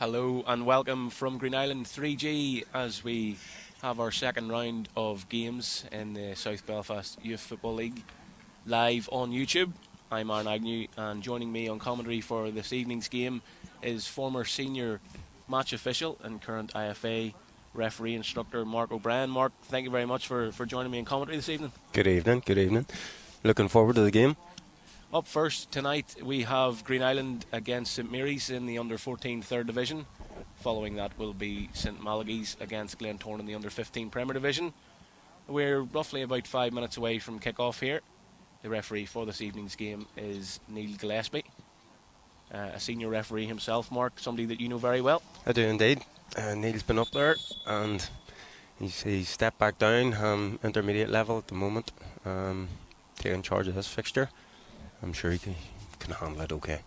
Hello and welcome from Greenisland 3G as we have our second round of games in the South Belfast Youth Football League live on YouTube. I'm Aaron Agnew, and joining me on commentary for this evening's game is former senior match official and current IFA referee instructor Mark O'Brien. Mark, thank you very much for joining me in commentary this evening. Good evening. Looking forward to the game. Up first tonight we have Greenisland against St Mary's in the under-14 third division. Following that will be St Malachys against Glentoran in the under-15 Premier Division. We're roughly about 5 minutes away from kick-off here. The referee for this evening's game is Neil Gillespie, a senior referee himself. Mark, somebody that you know very well. I do indeed. Neil's been up there and he's stepped back down, intermediate level at the moment, taking charge of this fixture. I'm sure he can handle it okay.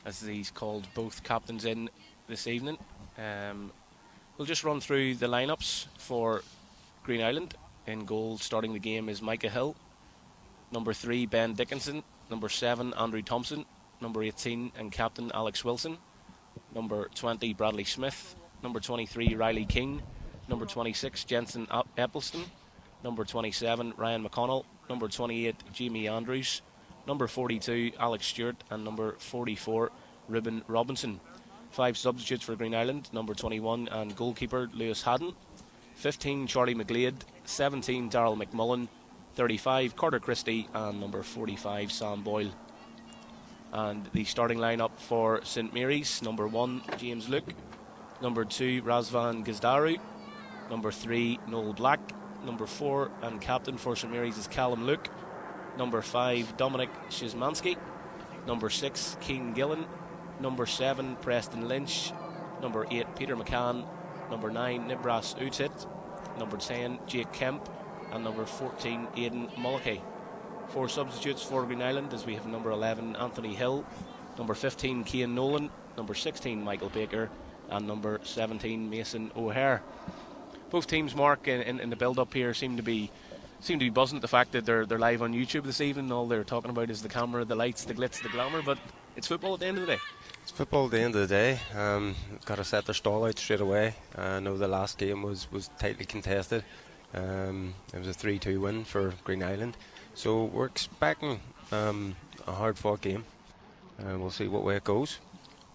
As he's called both captains in this evening. We'll just run through the lineups for Greenisland. In goal, starting the game, is Micah Hill. Number 3, Ben Dickinson. Number 7, Andrew Thompson. Number 18 and captain Alex Wilson. Number 20, Bradley Smith. Number 23, Riley Keane. Number 26, Jensen Eppelston. Number 27, Ryan McConnell. Number 28, Jamie Andrews. Number 42, Alex Stewart. And number 44, Ruben Robinson. 5 substitutes for Greenisland. Number 21 and goalkeeper Lewis Haddon. 15, Charlie McGlade. 17, Darryl McMullen. 35, Carter Christie. And number 45, Sam Boyle. And the starting lineup for St Mary's: number 1, James Luke. Number 2, Razvan Gizdaru. Number 3, Noel Black. Number 4 and captain for St Mary's is Callum Luke. Number 5, Dominic Shizmansky. Number 6, Keane Gillen. Number 7, Preston Lynch. Number 8, Peter McCann. Number 9, Nibras Utit. Number 10, Jake Kemp. And number 14, Aidan Malachys. 4 substitutes for Greenisland, as we have number 11, Anthony Hill. Number 15, Cian Nolan. Number 16, Michael Baker. And number 17, Mason O'Hare. Both teams, Mark, in the build-up here seem to be buzzing at the fact that they're live on YouTube this evening. All they're talking about is the camera, the lights, the glitz, the glamour, but it's football at the end of the day. It's football at the end of the day. Got to set their stall out straight away. I know the last game was tightly contested. It was a 3-2 win for Greenisland. So we're expecting a hard-fought game. We'll see what way it goes.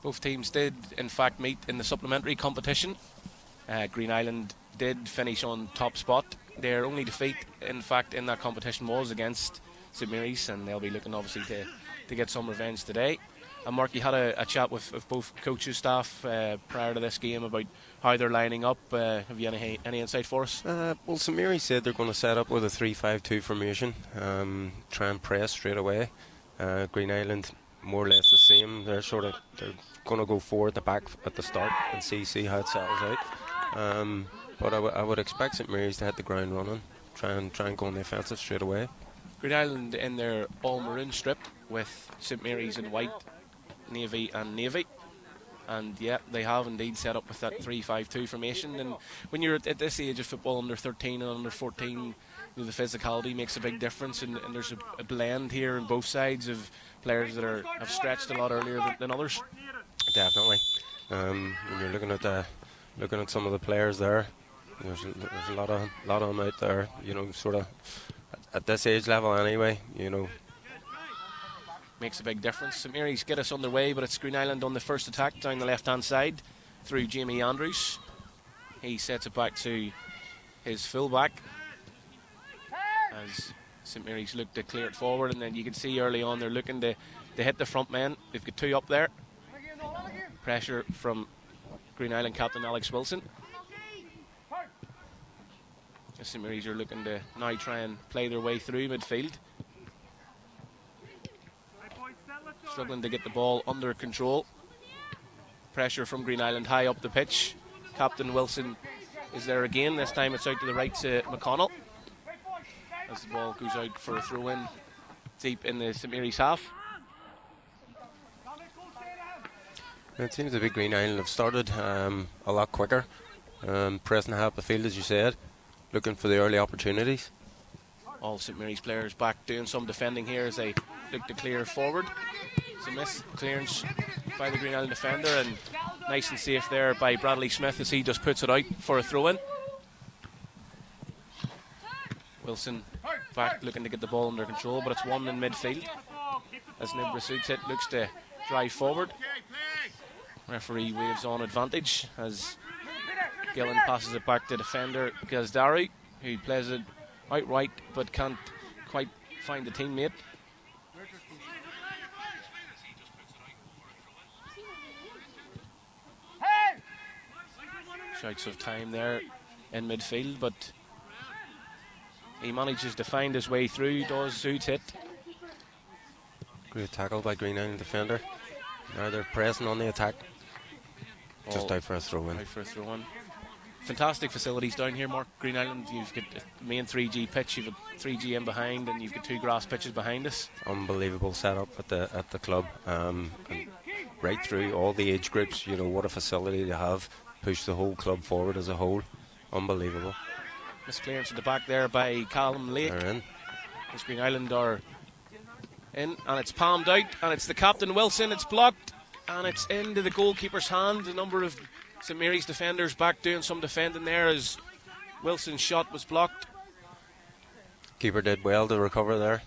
Both teams did, in fact, meet in the supplementary competition. Greenisland did finish on top spot. Their only defeat, in fact, in that competition was against St Mary's, and they'll be looking, obviously, to get some revenge today. And Mark, you had a chat with both coaches, staff prior to this game about how they're lining up. Have you any insight for us? Well, St Mary's said they're going to set up with a 3-5-2 formation, try and press straight away. Greenisland, more or less the same. They're going to go forward at the back at the start and see how it settles out. But I would expect St Mary's to hit the ground running, try and go on the offensive straight away. Greenisland in their all-maroon strip with St Mary's in white, navy and navy. And yeah, they have indeed set up with that 3-5-2 formation. And when you're at this age of football, under 13 and under 14, the physicality makes a big difference, and there's a blend here on both sides of players that have stretched a lot earlier than others. Definitely. When you're looking at some of the players there, there's a lot of them out there, sort of at this age level anyway, Makes a big difference. St Mary's get us underway, but it's Greenisland on the first attack down the left-hand side through Jamie Andrews. He sets it back to his full-back as St Mary's look to clear it forward, and then you can see early on they're looking to hit the front men. They've got 2 up there. Pressure from Greenisland captain Alex Wilson. St Mary's are looking to now try and play their way through midfield. Struggling to get the ball under control. Pressure from Greenisland high up the pitch. Captain Wilson is there again. This time it's out to the right to McConnell, as the ball goes out for a throw-in deep in the St Mary's half. It seems to be Greenisland have started a lot quicker, pressing half the field, as you said, looking for the early opportunities. All St Mary's players back doing some defending here as they look to clear forward. It's a miss clearance by the Green Island defender, and nice and safe there by Bradley Smith as he just puts it out for a throw-in. Wilson back looking to get the ball under control, but it's one in midfield as Nibrasutit looks to drive forward. Referee waves on advantage as Gillen passes it back to defender Gazdari, who plays it outright but can't quite find the teammate. Shouts of time there in midfield, but he manages to find his way through, does Sutit. Great tackle by Green Island defender. Now they're pressing on the attack. Just out for a throw-in. Out for a throw-in. Fantastic facilities down here, Mark. Green Island, you've got the main 3G pitch, you've got 3G in behind, and you've got 2 grass pitches behind us. Unbelievable setup at the club, and right through all the age groups. You know what a facility to have. Push the whole club forward as a whole. Unbelievable. This clearance at the back there by Callum Lake. They're in. This Green Island are in, and it's palmed out, and it's the captain Wilson. It's blocked, and it's into the goalkeeper's hand. A number of St Mary's defenders back doing some defending there as Wilson's shot was blocked. Keeper did well to recover there.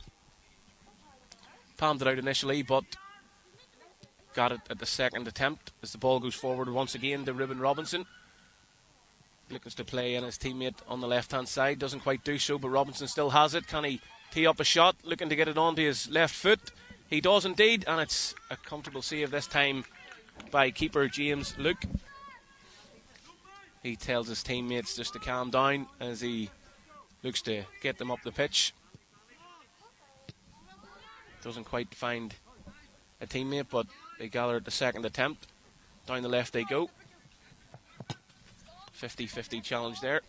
Palmed it out initially, but got it at the second attempt as the ball goes forward once again to Ruben Robinson. Looking to play in his teammate on the left hand side, doesn't quite do so, but Robinson still has it. Can he tee up a shot, looking to get it onto his left foot? He does indeed, and it's a comfortable save this time by keeper James Luke. He tells his teammates just to calm down as he looks to get them up the pitch. Doesn't quite find a teammate, but they gather at the second attempt. Down the left they go. 50-50 challenge there.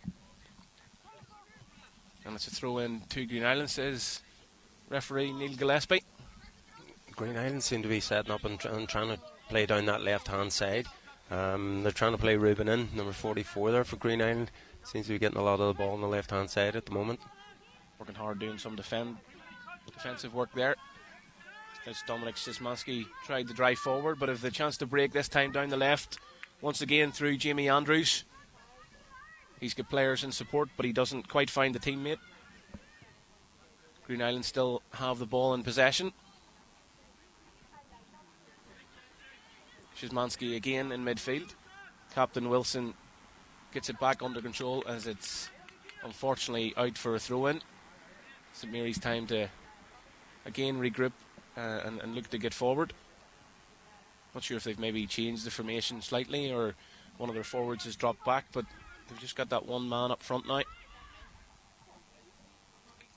And it's a throw in to Green Island, says referee Neil Gillespie. Green Island seem to be setting up and trying to play down that left hand side. They're trying to play Ruben in, number 44 there for Green Island. Seems to be getting a lot of the ball on the left hand side at the moment. Working hard, doing some defensive work there. As Dominic Szymanski tried to drive forward, but have the chance to break this time down the left. Once again through Jamie Andrews. He's got players in support, but he doesn't quite find the teammate. Green Island still have the ball in possession. Szymanski again in midfield. Captain Wilson gets it back under control as it's unfortunately out for a throw-in. St Mary's time to again regroup and look to get forward. Not sure if they've maybe changed the formation slightly or one of their forwards has dropped back, but they've just got that one man up front now.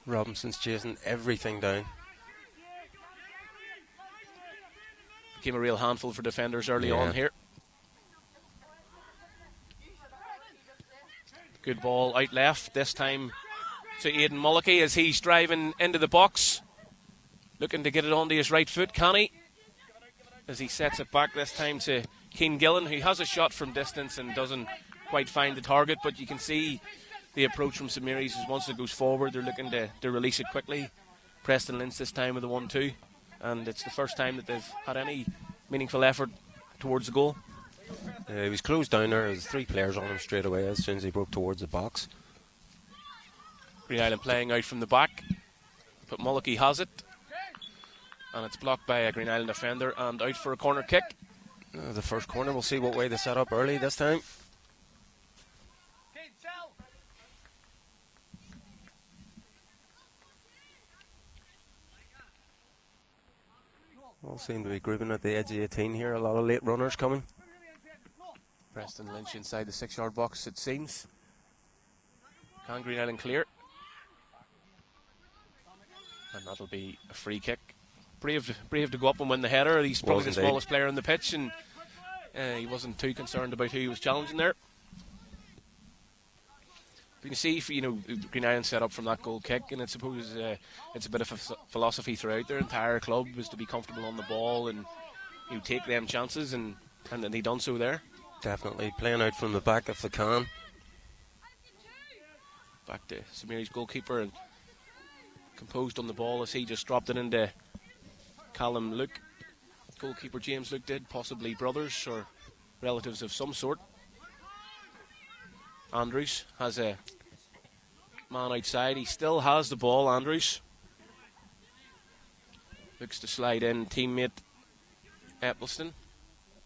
Robinson's chasing everything down. Became a real handful for defenders early on here. Good ball out left, this time to Aidan Malachys as he's driving into the box. Looking to get it onto his right foot, can he? As he sets it back this time to Keane Gillen, who has a shot from distance and doesn't quite find the target, but you can see the approach from St Mary's is once it goes forward, they're looking to release it quickly. Preston Lynch this time with a 1-2, and it's the first time that they've had any meaningful effort towards the goal. He was closed down there. There was 3 players on him straight away as soon as he broke towards the box. Green Island playing out from the back, but Malachys has it, and it's blocked by a Green Island defender and out for a corner kick. The first corner, we'll see what way they set up early this time. All seem to be grouping at the edge of 18 here. A lot of late runners coming. Preston Lynch inside the 6-yard box, it seems. Can Green Island clear? And that'll be a free kick. Brave to go up and win the header. He's probably the smallest player on the pitch, and he wasn't too concerned about who he was challenging there. You can see, Green Island set up from that goal kick, and I suppose it's a bit of a philosophy throughout their entire club was to be comfortable on the ball and take them chances, and they done so there. Definitely playing out from the back if they can. Back to St Mary's goalkeeper and composed on the ball as he just dropped it into Callum Luke. goalkeeper James Luke did, possibly brothers or relatives of some sort. Andrews has a man outside. He still has the ball, Andrews. Looks to slide in teammate Eccleston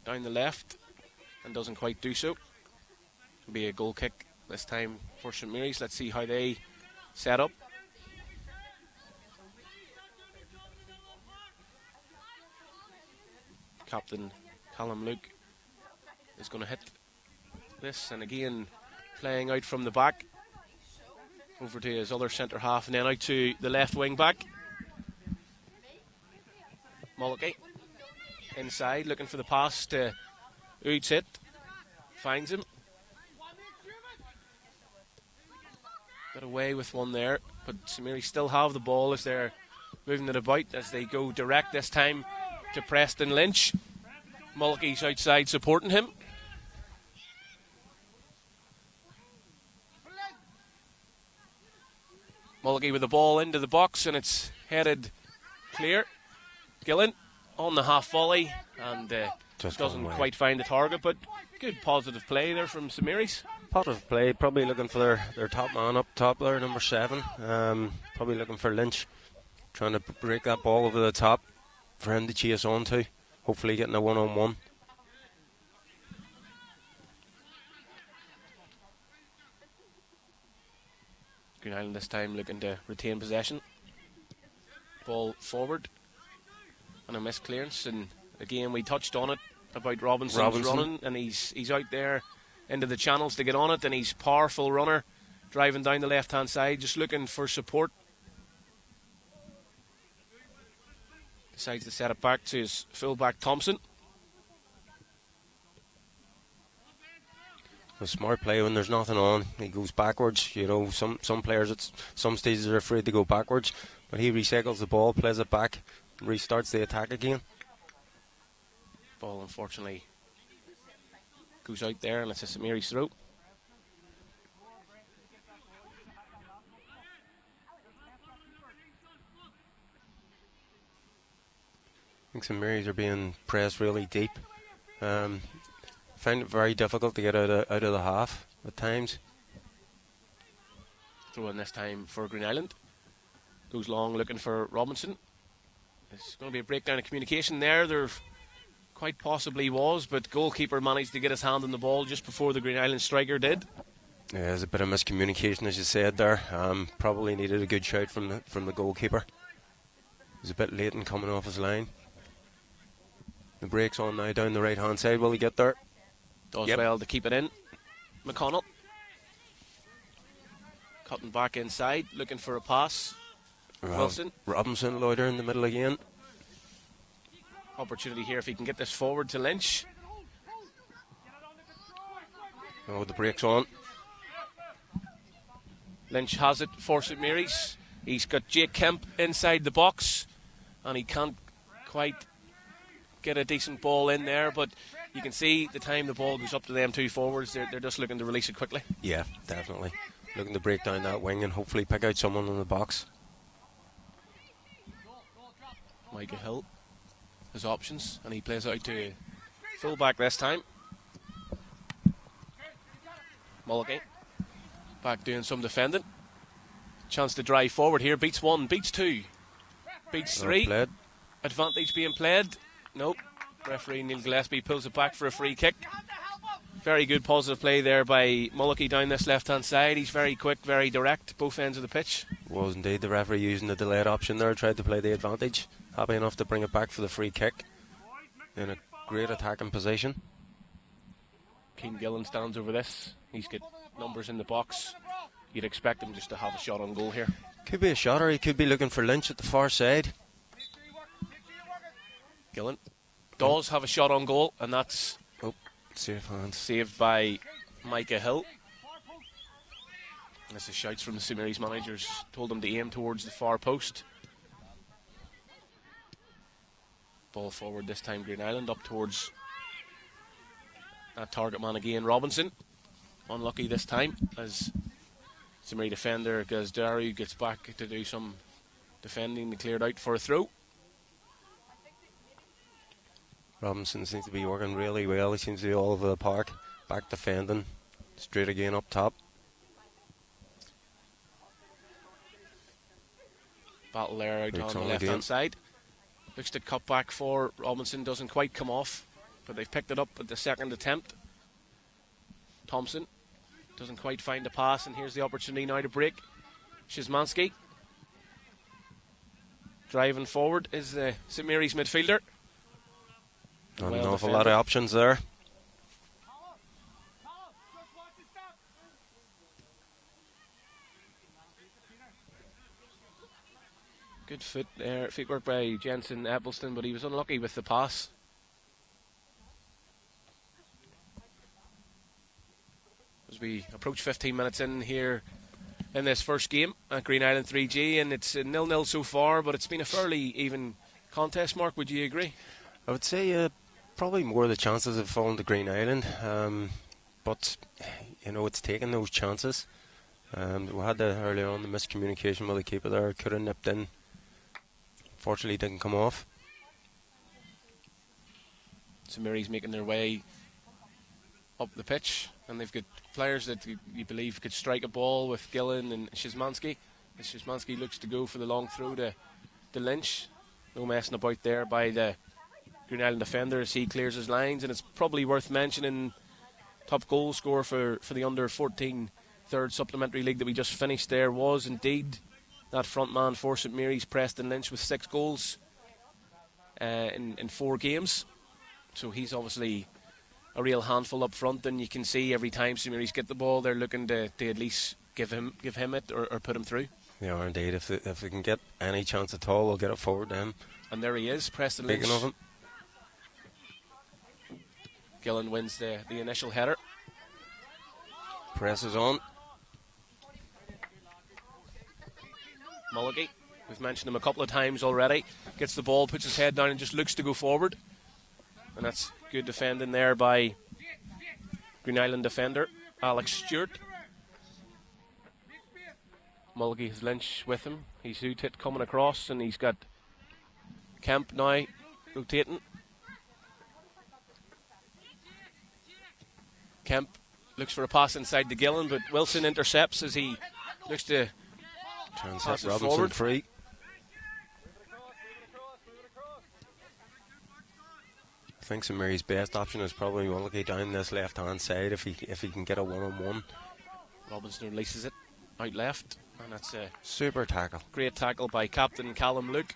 down the left and doesn't quite do so. It'll be a goal kick this time for St Mary's. Let's see how they set up. Captain Callum Luke is going to hit this, and again playing out from the back over to his other centre half and then out to the left wing back. Malachys inside looking for the pass to Udsit. Finds him. Got away with one there, but St Mary's still have the ball as they're moving it about as they go direct this time to Preston Lynch. Malachys outside supporting him. Malachys with the ball into the box and it's headed clear. Gillen on the half volley and doesn't quite find the target, but good positive play there from St Mary's. Positive play, probably looking for their top man up top there, number 7. Probably looking for Lynch, trying to break that ball over the top for him to chase on to. Hopefully getting a one-on-one. Greenisland this time looking to retain possession. Ball forward and a missed clearance, and again we touched on it about Robinson's running, and he's out there into the channels to get on it, and he's powerful runner driving down the left hand side just looking for support. Decides to set it back to his fullback Thompson. A smart play when there's nothing on. He goes backwards. You know, some players at some stages are afraid to go backwards, but he recycles the ball, plays it back, restarts the attack again. Ball unfortunately goes out there and it's a St Mary's throw. I think St Mary's are being pressed really deep. Find it very difficult to get out of the half at times. Throw in this time for Greenisland. Goes long looking for Robinson. There's going to be a breakdown of communication there. There quite possibly was, but goalkeeper managed to get his hand on the ball just before the Greenisland striker did. Yeah, there's a bit of miscommunication, as you said there. Probably needed a good shout from the goalkeeper. He was a bit late in coming off his line. The break's on now down the right hand side. Will he get there? Does well to keep it in. McConnell cutting back inside, looking for a pass. Wilson. Robinson loiter in the middle again. Opportunity here if he can get this forward to Lynch. Oh, the break's on. Lynch has it for St Mary's. He's got Jake Kemp inside the box and he can't quite get a decent ball in there, but you can see the time the ball goes up to them two forwards, they're just looking to release it quickly. Yeah, definitely. Looking to break down that wing and hopefully pick out someone in the box. Micah Hill has options and he plays out to full back this time. Mulligan back doing some defending. Chance to drive forward here. Beats 1, beats 2, beats 3. Advantage being played. Nope. Referee Neil Gillespie pulls it back for a free kick. Very good positive play there by Mulligan down this left hand side. He's very quick, very direct, both ends of the pitch. Was indeed the referee using the delayed option there, tried to play the advantage. Happy enough to bring it back for the free kick. In a great attacking position. Keane Gillen stands over this. He's got numbers in the box. You'd expect him just to have a shot on goal here. Could be a shot, or he could be looking for Lynch at the far side. Gillen does have a shot on goal, and that's safe hands. Saved by Micah Hill. As the shouts from the St Mary's managers told him to aim towards the far post. Ball forward this time, Greenisland up towards that target man again, Robinson. Unlucky this time as St Mary defender Gazdaru gets back to do some defending and cleared out for a throw. Robinson seems to be working really well. He seems to be all over the park. Back defending. Straight again up top. Battle there out Looks on the on left again. hand side. Looks to cut back for Robinson. Doesn't quite come off, but they've picked it up at the second attempt. Thompson doesn't quite find the pass, and here's the opportunity now to break. Szymanski driving forward is the St Mary's midfielder. Not Well an awful defended. lot of options there. Good footwork by Jensen Eppelston, but he was unlucky with the pass. As we approach 15 minutes in here in this first game at Green Island 3G, and it's 0-0 so far, but it's been a fairly even contest, Mark, would you agree? I would say probably more of the chances have fallen to Green Island, but you know, it's taking those chances. We had early on the miscommunication with the keeper there, could have nipped in. Fortunately, didn't come off. St Mary's making their way up the pitch, and they've got players that you believe could strike a ball with Gillen and Szymanski. And Szymanski looks to go for the long throw to Lynch. No messing about there by the Green Island defender as he clears his lines, and it's probably worth mentioning top goal scorer for the under-14 third supplementary league that we just finished there was indeed that front man for St Mary's, Preston Lynch, with 6 goals in 4 games. So he's obviously a real handful up front, and you can see every time St Mary's get the ball, they're looking to at least give him it or put him through. They are indeed. If they can get any chance at all, they'll get it forward to him. And there he is, Preston Lynch. Speaking of him, Gillen wins the initial header. presses on. Malachys, we've mentioned him a couple of times already, gets the ball, puts his head down and just looks to go forward. And that's good defending there by Green Island defender Alex Stewart. Malachys has Lynch with him. He's Utit coming across, and he's got Kemp now rotating. Kemp looks for a pass inside the Gillen, but Wilson intercepts as he looks to Trying to pass set it Robinson forward. free. I think St Mary's best option is probably Malachys down this left hand side if he can get a one-on-one. Robinson releases it out left, and that's a Super tackle. great tackle by captain Callum Luke.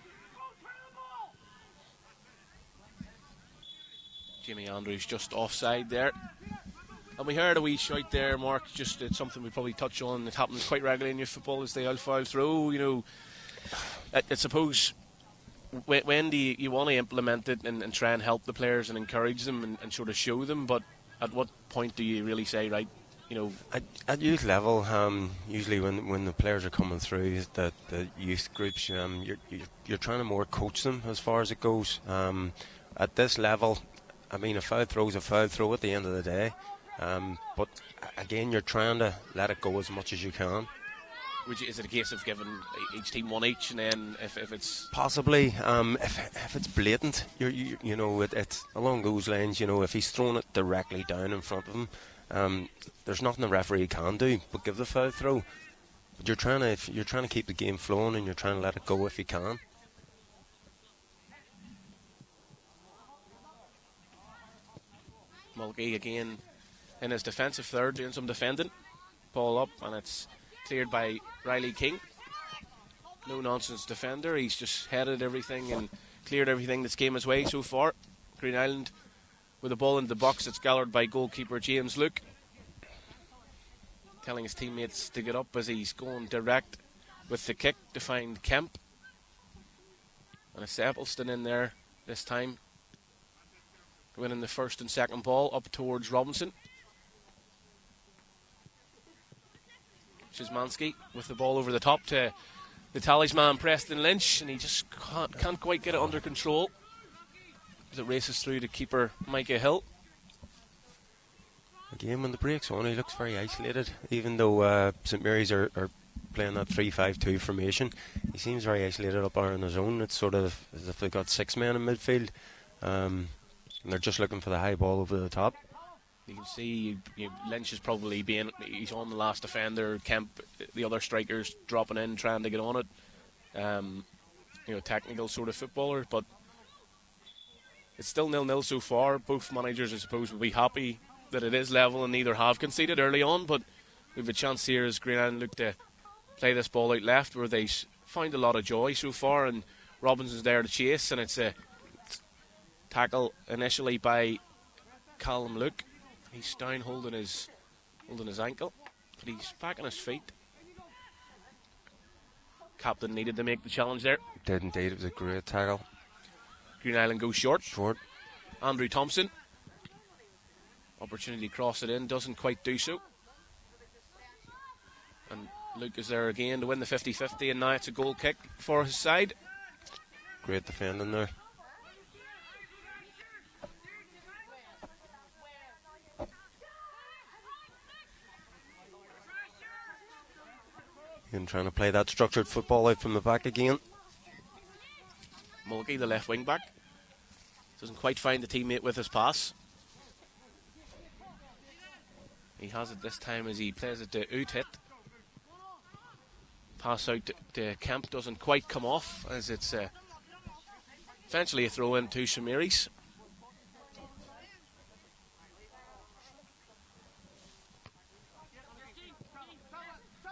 Jimmy Andrews just offside there. And we heard a wee shout there, Mark, just it's something we probably touch on. It happens quite regularly in youth football, is the out-foul throw. You know, I suppose, when do you want to implement it and try and help the players and encourage them and sort of show them? But at what point do you really say, right, you know... At youth level, usually when the players are coming through the youth groups, you're trying to more coach them as far as it goes. At this level, I mean, a foul throw is a foul throw at the end of the day. But again, you're trying to let it go as much as you can. Is it a case of giving each team one each, and then if it's... Possibly, if it's blatant, you know, it's along those lines. You know, if he's thrown it directly down in front of him, there's nothing the referee can do but give the foul throw. But you're trying to keep the game flowing, and you're trying to let it go if you can. Mulkey again in his defensive third, doing some defending. Ball up, and it's cleared by Riley King. No nonsense defender. He's just headed everything and cleared everything that's came his way so far. Green Island with the ball in the box. It's gathered by goalkeeper James Luke, telling his teammates to get up as he's going direct with the kick to find Kemp. And it's Eppelston in there this time, winning the first and second ball up towards Robinson. Szymanski with the ball over the top to the talisman Preston Lynch, and he just can't quite get it under control as it races through to keeper Micah Hill. Again, when the break's on, he looks very isolated. Even though St Mary's are playing that 3-5-2 formation, he seems very isolated up there on his own. It's sort of as if they've got 6 men in midfield. And they're just looking for the high ball over the top. You can see Lynch is probably he's on the last defender. Kemp, the other strikers, dropping in, trying to get on it. Technical sort of footballer, but it's still 0-0 so far. Both managers, I suppose, will be happy that it is level and neither have conceded early on, but we have a chance here as Green Island look to play this ball out left, where they find a lot of joy so far, and Robinson's there to chase, and it's a tackle initially by Callum Luke. He's down holding his ankle, but he's back on his feet. Captain needed to make the challenge there. Did indeed, it was a great tackle. Green Island goes short. Andrew Thompson. Opportunity to cross it in, doesn't quite do so. And Luke is there again to win the 50-50, and now it's a goal kick for his side. Great defending there. And trying to play that structured football out from the back again. Mulkey, the left wing back, doesn't quite find the teammate with his pass. He has it this time as he plays it to Utit. Pass out to Kemp, doesn't quite come off as it's eventually a throw in to Samiris.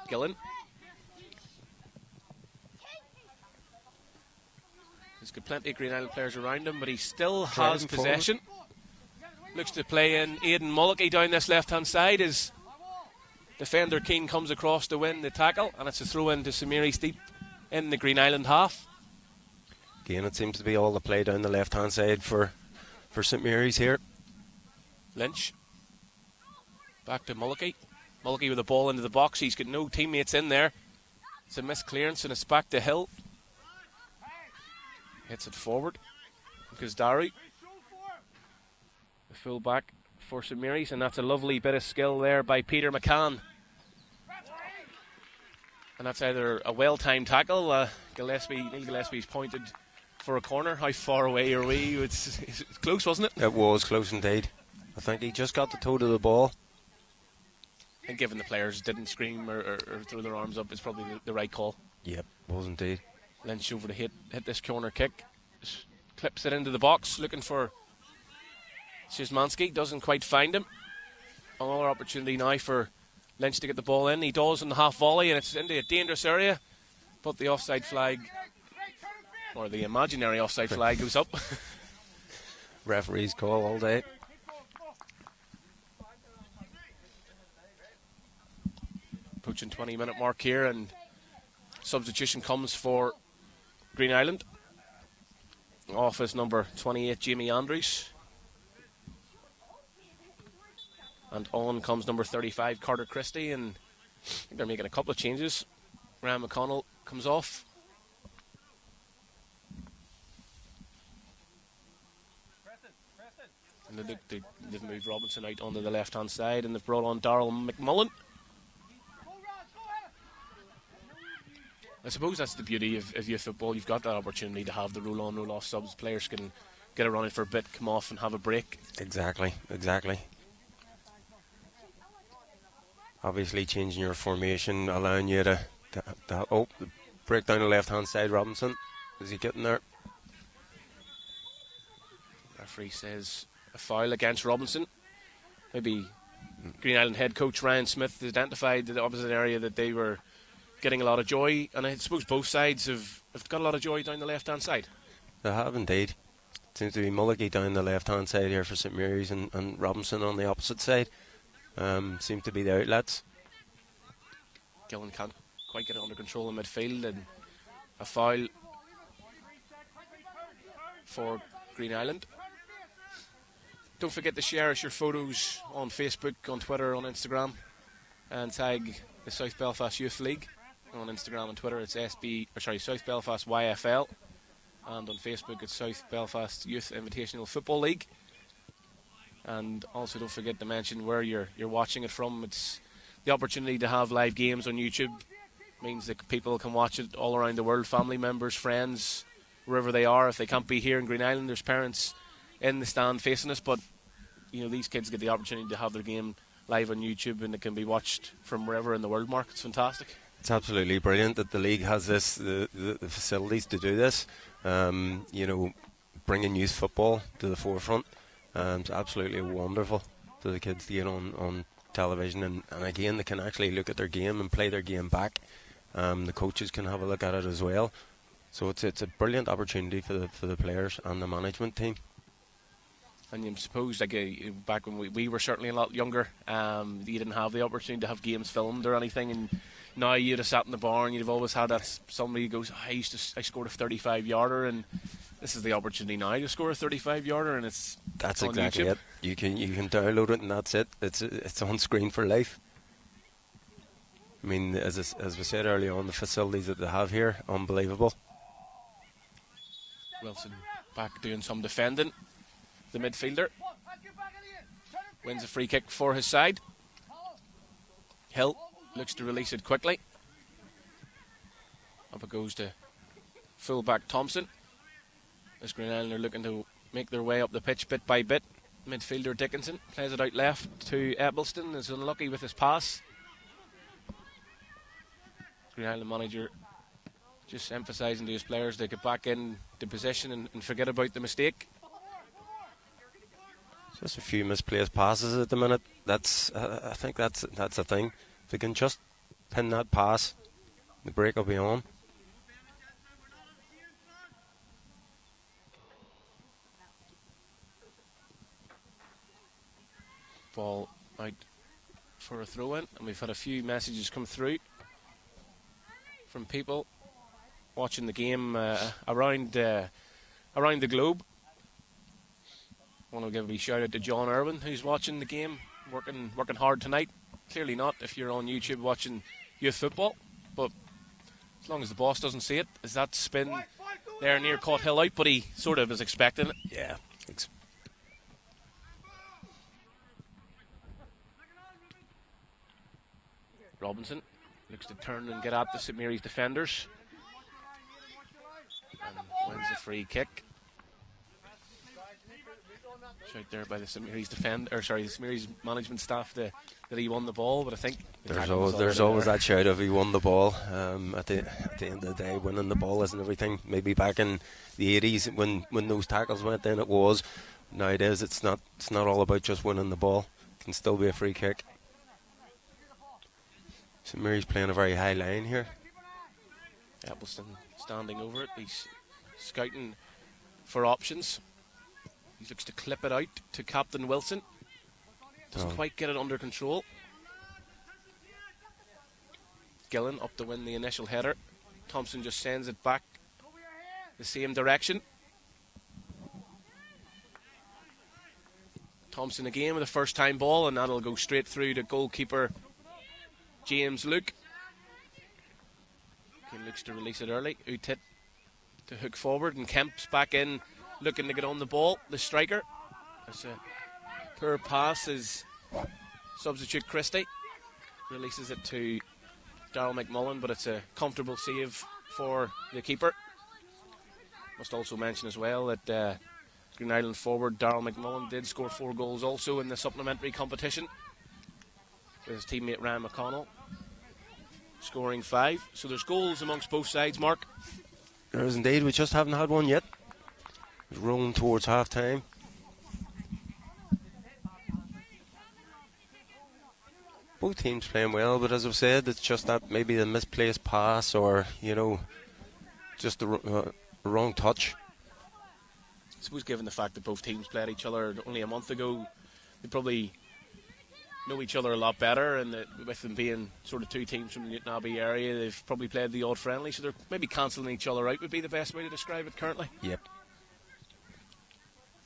Gillen. He's got plenty of Green Island players around him, but he still has possession. Looks to play in Aidan Mulkey down this left-hand side as defender Keane comes across to win the tackle, and it's a throw in to Samiris deep in the Green Island half. Again, it seems to be all the play down the left-hand side for St Mary's here. Lynch. Back to Mulkey. Mulkey with the ball into the box. He's got no teammates in there. It's a missed clearance, and it's back to Hill. Hits it forward. Gazdari. The full back for St Mary's, and that's a lovely bit of skill there by Peter McCann. And that's either a well-timed tackle. Neil Gillespie's pointed for a corner. How far away are we? It's close, wasn't it? It was close indeed. I think he just got the toe to the ball. And given the players didn't scream or throw their arms up, it's probably the right call. Yep, was indeed. Lynch over to hit this corner kick. Just clips it into the box, looking for Szymanski. Doesn't quite find him. Another opportunity now for Lynch to get the ball in. He does in the half volley, and it's into a dangerous area. But the offside flag, or the imaginary offside flag, goes up. Referee's call all day. Approaching 20-minute mark here, and substitution comes for Green Island. Off is number 28, Jamie Andrews. And on comes number 35, Carter Christie, and I think they're making a couple of changes. Ryan McConnell comes off. And they've moved Robinson out onto the left-hand side, and they've brought on Darryl McMullen. I suppose that's the beauty of youth football. You've got that opportunity to have the roll-on, roll-off subs. Players can get a run in for a bit, come off and have a break. Exactly. Obviously changing your formation, allowing you to break down the left-hand side. Robinson, is he getting there? Referee says a foul against Robinson. Maybe Green Island head coach Ryan Smith identified the opposite area that they were getting a lot of joy, and I suppose both sides have got a lot of joy down the left-hand side. They have indeed. It seems to be Mulkey down the left-hand side here for St Mary's, and Robinson on the opposite side. Seem to be the outlets. Gillen can't quite get it under control in midfield, and a foul for Green Island. Don't forget to share us your photos on Facebook, on Twitter, on Instagram, and tag the South Belfast Youth League. On Instagram and Twitter it's South Belfast YFL, and on Facebook it's South Belfast Youth Invitational Football League. And also don't forget to mention where you're watching it from. It's the opportunity to have live games on YouTube. Means that people can watch it all around the world, family members, friends, wherever they are. If they can't be here in Green Island, there's parents in the stand facing us, but these kids get the opportunity to have their game live on YouTube, and it can be watched from wherever in the world, Mark. It's fantastic. It's absolutely brilliant that the league has the facilities to do this. Bringing youth football to the forefront. It's absolutely wonderful for the kids to get on television, and again they can actually look at their game and play their game back. The coaches can have a look at it as well. So it's a brilliant opportunity for the players and the management team. And you suppose, back when we were certainly a lot younger, you didn't have the opportunity to have games filmed or anything, and now you'd have sat in the bar and you'd have always had that somebody goes, I scored a 35-yarder, and this is the opportunity now to score a 35-yarder, and that's on exactly YouTube. It. You can download it, and that's it. It's on screen for life. I mean, as we said earlier on, the facilities that they have here, unbelievable. Wilson back doing some defending. The midfielder wins a free kick for his side. Hill looks to release it quickly. Up it goes to full-back Thompson. As Greenisland are looking to make their way up the pitch bit by bit. Midfielder Dickinson plays it out left to Eccleston. Is unlucky with his pass. Greenisland manager just emphasising to his players to get back in the position and forget about the mistake. Just a few misplaced passes at the minute. I think that's the thing. If they can just pin that pass, the break will be on. Ball out for a throw-in, and we've had a few messages come through from people watching the game around the globe. I want to give a wee shout out to John Irwin, who's watching the game, working hard tonight. Clearly not if you're on YouTube watching youth football, but as long as the boss doesn't see it, as that spin there near caught Hill out, but he sort of is expecting it. Yeah. Robinson looks to turn and get at the St Mary's defenders, and wins the free kick. Shout there by the St Mary's the St Mary's management staff that he won the ball, but I think there's always that shout of he won the ball. At the end of the day, winning the ball isn't everything. Maybe back in the 80s when those tackles went in, it was. Nowadays it's not all about just winning the ball. It can still be a free kick. St Mary's playing a very high line here. Eccleston standing over it. He's scouting for options. He looks to clip it out to Captain Wilson. Doesn't quite get it under control. Gillen up to win the initial header. Thompson just sends it back the same direction. Thompson again with a first time ball, and that'll go straight through to goalkeeper James Luke. He looks to release it early. Utit to hook forward, and Kemp's back in looking to get on the ball. The striker. That's a poor pass as substitute Christie releases it to Darryl McMullen, but it's a comfortable save for the keeper. Must also mention as well that Greenisland forward Darryl McMullen did score 4 goals also in the supplementary competition, with his teammate Ryan McConnell scoring 5. So there's goals amongst both sides, Mark. There is indeed. We just haven't had one yet. It's rolling towards half time. Both teams playing well, but as I've said, it's just that maybe the misplaced pass or, just the wrong touch. I suppose given the fact that both teams played each other only a month ago, they probably know each other a lot better, and with them being sort of two teams from the Newton Abbey area, they've probably played the odd friendly, so they're maybe cancelling each other out would be the best way to describe it currently. Yep.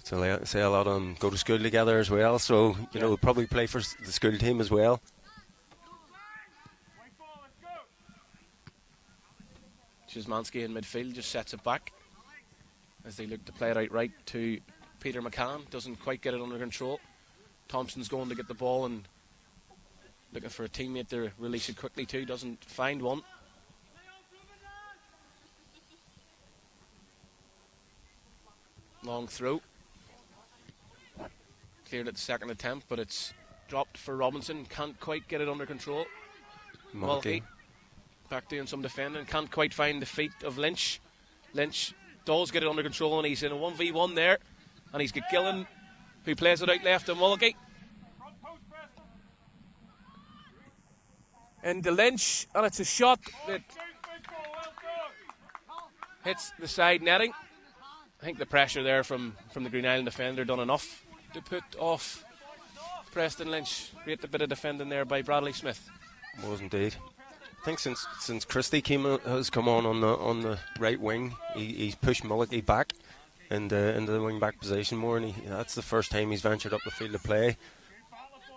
So they say a lot of them go to school together as well, so they'll probably play for the school team as well. Szymanski in midfield just sets it back as they look to play it out right to Peter McCann. Doesn't quite get it under control. Thompson's going to get the ball and looking for a teammate to release it quickly too. Doesn't find one. Long throw. Cleared at the second attempt, but it's dropped for Robinson. Can't quite get it under control. Malachys back doing some defending. Can't quite find the feet of Lynch. Lynch does get it under control, and he's in a 1v1 there. And he's got Gillen, who plays it out left to Malachys. Into Lynch, and it's a shot that hits the side netting. I think the pressure there from the Green Island defender done enough to put off Preston Lynch. Great bit of defending there by Bradley Smith. Was indeed. I think since Christie has come on the right wing, he's pushed Malachys back into the wing back position more, and that's the first time he's ventured up the field of play.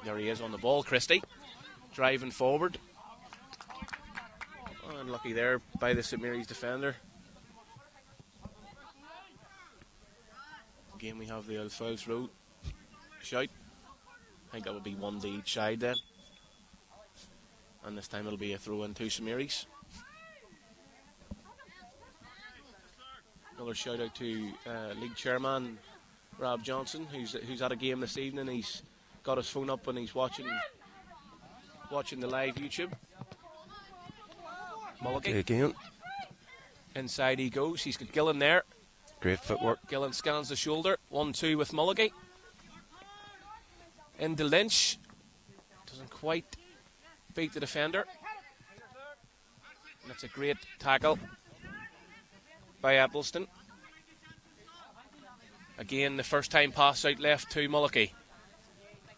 There he is on the ball, Christie, driving forward. Unlucky there by the St Mary's defender. Again, we have the Alfils Road shout. I think that would be one to each side then. And this time it'll be a throw in to St Mary's. Another shout out to league chairman Rob Johnson, who's at a game this evening. He's got his phone up and he's watching the live YouTube. Malachys again. Inside he goes. He's got Gillen there. Great footwork. Gillen scans the shoulder. 1-2 with Malachys. Into Lynch. Doesn't quite beat the defender. And that's a great tackle by Appleston. Again, the first time pass out left to Malachys.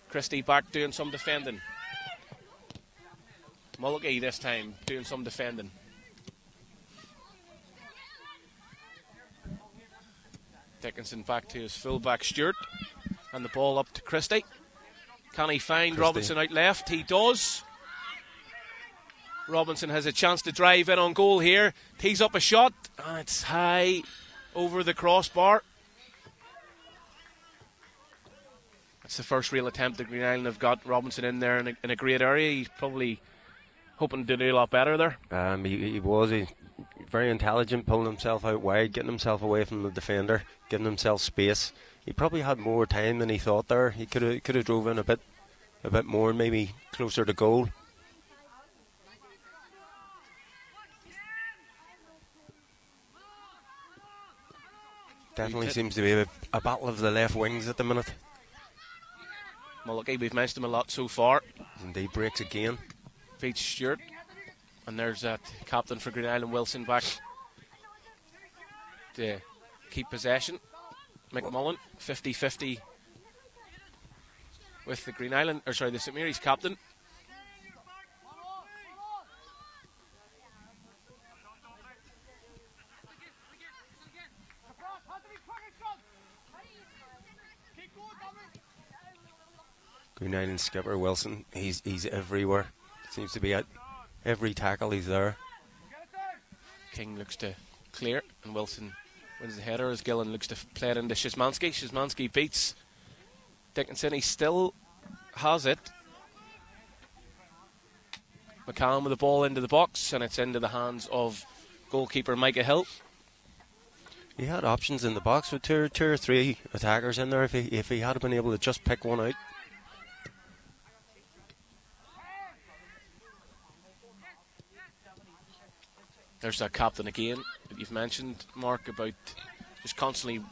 Christie back doing some defending. Malachys this time doing some defending. Dickinson back to his fullback Stewart, and the ball up to Christie. Can he find Robinson out left? He does. Robinson has a chance to drive in on goal here. Tees up a shot, and it's high over the crossbar. That's the first real attempt that Green Island have got Robinson in there in a great area. He's probably hoping to do a lot better there. He was very intelligent, pulling himself out wide, getting himself away from the defender, giving himself space. He probably had more time than he thought there. He could have drove in a bit more, maybe closer to goal. Definitely seems to be a battle of the left wings at the minute. Malachys, we've mentioned him a lot so far. Indeed, breaks again. Beats Stewart. And there's that captain for Green Island, Wilson, back to keep possession. McMullen, 50-50 with the the St Mary's captain. Green Island skipper Wilson, he's everywhere. Seems to be at every tackle, he's there. King looks to clear, and Wilson wins the header as Gillen looks to play it into Szymanski. Szymanski beats Dickinson. He still has it. McCallum with the ball into the box, and it's into the hands of goalkeeper Micah Hill. He had options in the box with two or three attackers in there if he had been able to just pick one out. There's that captain again that you've mentioned, Mark, about just constantly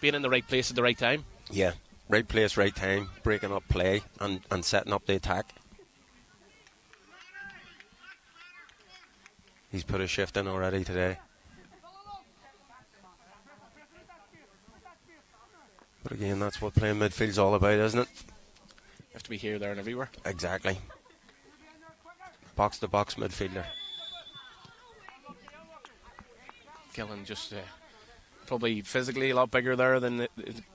being in the right place at the right time. Yeah, right place, right time, breaking up play and setting up the attack. He's put a shift in already today. But again, that's what playing midfield's all about, isn't it? You have to be here, there and everywhere. Exactly. Box-to-box midfielder. Gillen just probably physically a lot bigger there than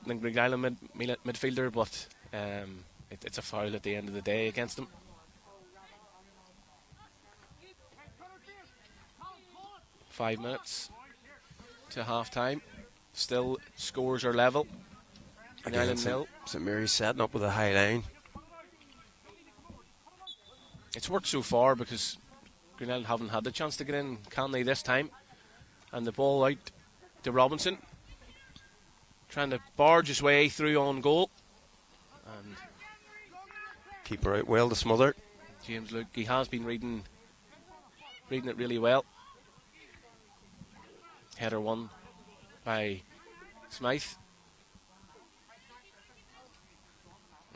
Green Island midfielder, but it's a foul at the end of the day against him. Five minutes to half time. Still scores are level. Green Island nil. St Mary's setting up with a high line. It's worked so far because Green Island haven't had the chance to get in, can they, this time? And the ball out to Robinson, trying to barge his way through on goal, And keeper out well to smother. James Luke, he has been reading it really well. Header won by Smythe.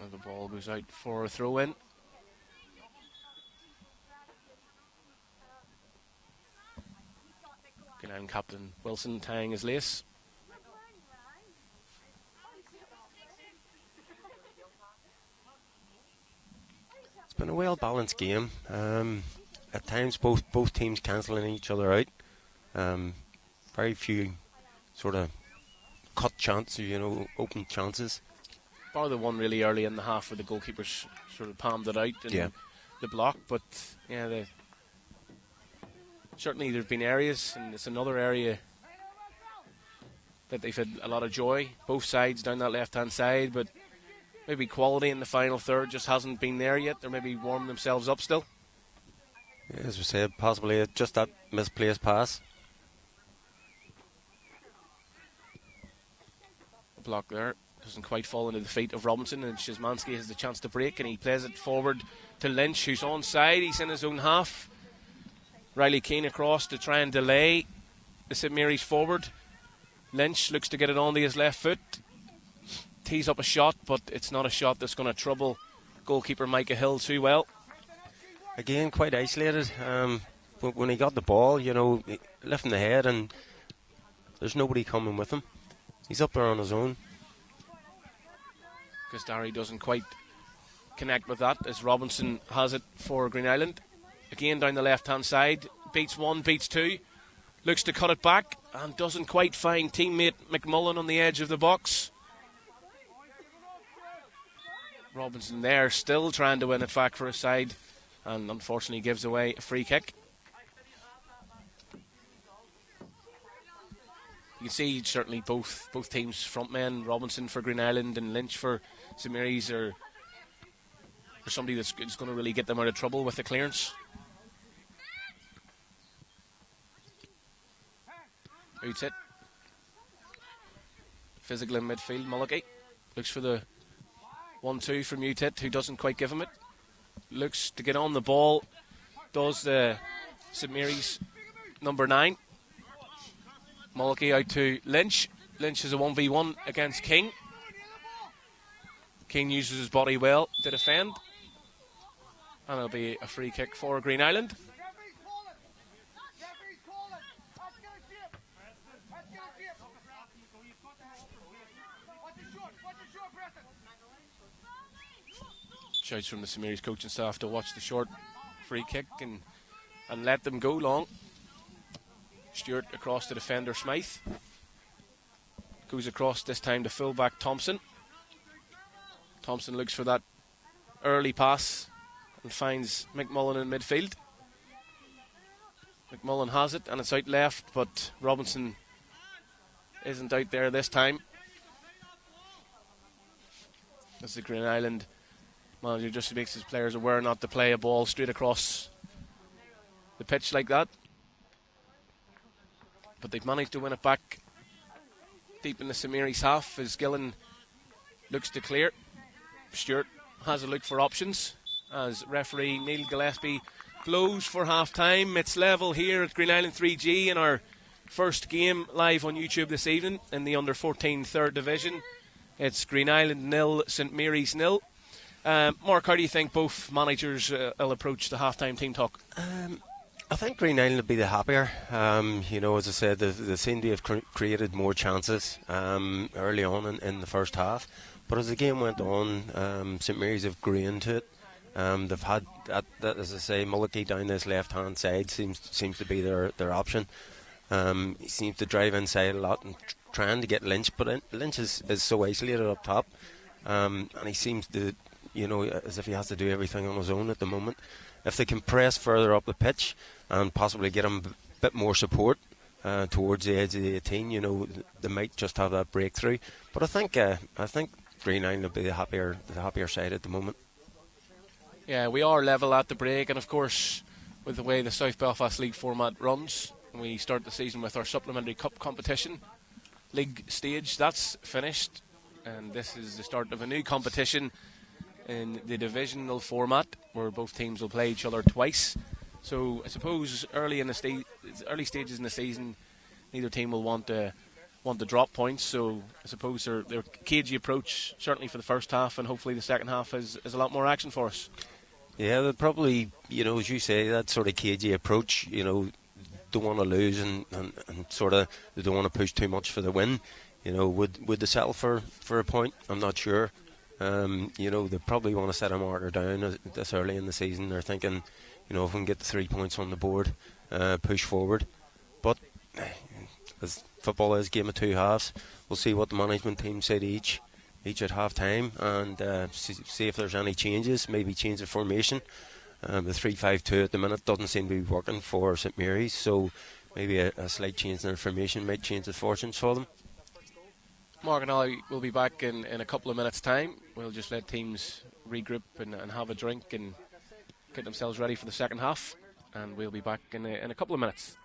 And the ball goes out for a throw in. Greenisland captain Wilson tying his lace. It's been a well balanced game. At times both teams cancelling each other out. Very few sort of cut chances, open chances. Bar the one really early in the half where the goalkeepers sort of palmed it out in the block, but certainly there's been areas, and it's another area that they've had a lot of joy, both sides down that left-hand side, but maybe quality in the final third just hasn't been there yet. They're maybe warming themselves up still. Yeah, as we said, possibly just that misplaced pass. Block there. Doesn't quite fall into the feet of Robinson, and Szymanski has the chance to break, and he plays it forward to Lynch, who's onside. He's in his own half. Riley Keane across to try and delay the St Mary's forward. Lynch looks to get it onto his left foot. Tees up a shot, but it's not a shot that's going to trouble goalkeeper Micah Hill too well. Again, quite isolated. When he got the ball, lifting the head, and there's nobody coming with him. He's up there on his own. Darry doesn't quite connect with that as Robinson has it for Greenisland. Again down the left hand side, beats one, beats two, looks to cut it back and doesn't quite find teammate McMullen on the edge of the box. Robinson there still trying to win it back for his side, and unfortunately gives away a free kick. You can see certainly both teams' front men, Robinson for Greenisland and Lynch for St Mary's, are somebody that's going to really get them out of trouble with the clearance. Boots it. Physical in midfield, Malachys looks for the 1-2 from Utit, who doesn't quite give him it. Looks to get on the ball, does the St Mary's number 9. Malachys out to Lynch. Lynch is a 1v1 against King. King uses his body well to defend. And it'll be a free kick for Greenisland. Shouts from the St Mary's coaching staff to watch the short free kick and let them go long. Stewart across to defender Smythe. Goes across this time to fullback Thompson. Thompson looks for that early pass and finds McMullen in midfield. McMullen has it and it's out left, but Robinson isn't out there this time. As the Greenisland manager just makes his players aware not to play a ball straight across the pitch like that. But they've managed to win it back deep in the St Mary's half as Gillen looks to clear. Stewart has a look for options as referee Neil Gillespie blows for half time. It's level here at Greenisland 3G in our first game live on YouTube this evening in the under 14 third division. It's Greenisland 0, St Mary's 0. Mark, how do you think both managers will approach the half time team talk? I think Greenisland will be the happier. As I said, they seem to have created more chances early on in the first half. But as the game went on, St Mary's have grew into it. They've had, that, as I say, Malachys down this left-hand side seems to be their option. He seems to drive inside a lot and trying to get Lynch, but Lynch is so isolated up top. And he seems to, as if he has to do everything on his own at the moment. If they can press further up the pitch and possibly get him a bit more support towards the edge of the 18, they might just have that breakthrough. But I think Greenisland will be the happier side at the moment. Yeah, we are level at the break, and of course, with the way the South Belfast League format runs, we start the season with our supplementary cup competition league stage. That's finished. and this is the start of a new competition in the divisional format, where both teams will play each other twice. So I suppose early stages in the season, neither team will want to drop points. So I suppose their cagey approach, certainly for the first half, and hopefully the second half is a lot more action for us. Yeah, they'll probably, as you say, that sort of cagey approach, don't want to lose and sort of they don't want to push too much for the win. Would they settle for a point? I'm not sure. They probably want to set a marker down this early in the season. They're thinking, if we can get the 3 points on the board, push forward. But as football is a game of two halves, we'll see what the management team say to each at half time, and see if there's any changes, maybe change the formation. The 3-5-2 at the minute doesn't seem to be working for St Mary's, so maybe a slight change in their formation might change the fortunes for them. Mark and I will be back in a couple of minutes' time. We'll just let teams regroup and have a drink and get themselves ready for the second half, and we'll be back in a couple of minutes.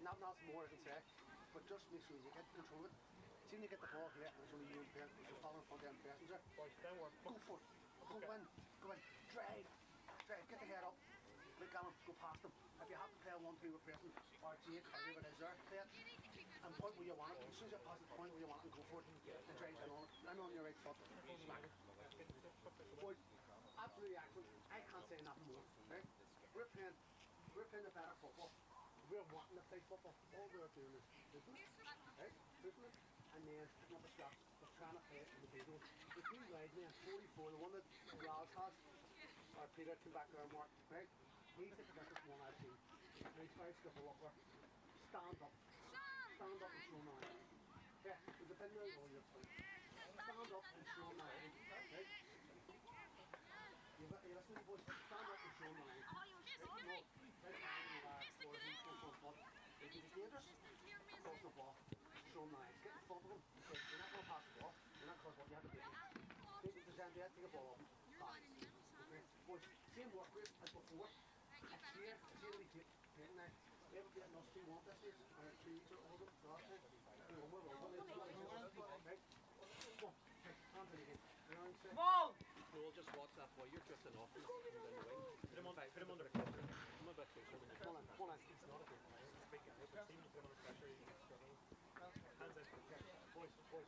Not more I can say, but just make sure you get control of it. See when you get the ball here, there's only you and you're following front end passenger. Go for it. Go in. Drive. Get the head up. Look at him. Go past him. If you have to play a 1-2 with pressing, or G8, whatever it is there, play it. And point where you want it. As soon as you pass the point where you want it, go for it. And drive in on it. And on your right foot. Smack it. Boys, absolutely excellent. I can't say nothing more. Right? We're playing the better football. We're wanting to play football. All we're doing is pushing it, right? Pushing it, and then picking up the scraps. We're trying to play it individual. The two wide men, 44, the one that Ross has, or Peter came back there and Mark, right? He's the position one out of two. Nice very skillful upper. Stand up and show my eye. Yeah, we're depending on all your point. Stand up and show my eye, right? You listening, boys? Stand up and show my eye. Right? If he's dangerous, cross the ball, show him the eyes, get in front of him, say, you're not going to pass the ball, you're not going to what you have to do. Take the present there, take a ball off, pass. Okay, boys, same work rate as before. It's here we take now. Never get enough 2-1 this year, or 3 each or all of them, last time. We're rolling, right? Come on, hands in again. Come on! We'll just watch that boy, you're drifting off. Put him under the cover. Come on, it's not a good one. It's a big guy, but seems to put him under pressure, he's struggling. Hands out. Boys.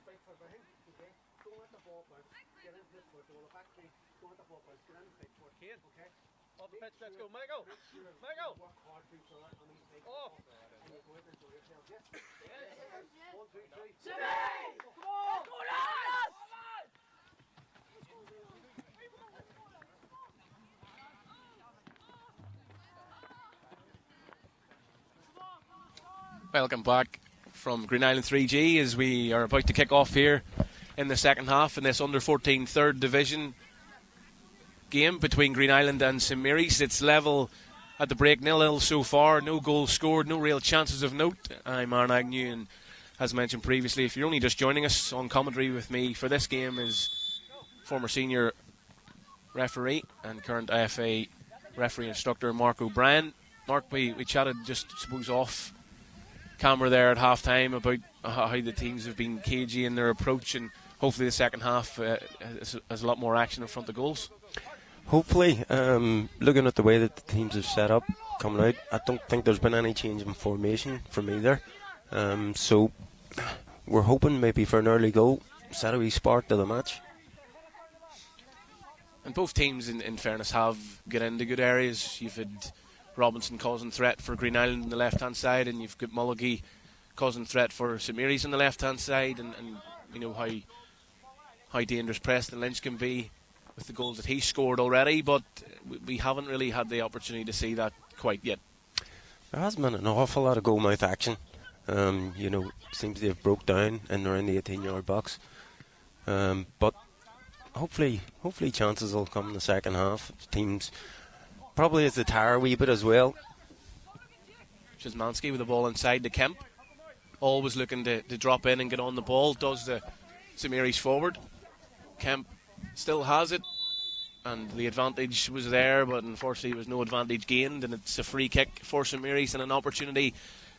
Fight for everything, okay? Don't let the ball bounce. Get into the foot, roll it back clean. Don't let the ball bounce. Get in and fight for it, okay? Off the pitch, let's go, Michael! Work hard for each other, and we take off. And you go out and enjoy yourselves, yes? 1, 2, 3. Jimmy! Come on! Let's go, lads! Welcome back from Greenisland 3G as we are about to kick off here in the second half in this under-14 third division game between Greenisland and St Mary's. It's level at the break, 0-0 so far, no goals scored, no real chances of note. I'm Aaron Agnew, and as mentioned previously, if you're only just joining us, on commentary with me for this game is former senior referee and current IFA referee instructor Mark O'Brien. Mark, we chatted just, suppose, off camera there at half time about how the teams have been cagey in their approach, and hopefully the second half has a lot more action in front of goals. Hopefully, looking at the way that the teams have set up coming out, I don't think there's been any change in formation from either, so we're hoping maybe for an early goal, set a wee spark to the match. And both teams, in fairness, have got into good areas. You've had Robinson causing threat for Greenisland on the left-hand side, and you've got Malachys causing threat for St Mary's on the left-hand side, and you know how dangerous Preston Lynch can be with the goals that he scored already, but we haven't really had the opportunity to see that quite yet. There hasn't been an awful lot of goal-mouth action. Seems to have broke down in around the 18-yard box. But hopefully chances will come in the second half. Teams probably as they tire a wee bit as well. Szymanski with the ball inside to Kemp. Always looking to drop in and get on the ball. Does the St Mary's forward. Kemp still has it, and the advantage was there, but unfortunately there was no advantage gained, and it's a free kick for St Mary's and an opportunity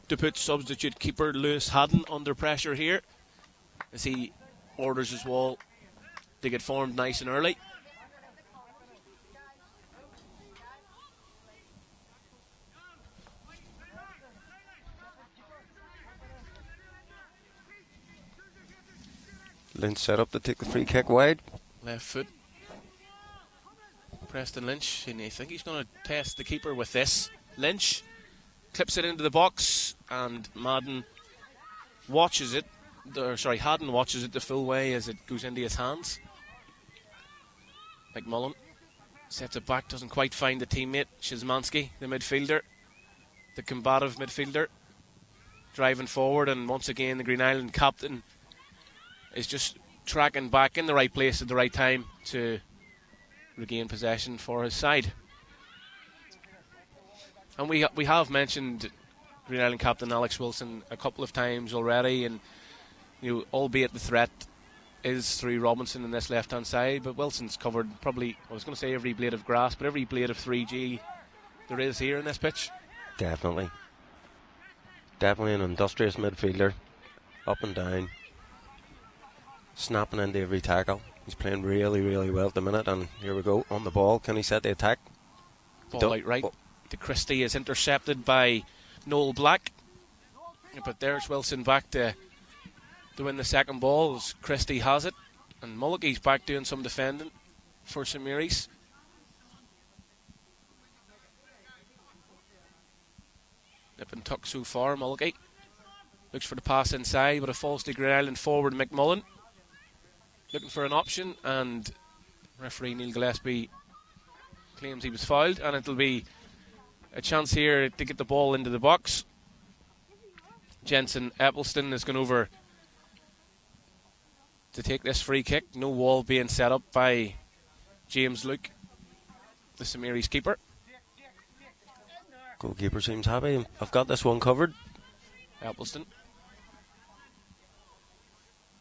to put substitute keeper Lewis Haddon under pressure here as he orders his wall to get formed nice and early. Lynch set up to take the free kick wide. Left foot. Preston Lynch, and I think he's going to test the keeper with this. Lynch clips it into the box, and Haddon watches it the full way as it goes into his hands. McMullen sets it back, doesn't quite find the teammate. Szymanski, the midfielder, the combative midfielder, driving forward, and once again the Green Island captain is just tracking back in the right place at the right time to regain possession for his side. And we have mentioned Green Island captain Alex Wilson a couple of times already, and albeit the threat is through Robinson in this left hand side, but Wilson's covered probably, I was going to say every blade of grass, but every blade of 3G there is here in this pitch. Definitely an industrious midfielder, up and down, snapping into every tackle. He's playing really, really well at the minute, and here we go on the ball. Can he set the attack? Ball out right to Christie, is intercepted by Noel Black, but there's Wilson back to win the second ball as Christie has it, and Malachys back doing some defending for St Mary's. Nip and tuck so far. Malachys looks for the pass inside, but it falls to Green Island forward McMullen looking for an option, and referee Neil Gillespie claims he was fouled, and it'll be a chance here to get the ball into the box. Jensen Eppelston is going over to take this free kick. No wall being set up by James Luke, the St Mary's keeper. Goalkeeper seems happy. I've got this one covered. Eppelston.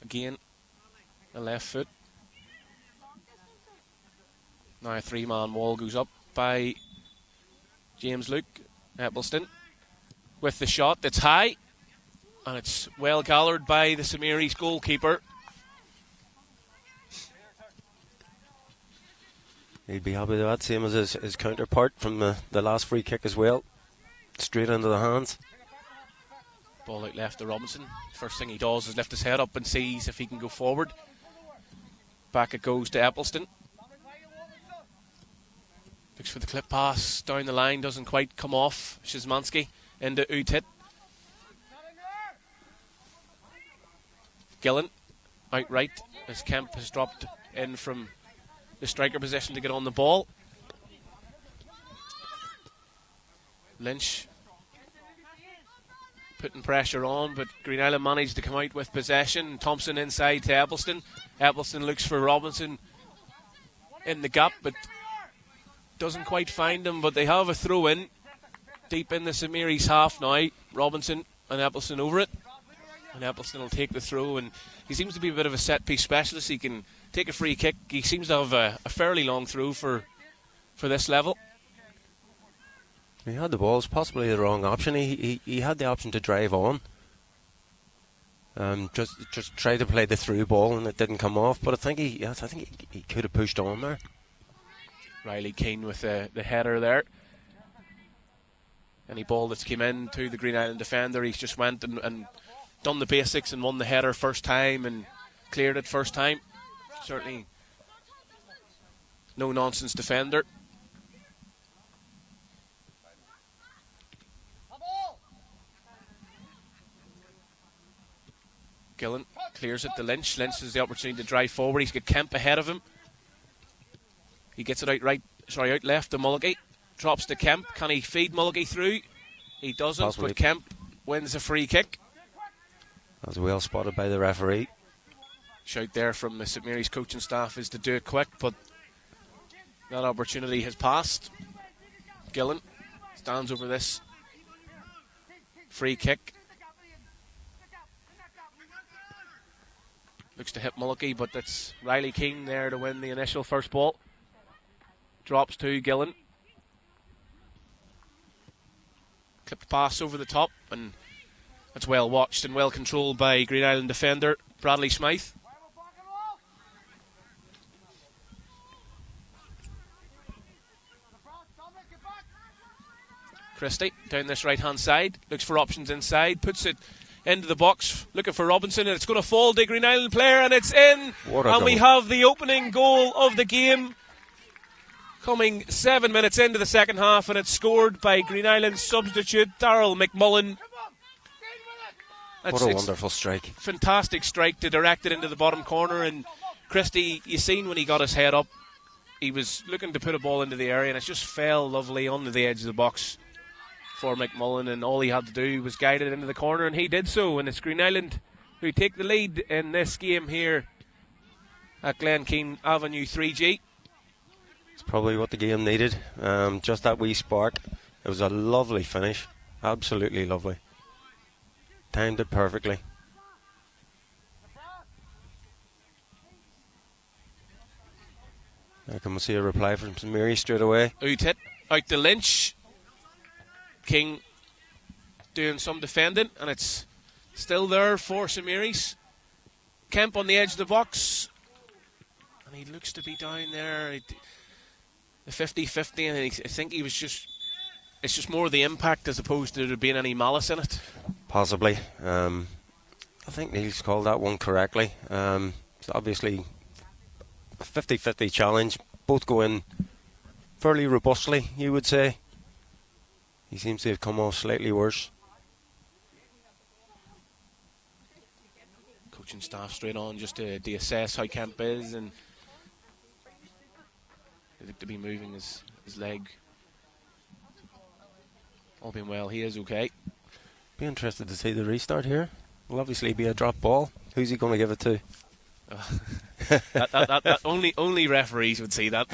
Again, a left foot. Now a three-man wall goes up by James Luke. Eppelston with the shot. It's high, and it's well gathered by the St Mary's goalkeeper. He'd be happy with that, same as his counterpart from the last free kick as well. Straight into the hands. Ball out left to Robinson. First thing he does is lift his head up and sees if he can go forward. Back it goes to Eppelston. Looks for the clip pass down the line, doesn't quite come off. Szymanski into Utit. Gillen outright as Kemp has dropped in from the striker position to get on the ball. Lynch putting pressure on, but Green Island managed to come out with possession. Thompson inside to Eppelston. Eppelston looks for Robinson in the gap, but doesn't quite find him. But they have a throw in deep in the St Mary's half now. Robinson and Eppelston over it, and Eppelston will take the throw, and he seems to be a bit of a set piece specialist. He can take a free kick. He seems to have a fairly long throw for this level. He had the ball. It's possibly the wrong option. He had the option to drive on. Just try to play the through ball, and it didn't come off. But I think he could have pushed on there. Riley Keane with the header there. Any ball that's came in to the Green Island defender, he's just went and done the basics and won the header first time and cleared it first time. Certainly no nonsense defender. Gillen clears it to Lynch. Lynch has the opportunity to drive forward. He's got Kemp ahead of him. He gets it out left to Mulligan. Drops to Kemp. Can he feed Mulligan through? He doesn't, possibly. But Kemp wins a free kick. That was well spotted by the referee. Shout there from the St Mary's coaching staff is to do it quick, but that opportunity has passed. Gillen stands over this free kick. Looks to hit Malachys, but that's Riley Keane there to win the initial first ball. Drops to Gillen. Clipped pass over the top, and that's well watched and well controlled by Green Island defender Bradley Smythe. Christie down this right hand side, looks for options inside, puts it into the box, looking for Robinson, and it's going to fall to Green Island player, and it's in. And we have the opening goal of the game coming 7 minutes into the second half, and it's scored by Green Island substitute Daryl McMullen. What a wonderful strike. Fantastic strike to direct it into the bottom corner, and Christie, you seen when he got his head up, he was looking to put a ball into the area, and it just fell lovely onto the edge of the box for McMullen, and all he had to do was guide it into the corner, and he did so, and it's Green Island who take the lead in this game here at Glenkeane Avenue 3G. It's probably what the game needed, just that wee spark. It was a lovely finish, absolutely lovely. Timed it perfectly. I can see a reply from St Mary straight away. Out to Lynch. King doing some defending, and it's still there for St Mary's. Kemp on the edge of the box, and he looks to be down there. The 50-50, and I think he was just. It's just more the impact as opposed to there being any malice in it. Possibly. I think Neil's called that one correctly. It's obviously a 50-50 challenge. Both go in fairly robustly, you would say. He seems to have come off slightly worse. Coaching staff straight on just to assess how Kemp is, and they look to be moving his leg. All being well, he is okay. Be interested to see the restart here. Will obviously be a drop ball. Who's he going to give it to? That only referees would see that.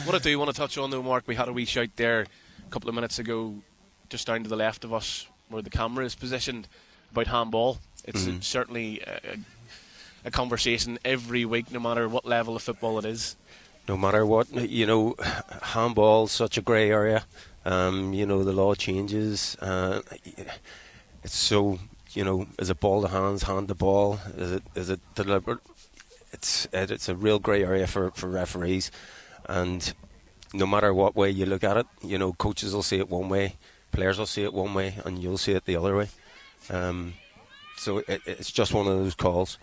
What I do want to touch on though, Mark, we had a wee shout there a couple of minutes ago, just down to the left of us where the camera is positioned, about handball. It's certainly a conversation every week, no matter what level of football it is. No matter what, you know, handball's such a grey area. You know, the law changes. It's so, you know, is it ball to hands, hand to ball? Is it deliberate? It's a real grey area for referees, and no matter what way you look at it, you know, coaches will see it one way, players will see it one way, and you'll see it the other way. So it's just one of those calls.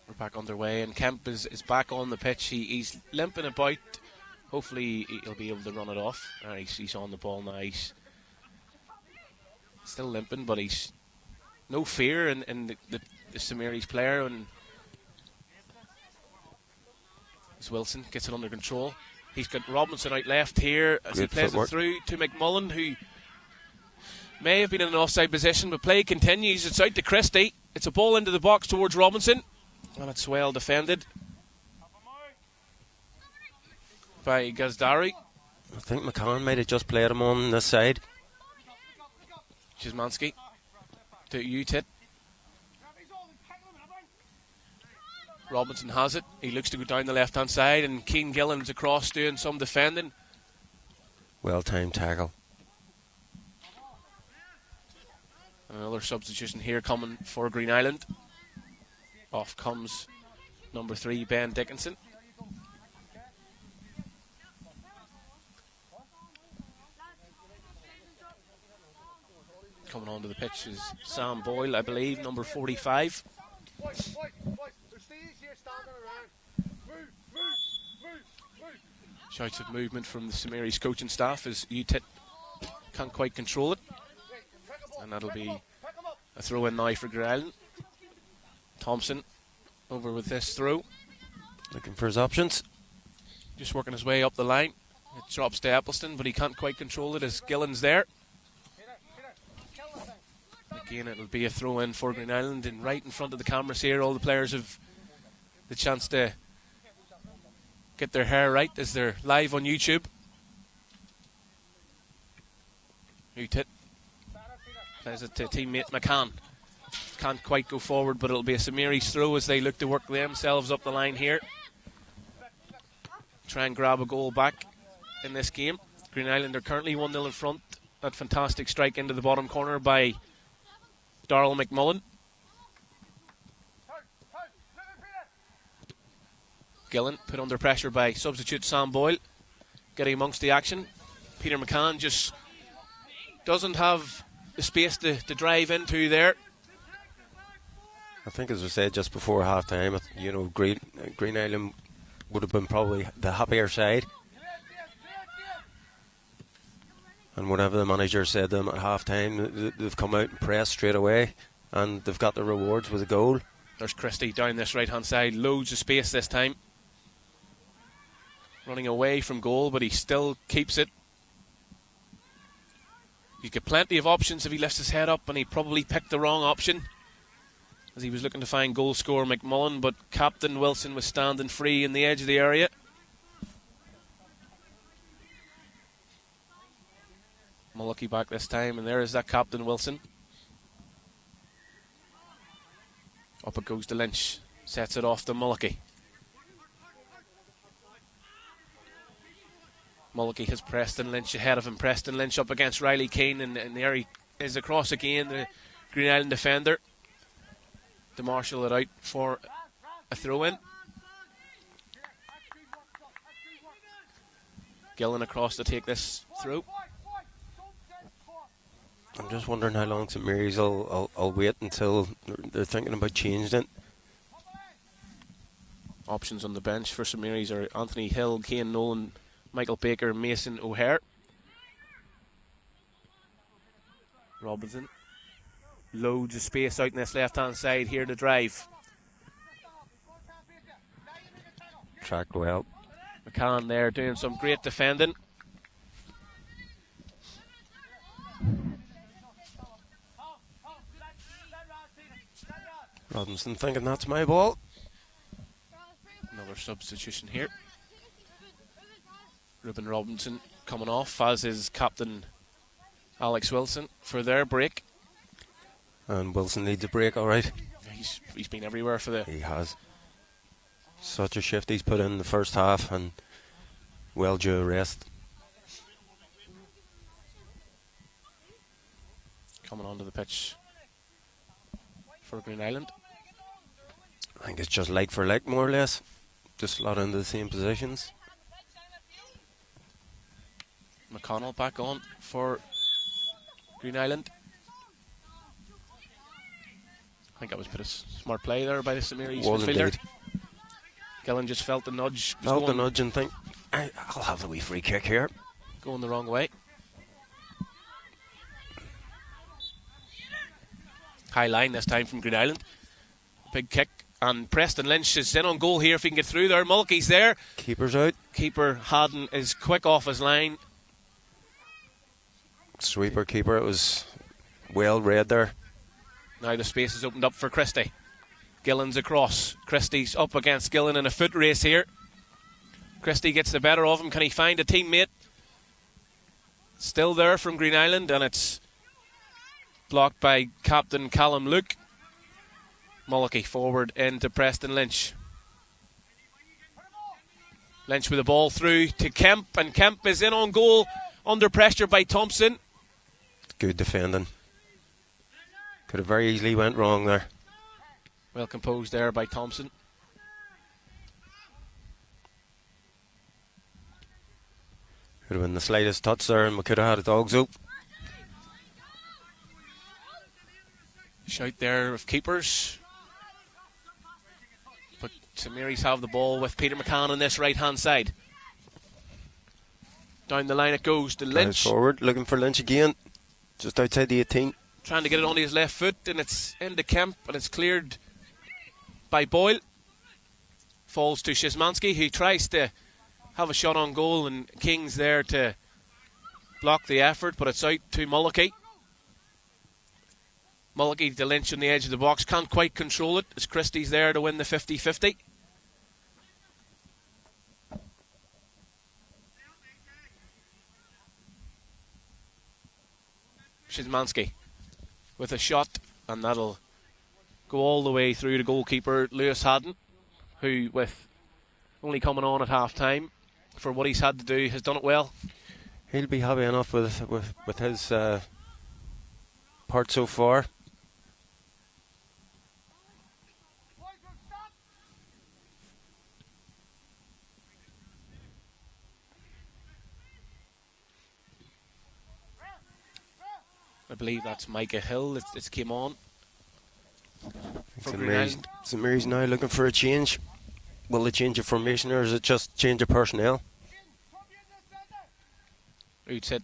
We're back underway, and Kemp is back on the pitch. He's limping about. Hopefully he'll be able to run it off. He's on the ball now. He's still limping, but he's no fear in the St Mary's player, and as Wilson gets it under control. He's got Robinson out left here as he plays it through to McMullen, who may have been in an offside position, but play continues. It's out to Christie. It's a ball into the box towards Robinson, and it's well defended by Gazdari. I think McCann might have just played him on this side. Szymanski to Utit. Robinson has it. He looks to go down the left hand side, and Keane Gillen's across doing some defending. Well timed tackle. Another substitution here coming for Green Island. Off comes number 3, Ben Dickinson. Coming onto the pitch is Sam Boyle, I believe, number 45. Shouts of movement from the St Mary's coaching staff as Utit can't quite control it. And that'll be a throw in now for Green Island. Thompson over with this throw. Looking for his options. Just working his way up the line. It drops to Eccleston, but he can't quite control it as Gillen's there. Again, it'll be a throw in for Green Island, and right in front of the cameras here, all the players have the chance to get their hair right as they're live on YouTube. Utit plays it to teammate McCann. Can't quite go forward, but it'll be a St Mary's throw as they look to work themselves up the line here. Try and grab a goal back in this game. Green Island are currently 1-0 in front. That fantastic strike into the bottom corner by Darryl McMullen. Gillen put under pressure by substitute Sam Boyle, getting amongst the action. Peter McCann just doesn't have the space to drive into there. I think, as we said just before half time, you know, Green Island would have been probably the happier side. And whenever the manager said to them at half time, they've come out and pressed straight away, and they've got their rewards with a goal. There's Christie down this right hand side, loads of space this time. Running away from goal, but he still keeps it. He's got plenty of options if he lifts his head up, and he probably picked the wrong option as he was looking to find goal scorer McMullen, but Captain Wilson was standing free in the edge of the area. Malachys back this time, and there is that Captain Wilson. Up it goes to Lynch, sets it off to Malachys. Malachys has Preston Lynch ahead of him. Preston Lynch up against Riley Keane, and there he is across again, the Green Island defender, to marshal it out for a throw-in. Gillen across to take this through. I'm just wondering how long St Mary's will wait until they're thinking about changing it. Options on the bench for St Mary's are Anthony Hill, Cian Nolan, Michael Baker, Mason O'Hare. Robinson. Loads of space out in this left-hand side here to drive. Tracked well. McCann there doing some great defending. Robinson thinking that's my ball. Another substitution here. Ruben Robinson coming off, as is captain Alex Wilson for their break. And Wilson needs a break, alright. He's been everywhere for the... He has. Such a shift he's put in the first half, and well due rest. Coming onto the pitch for Green Island. I think it's just like for like, more or less. Just slot into the same positions. McConnell back on for Green Island. I think that was a bit of smart play there by the St Mary's midfielder. Indeed. Gillen just felt the nudge. Felt the nudge and think, I'll have the wee free kick here. Going the wrong way. High line this time from Green Island. Big kick. And Preston Lynch is in on goal here if he can get through there. Mulkey's there. Keeper's out. Keeper Haddon is quick off his line. Sweeper keeper, it was well read there. Now the space is opened up for Christie. Gillen's across. Christie's up against Gillen in a foot race here. Christie gets the better of him. Can he find a teammate? Still there from Green Island, and it's blocked by captain Callum Luke. Malachys forward into Preston Lynch. Lynch with the ball through to Kemp, and Kemp is in on goal under pressure by Thompson. Good defending. Could have very easily went wrong there. Well composed there by Thompson. Could have been the slightest touch there and we could have had a dog's oop. Shout there of keepers. But St Mary's have the ball with Peter McCann on this right hand side. Down the line it goes to Lynch. Forward, looking for Lynch again. Just outside the 18. Trying to get it onto his left foot, and it's into Kemp, and it's cleared by Boyle. Falls to Szymanski, who tries to have a shot on goal, and King's there to block the effort, but it's out to Malachys. Malachys to Lynch on the edge of the box. Can't quite control it as Christie's there to win the 50-50. Szymanski with a shot, and that'll go all the way through to goalkeeper Lewis Haddon, who, with only coming on at half time for what he's had to do, has done it well. He'll be happy enough with his part so far. I believe that's Micah Hill that's came on for St Mary's now looking for a change. Will they change of formation, or is it just change of personnel? Outset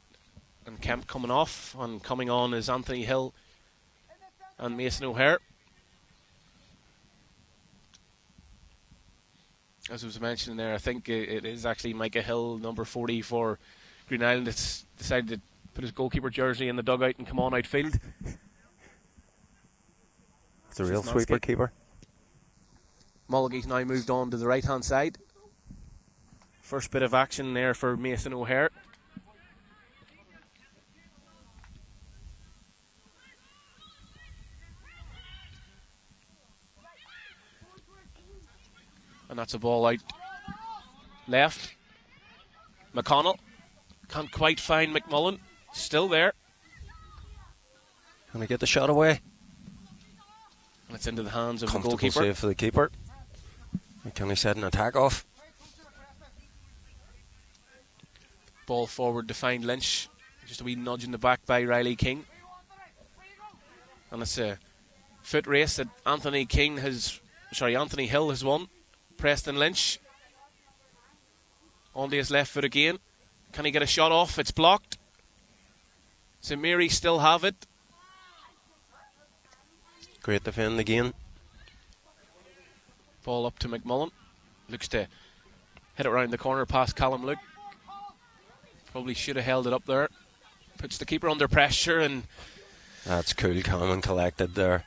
and Kemp coming off, and coming on is Anthony Hill and Mason O'Hare. As I was mentioning there, I think it is actually Micah Hill, number 40 for Greenisland, that's decided to put his goalkeeper jersey in the dugout and come on outfield. It's a real sweeper keeper. Malachys now moved on to the right hand side. First bit of action there for Mason O'Hare. And that's a ball out left. McConnell can't quite find McMullen. Still there. Can I get the shot away? And it's into the hands of the Comfortable goalkeeper. save for the keeper. Can he set an attack off? Ball forward to find Lynch. Just a wee nudge in the back by Riley King. And it's a foot race that Anthony Hill has won. Preston Lynch onto his left foot again. Can he get a shot off? It's blocked. St Mary still have it. Great defend again. Ball up to McMullen. Looks to hit it around the corner past Callum Luke. Probably should have held it up there. Puts the keeper under pressure, and that's cool, calm and collected there.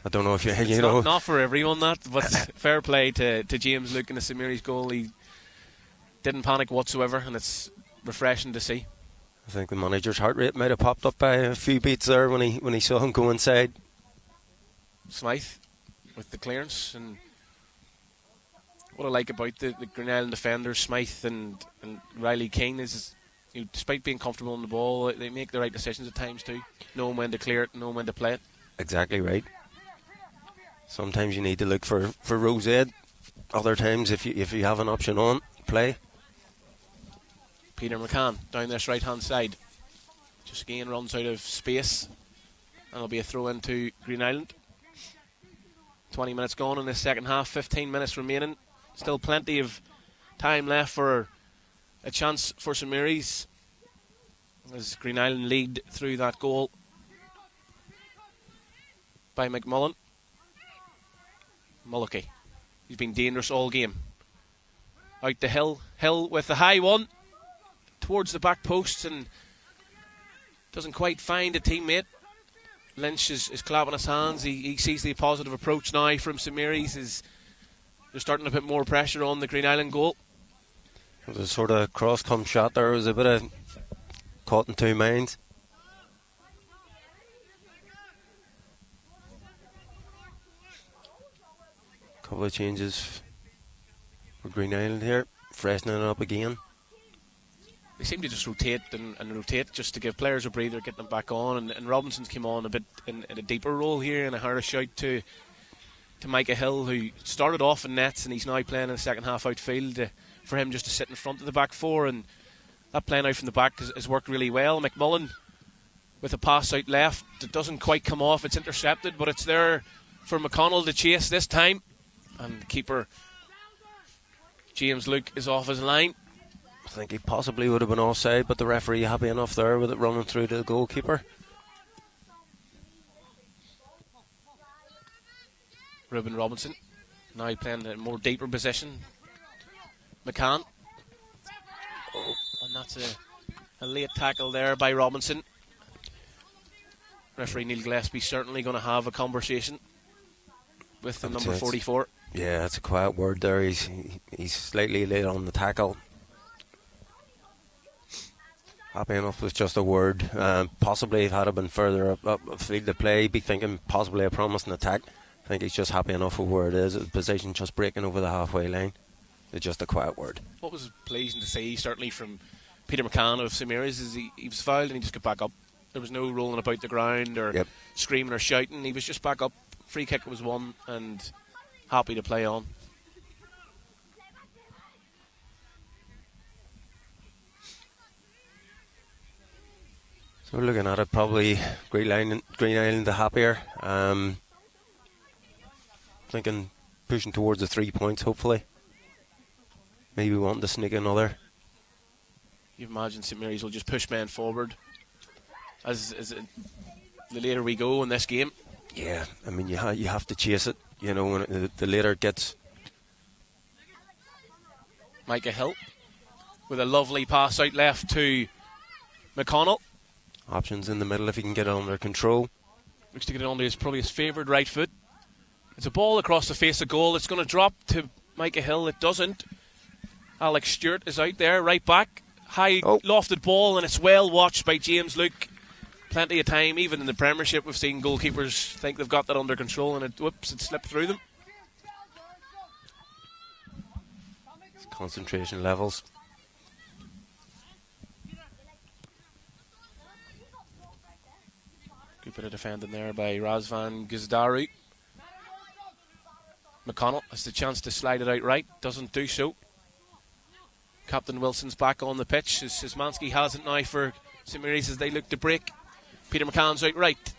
I don't know if you know. Not for everyone, that, but fair play to James Luke in the St Mary's goal. He didn't panic whatsoever, and it's refreshing to see. I think the manager's heart rate might have popped up by a few beats there when he saw him go inside. Smythe with the clearance, and what I like about the Greenisland defenders, Smythe and Riley King, is despite being comfortable on the ball, they make the right decisions at times too, knowing when to clear it, knowing when to play it. Exactly right. Sometimes you need to look for Rose Ed. Other times, if you have an option on, play. Peter McCann down this right hand side. Just again runs out of space. And it'll be a throw into Greenisland. 20 minutes gone in the second half, 15 minutes remaining. Still plenty of time left for a chance for St Mary's, as Greenisland lead through that goal by McMullen. Mullicky, he's been dangerous all game. Out to Hill. Hill with the high one towards the back post, and doesn't quite find a teammate. Lynch is clapping his hands. He sees the positive approach now from St Mary's. They're starting to put more pressure on the Greenisland goal. It was a sort of cross-come shot there. It was a bit of caught in two minds. Couple of changes for Greenisland here, freshening it up again. They seem to just rotate and rotate just to give players a breather, get them back on. And Robinson's came on a bit in a deeper role here, and I heard a shout to Micah Hill, who started off in nets, and he's now playing in the second half outfield, for him just to sit in front of the back four. And that playing out from the back has worked really well. McMullen with a pass out left. It doesn't quite come off. It's intercepted, but it's there for McConnell to chase this time. And the keeper, James Luke, is off his line. I think he possibly would have been offside, but the referee happy enough there with it running through to the goalkeeper. Ruben Robinson now playing a more deeper position. McCann. And that's a late tackle there by Robinson. Referee Neil Gillespie certainly going to have a conversation with the number 44. Yeah, that's a quiet word there. He's slightly late on the tackle. Happy enough with just a word. Possibly, if had it been further up field to play, be thinking possibly a promising attack. I think he's just happy enough with where it is. The position just breaking over the halfway line. It's just a quiet word. What was pleasing to see, certainly from Peter McCann of St Mary's, is he was fouled and he just got back up. There was no rolling about the ground or screaming or shouting. He was just back up. Free kick was won and happy to play on. So looking at it, probably Greenisland the happier. Thinking pushing towards the 3 points, hopefully. Maybe wanting to sneak another. You imagine St Mary's will just push men forward as the later we go in this game. Yeah, I mean you have to chase it. You know, when the later it gets. Micah Hill with a lovely pass out left to McConnell. Options in the middle if he can get it under control. Looks to get it onto probably his favoured right foot. It's a ball across the face of goal. It's going to drop to Micah Hill. It doesn't. Alex Stewart is out there, right back. High lofted ball, and it's well watched by James Luke. Plenty of time, even in the Premiership, we've seen goalkeepers think they've got that under control, and it slipped through them. It's concentration levels. Good bit of defending there by Razvan Gizdaru. McConnell has the chance to slide it out right, doesn't do so. Captain Wilson's back on the pitch. Szymanski has it now for St Mary's as they look to break. Peter McCann's out right.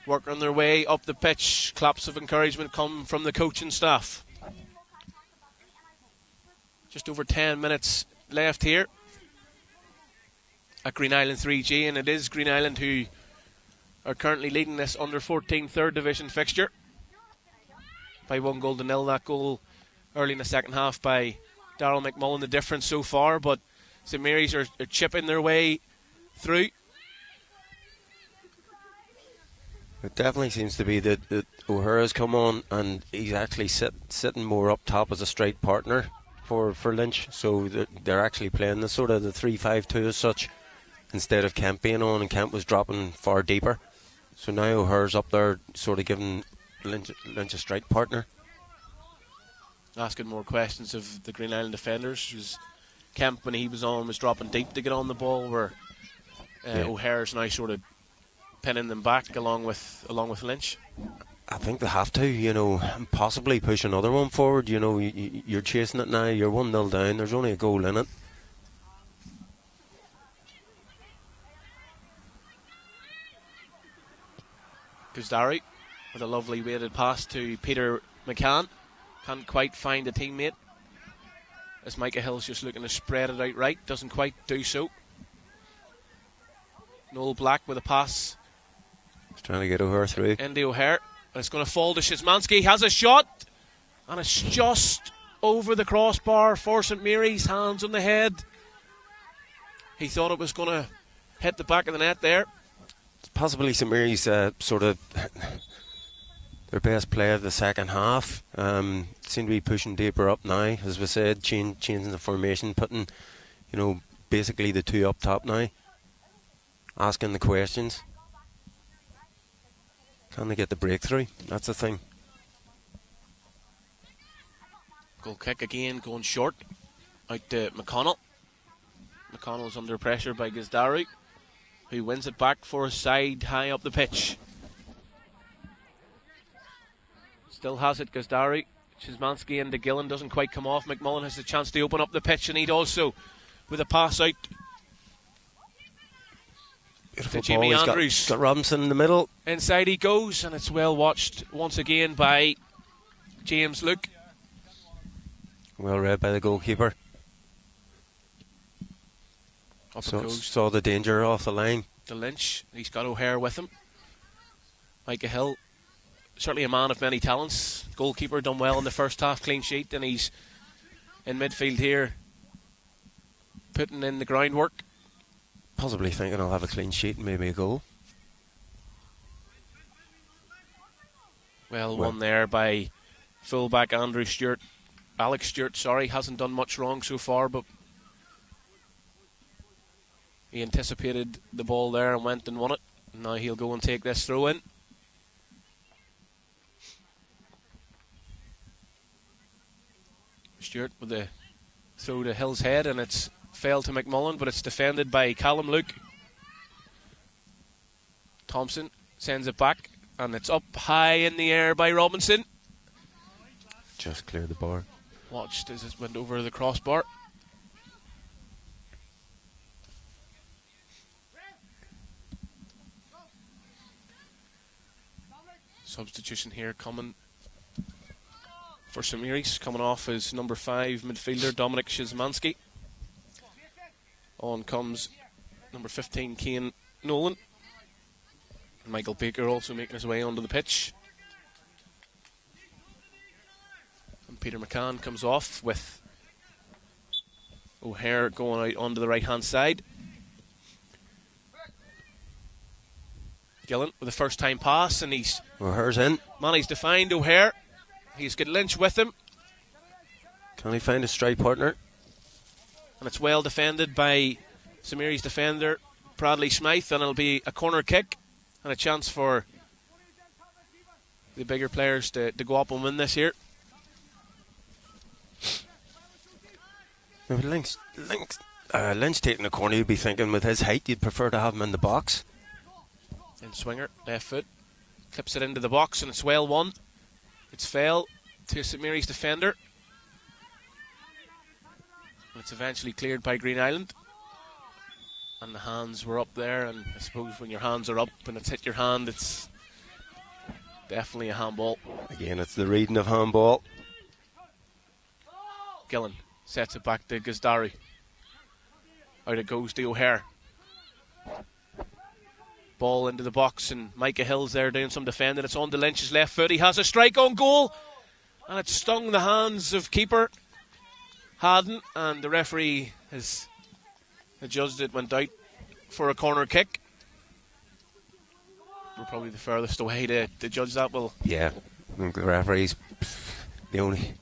Working their way up the pitch. Claps of encouragement come from the coaching staff. Just over 10 minutes left here at Greenisland 3G, and it is Greenisland who are currently leading this under 14 third division fixture by 1-0. That goal early in the second half by Darryl McMullen, the difference so far, but St Mary's are chipping their way through. It definitely seems to be that O'Hara's come on and he's actually sitting more up top as a strike partner for Lynch, so they're actually playing the sort of the 3-5-2 as such instead of Kemp being on, and Kemp was dropping far deeper. So now O'Hara's up there sort of giving Lynch a strike partner. Asking more questions of the Greenisland defenders. Kemp, when he was on, was dropping deep to get on the ball, where O'Hara's now sort of pinning them back along with Lynch. I think they have to, you know, and possibly push another one forward. You know, you're chasing it now, you're 1-0 down, there's only a goal in it. Guzari with a lovely weighted pass to Peter McCann. Can't quite find a teammate as Micah Hill's just looking to spread it out right. Doesn't quite do so. Noel Black with a pass. He's trying to get O'Hare through. Andy O'Hare. And it's going to fall to Szymanski. Has a shot. And it's just over the crossbar for St Mary's. Hands on the head. He thought it was going to hit the back of the net there. Possibly St Mary's sort of their best play of the second half. Seem to be pushing deeper up now, as we said, changing the formation, putting, you know, basically the two up top now, asking the questions. Can they get the breakthrough? That's the thing. Goal kick again, going short. Out to McConnell. McConnell's under pressure by Gizdaru, who wins it back for his side high up the pitch. Still has it, Gizdaru. Szymanski into Gillen, doesn't quite come off. McMullen has the chance to open up the pitch, and he'd also with a pass out. Beautiful to Jimmy ball. Andrews. Got Robinson in the middle. Inside he goes, and it's well watched once again by James Luke. Well read by the goalkeeper. Saw the danger off the line. The Lynch, he's got O'Hare with him. Micah Hill, certainly a man of many talents. Goalkeeper, done well in the first half, clean sheet, and he's in midfield here, putting in the groundwork. Possibly thinking I'll have a clean sheet and maybe a goal. Well, won there by fullback Alex Stewart, sorry, hasn't done much wrong so far, but he anticipated the ball there and went and won it. Now he'll go and take this throw in. Stewart with the throw to Hill's head, and it's fell to McMullen, but it's defended by Callum Luke. Thompson sends it back, and it's up high in the air by Robinson. Just cleared the bar. Watched as it went over the crossbar. Substitution here coming for St Mary's. Coming off is number 5 midfielder Dominic Szymanski. On comes number 15 Cian Nolan. And Michael Baker also making his way onto the pitch. And Peter McCann comes off with O'Hare going out onto the right hand side. Gillen with a first time pass, and he's O'Hare's in. managed to find O'Hare. He's got Lynch with him, Can he find a strike partner? and it's well defended by St Mary's defender Bradley Smythe, and it'll be a corner kick and a chance for the bigger players to go up and win this here. Now, Lynch taking the corner, you'd be thinking with his height, you'd prefer to have him in the box. And Swinger, left foot, clips it into the box, and it's well won. It's fell to St Mary's defender. And it's eventually cleared by Greenisland. And the hands were up there, and I suppose when your hands are up and it's hit your hand, it's definitely a handball. Again, it's the reading of handball. Gillen sets it back to Gazdari. Out it goes to O'Hare. Ball into the box, and Micah Hill's there doing some defending. It's on to Lynch's left foot. He has a strike on goal, and it stung the hands of keeper Haddon, and the referee has adjudged it went out for a corner kick. We're probably the furthest away to judge that. Well, Yeah, I think the referee's the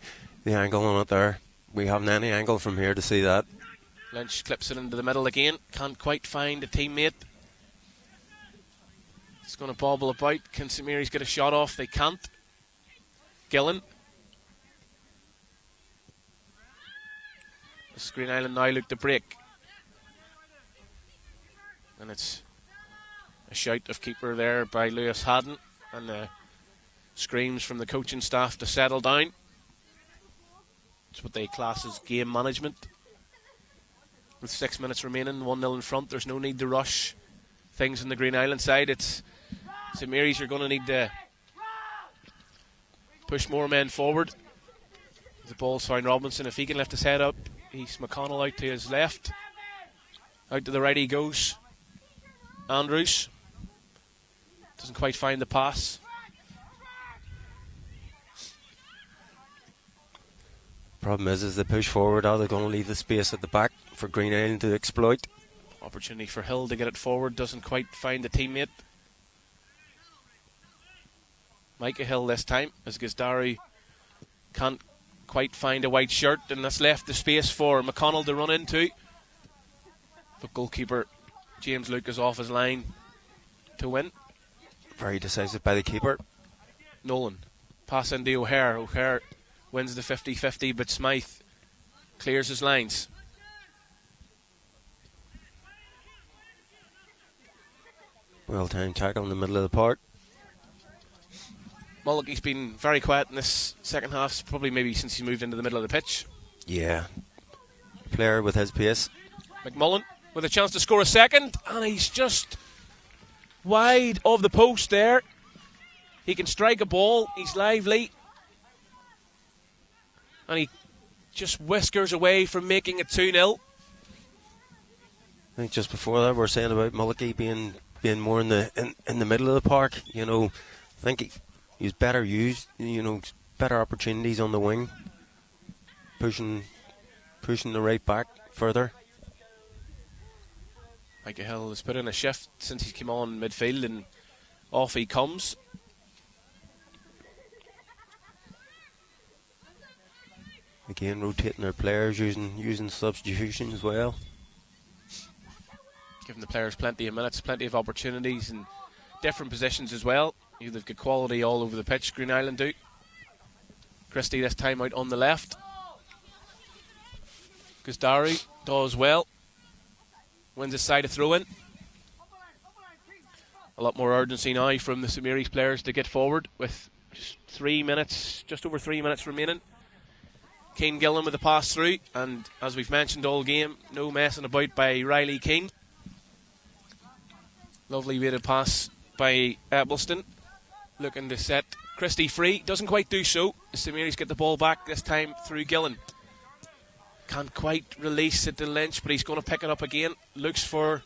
angle on it there. We haven't any angle from here to see that. Lynch clips it into the middle again. Can't quite find a teammate. It's going to bobble about. Can St Mary's get a shot off? They can't. Gillen. Greenisland now look to break. And it's a shout of keeper there by Lewis Haddon, and screams from the coaching staff to settle down. It's what they class as game management. With 6 minutes remaining, 1-0 in front, there's no need to rush things in the Greenisland side. It's St Mary's, you're going to need to push more men forward. The ball's found Robinson. If he can lift his head up, he's McConnell out to his left. Out to the right he goes. Andrews doesn't quite find the pass. Problem is they push forward. Are they going to leave the space at the back for Greenisland to exploit? Opportunity for Hill to get it forward. Doesn't quite find the teammate. Micah Hill this time, as Gazdari can't quite find a white shirt, and that's left the space for McConnell to run into. But goalkeeper James Luke is off his line to win. Very decisive by the keeper. Nolan pass into O'Hare. O'Hare wins the 50-50, but Smythe clears his lines. Well timed tackle in the middle of the park. Malachys been very quiet in this second half, probably maybe since he moved into the middle of the pitch. Yeah. Player with his pace. McMullen with a chance to score a second, and he's just wide of the post there. He can strike a ball, he's lively, and he just whiskers away from making it 2-0. I think just before that we were saying about Malachys being more in the middle of the park. You know, I think he's better used. You know, better opportunities on the wing, pushing the right back further. Micah Hill has put in a shift since he came on midfield, and off he comes. Again, rotating their players, using substitution as well. Giving the players plenty of minutes, plenty of opportunities, and different positions as well. They've got quality all over the pitch, Green Island do. Christie this time out on the left. Gusdari does well. Wins his side of throw-in. A lot more urgency now from the St Mary's players to get forward with just over 3 minutes remaining. Keane Gillen with the pass through, and as we've mentioned all game, no messing about by Riley Keane. Lovely bit of pass by Ebleston, looking to set Christie free. Doesn't quite do so. The St Mary's get the ball back, this time through Gillen. Can't quite release it to Lynch, but he's going to pick it up again. Looks for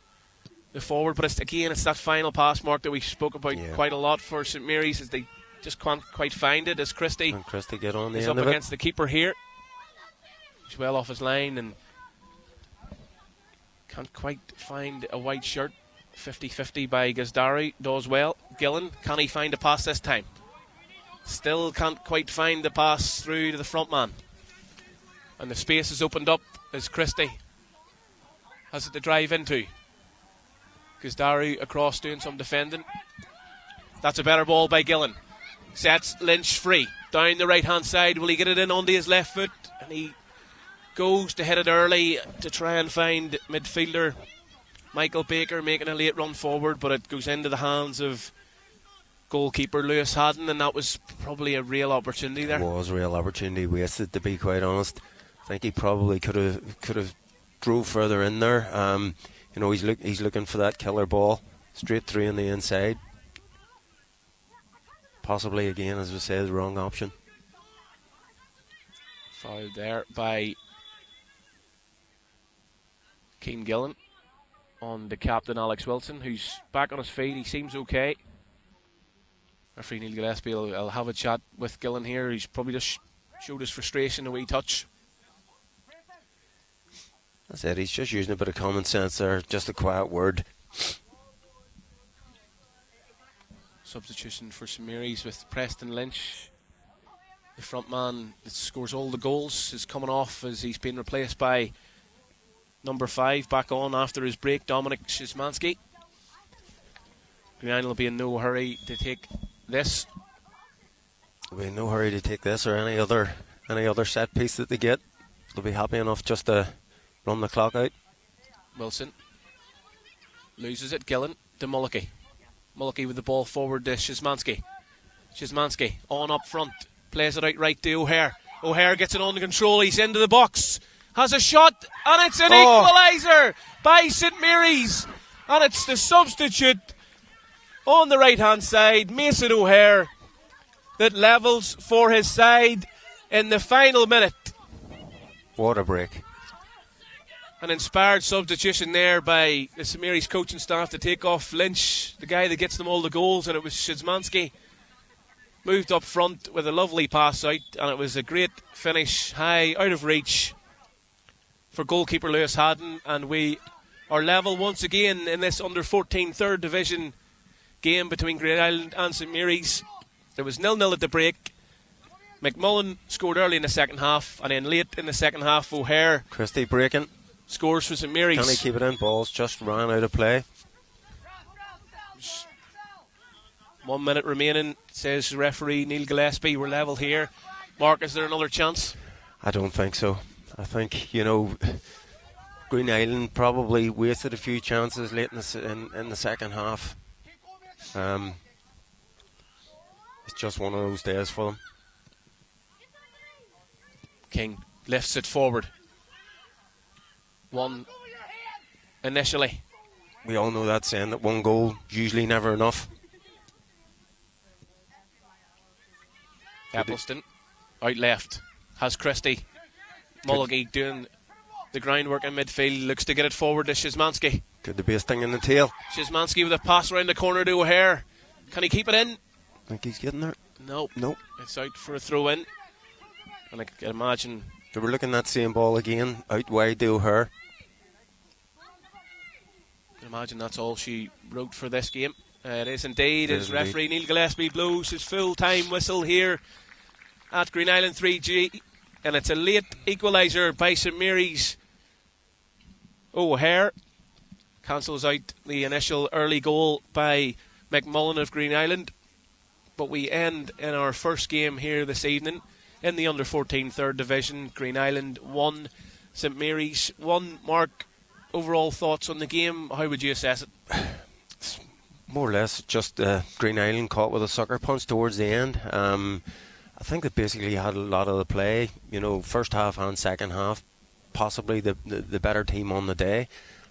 the forward, but it's that final pass, Mark, that we spoke about quite a lot for St Mary's, as they just can't quite find it, as Christie get on the is end up of against the keeper here. He's well off his line and can't quite find a white shirt. 50-50 by Gusdari, does well. Gillen, can he find a pass this time? Still can't quite find the pass through to the front man. And the space is opened up as Christie has it to drive into. Gusdari across doing some defending. That's a better ball by Gillen. Sets Lynch free. Down the right hand side. Will he get it in onto his left foot? And he goes to hit it early to try and find midfielder Michael Baker, making a late run forward, but it goes into the hands of goalkeeper Lewis Haddon, and that was probably a real opportunity there. It was a real opportunity wasted, to be quite honest. I think he probably could have drove further in there. He's looking for that killer ball straight through on the inside. Possibly again, as we said, the wrong option. Fouled there by Keane Gillen on the captain Alex Wilson, who's back on his feet. He seems okay. Referee Neil Gillespie will have a chat with Gillen here. He's probably just showed his frustration a wee touch. That's it, he's just using a bit of common sense there, just a quiet word. Substitution for St Mary's with Preston Lynch. The front man that scores all the goals is coming off as he's been replaced by number 5 back on after his break, Dominic Szymanski. Green Island will be in no hurry to take this. There'll be no hurry to take this or any other set piece that they get. They'll be happy enough just to run the clock out. Wilson loses it. Gillen to Malachys. Malachys with the ball forward to Szymanski. Szymanski on up front. Plays it out right to O'Hare. O'Hare gets it under control. He's into the box. Has a shot. And it's an equaliser by St Mary's. And it's the substitute on the right hand side, Mason O'Hare, that levels for his side in the final minute. What a break. An inspired substitution there by the St Mary's coaching staff to take off Lynch, the guy that gets them all the goals, and it was Szymanski. Moved up front with a lovely pass out, and it was a great finish, high, out of reach for goalkeeper Lewis Haddon, and we are level once again in this under-14 third division game between Green Island and St Mary's. There was 0-0 at the break. McMullen scored early in the second half, and then late in the second half O'Hare Christie breaking. Scores for St Mary's. Can he keep it in? Balls just ran out of play. 1 minute remaining, says referee Neil Gillespie. We're level here. Mark, is there another chance? I don't think so. I think, Green Island probably wasted a few chances late in the second half. It's just one of those days for them. King lifts it forward. One initially. We all know that saying that one goal usually never enough. Eccleston out left has Christie. Mulligan doing the groundwork in midfield, looks to get it forward to Szymanski. Could there be a sting in the tail? Szymanski with a pass around the corner to O'Hare. Can he keep it in? I think he's getting there. Nope. It's out for a throw in. And I can imagine they were looking at that same ball again, out wide to O'Hare. I can imagine that's all she wrote for this game. It is indeed, as referee Neil Gillespie blows his full-time whistle here at Green Island 3G. and it's a late equaliser by St Mary's. O'Hare cancels out the initial early goal by McMullen of Greenisland. But we end in our first game here this evening in the under-14 third division. Greenisland 1, St Mary's 1. Mark, overall thoughts on the game? How would you assess it? It's more or less just Greenisland caught with a sucker punch towards the end. I think they basically had a lot of the play, you know, first half and second half, possibly the better team on the day.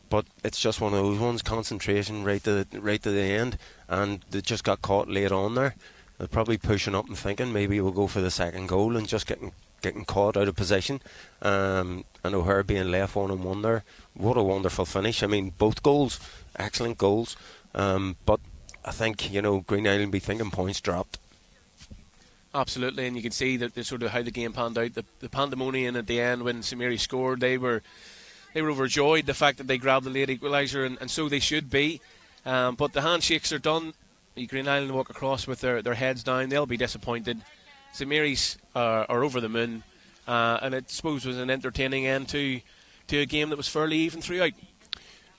But it's just one of those ones, concentration right to the end, and they just got caught late on there. They're probably pushing up and thinking maybe we'll go for the second goal, and just getting caught out of position. And O'Hare being left 1-1 there. What a wonderful finish. I mean, both goals, excellent goals. But I think, you know, Greenisland be thinking points dropped. Absolutely, and you can see that the sort of how the game panned out. The pandemonium at the end when St Mary scored, they were overjoyed the fact that they grabbed the late equaliser, and so they should be. But the handshakes are done. The Greenisland walk across with their heads down. They'll be disappointed. St Mary's are over the moon, and I suppose was an entertaining end to a game that was fairly even throughout.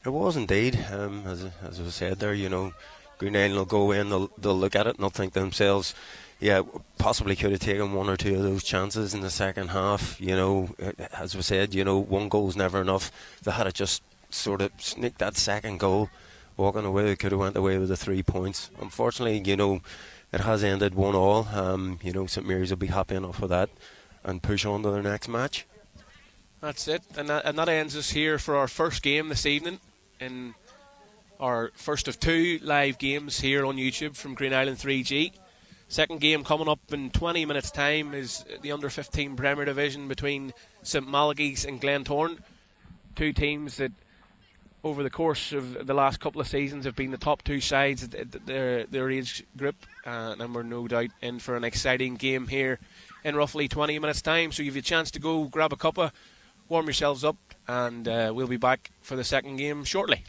It was indeed. As was said there, you know, Greenisland will go in, they'll look at it and they'll think to themselves, yeah, possibly could have taken one or two of those chances in the second half. You know, as we said, you know, one goal's never enough. They had to just sort of sneak that second goal, walking away. They could have went away with the 3 points. Unfortunately, you know, it has ended 1-1. You know, St Mary's will be happy enough with that and push on to their next match. That's it, and that ends us here for our first game this evening, in our first of 2 live games here on YouTube from Greenisland 3G. Second game coming up in 20 minutes time is the under-15 Premier Division between St Malachys and Glentoran. 2 teams that over the course of the last couple of seasons have been the top 2 sides at their age group, and we're no doubt in for an exciting game here in roughly 20 minutes time. So you have a chance to go grab a cuppa, warm yourselves up, and we'll be back for the second game shortly.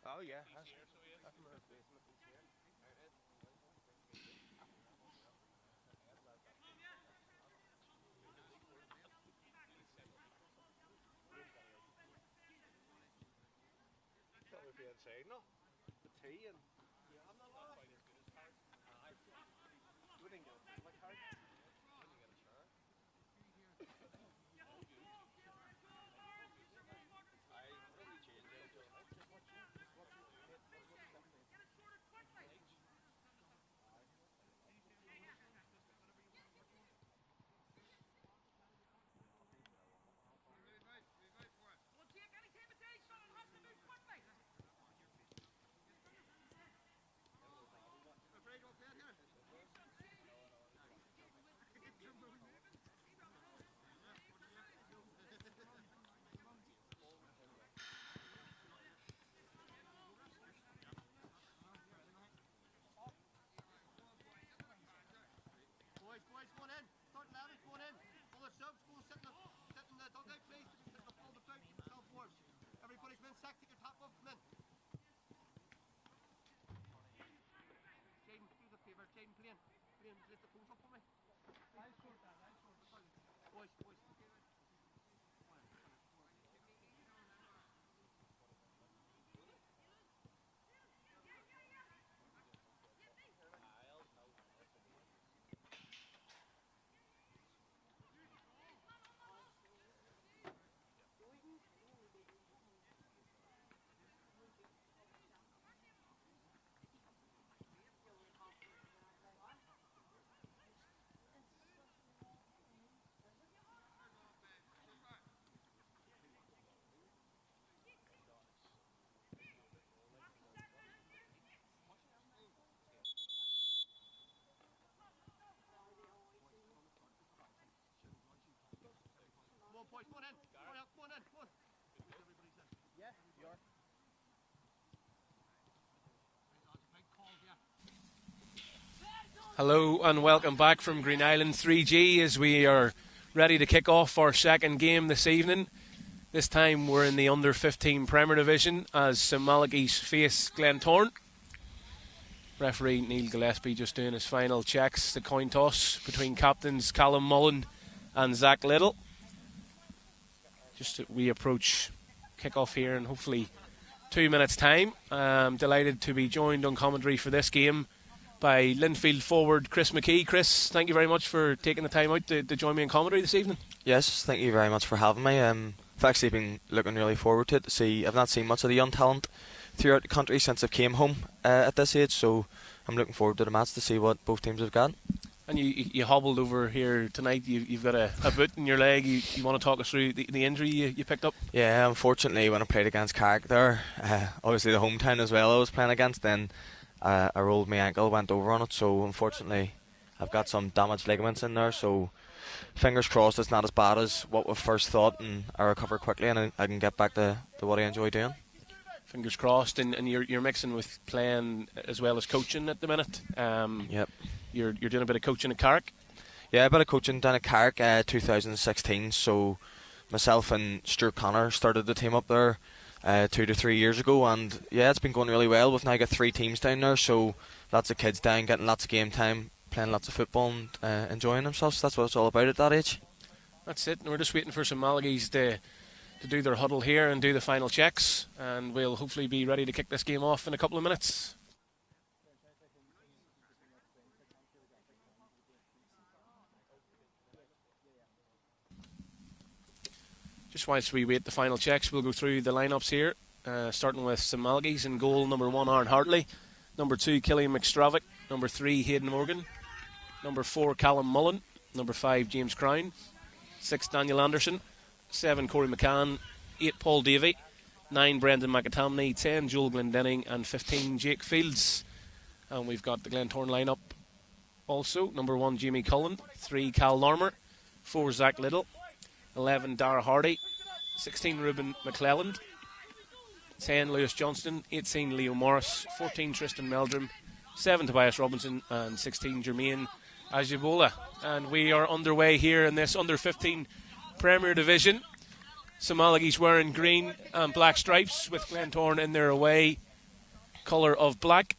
Oh yeah. That would be insane, no? The tea and... We didn't get a like hard. Boys, going in. Start 11, going in. All the subs, go sit in the dugout, please. Sit in the full about, keep yourself warm. Everybody come in, sack, take your top off, come in. Jaden, do the favour. Jaden, play lift the phones up for me. Boys. Come on, boys, come on in. Come on. Everybody's in. Yeah, you are. Hello and welcome back from Greenisland 3G as we are ready to kick off our second game this evening. This time we're in the under 15 Premier Division as St Malachys face Glentoran. Referee Neil Gillespie just doing his final checks. The coin toss between captains Callum Mullen and Zach Little. Just as we approach kick-off here in hopefully 2 minutes' time. I'm delighted to be joined on commentary for this game by Linfield forward Chris McKee. Chris, thank you very much for taking the time out to join me in commentary this evening. Yes, thank you very much for having me. I've actually been looking really forward to it. I've not seen much of the young talent throughout the country since I came home at this age, so I'm looking forward to the match to see what both teams have got. And you hobbled over here tonight. You've got a boot in your leg. You want to talk us through the injury you picked up? Yeah, unfortunately when I played against Carrick there, obviously the hometown as well I was playing against, then I rolled my ankle, went over on it, so unfortunately I've got some damaged ligaments in there, so fingers crossed it's not as bad as what we first thought, and I recover quickly and I can get back to what I enjoy doing. Fingers crossed. And you're mixing with playing as well as coaching at the minute. Yep. You're doing a bit of coaching at Carrick? Yeah, a bit of coaching down at Carrick 2016, so myself and Stuart Connor started the team up there 2 to 3 years ago, and yeah, it's been going really well. We've now got 3 teams down there, so lots of kids down, getting lots of game time, playing lots of football and enjoying themselves. That's what it's all about at that age. That's it, and we're just waiting for some Malachys to do their huddle here and do the final checks, and we'll hopefully be ready to kick this game off in a couple of minutes. Just whilst we wait the final checks, we'll go through the lineups here, starting with St Malachys in goal. Number 1, Aaron Hartley. Number 2, Killian McStravick. Number 3, Hayden Morgan. Number 4, Callum Mullen. Number 5, James Crown. 6, Daniel Anderson. 7, Corey McCann. 8, Paul Davey. 9, Brendan McAtamney. 10, Joel Glendenning. And 15, Jake Fields. And we've got the Glentoran lineup also. Number 1, Jamie Cullen. 3, Cal Larmer. 4, Zach Little. 11, Dara Hardy. 16, Ruben McClelland. 10, Lewis Johnston. 18, Leo Morris. 14, Tristan Meldrum. 7, Tobias Robinson. And 16, Jermaine Ajibola. And we are underway here in this under 15 Premier Division. St Malachys wearing green and black stripes with Glentoran in their away colour of black.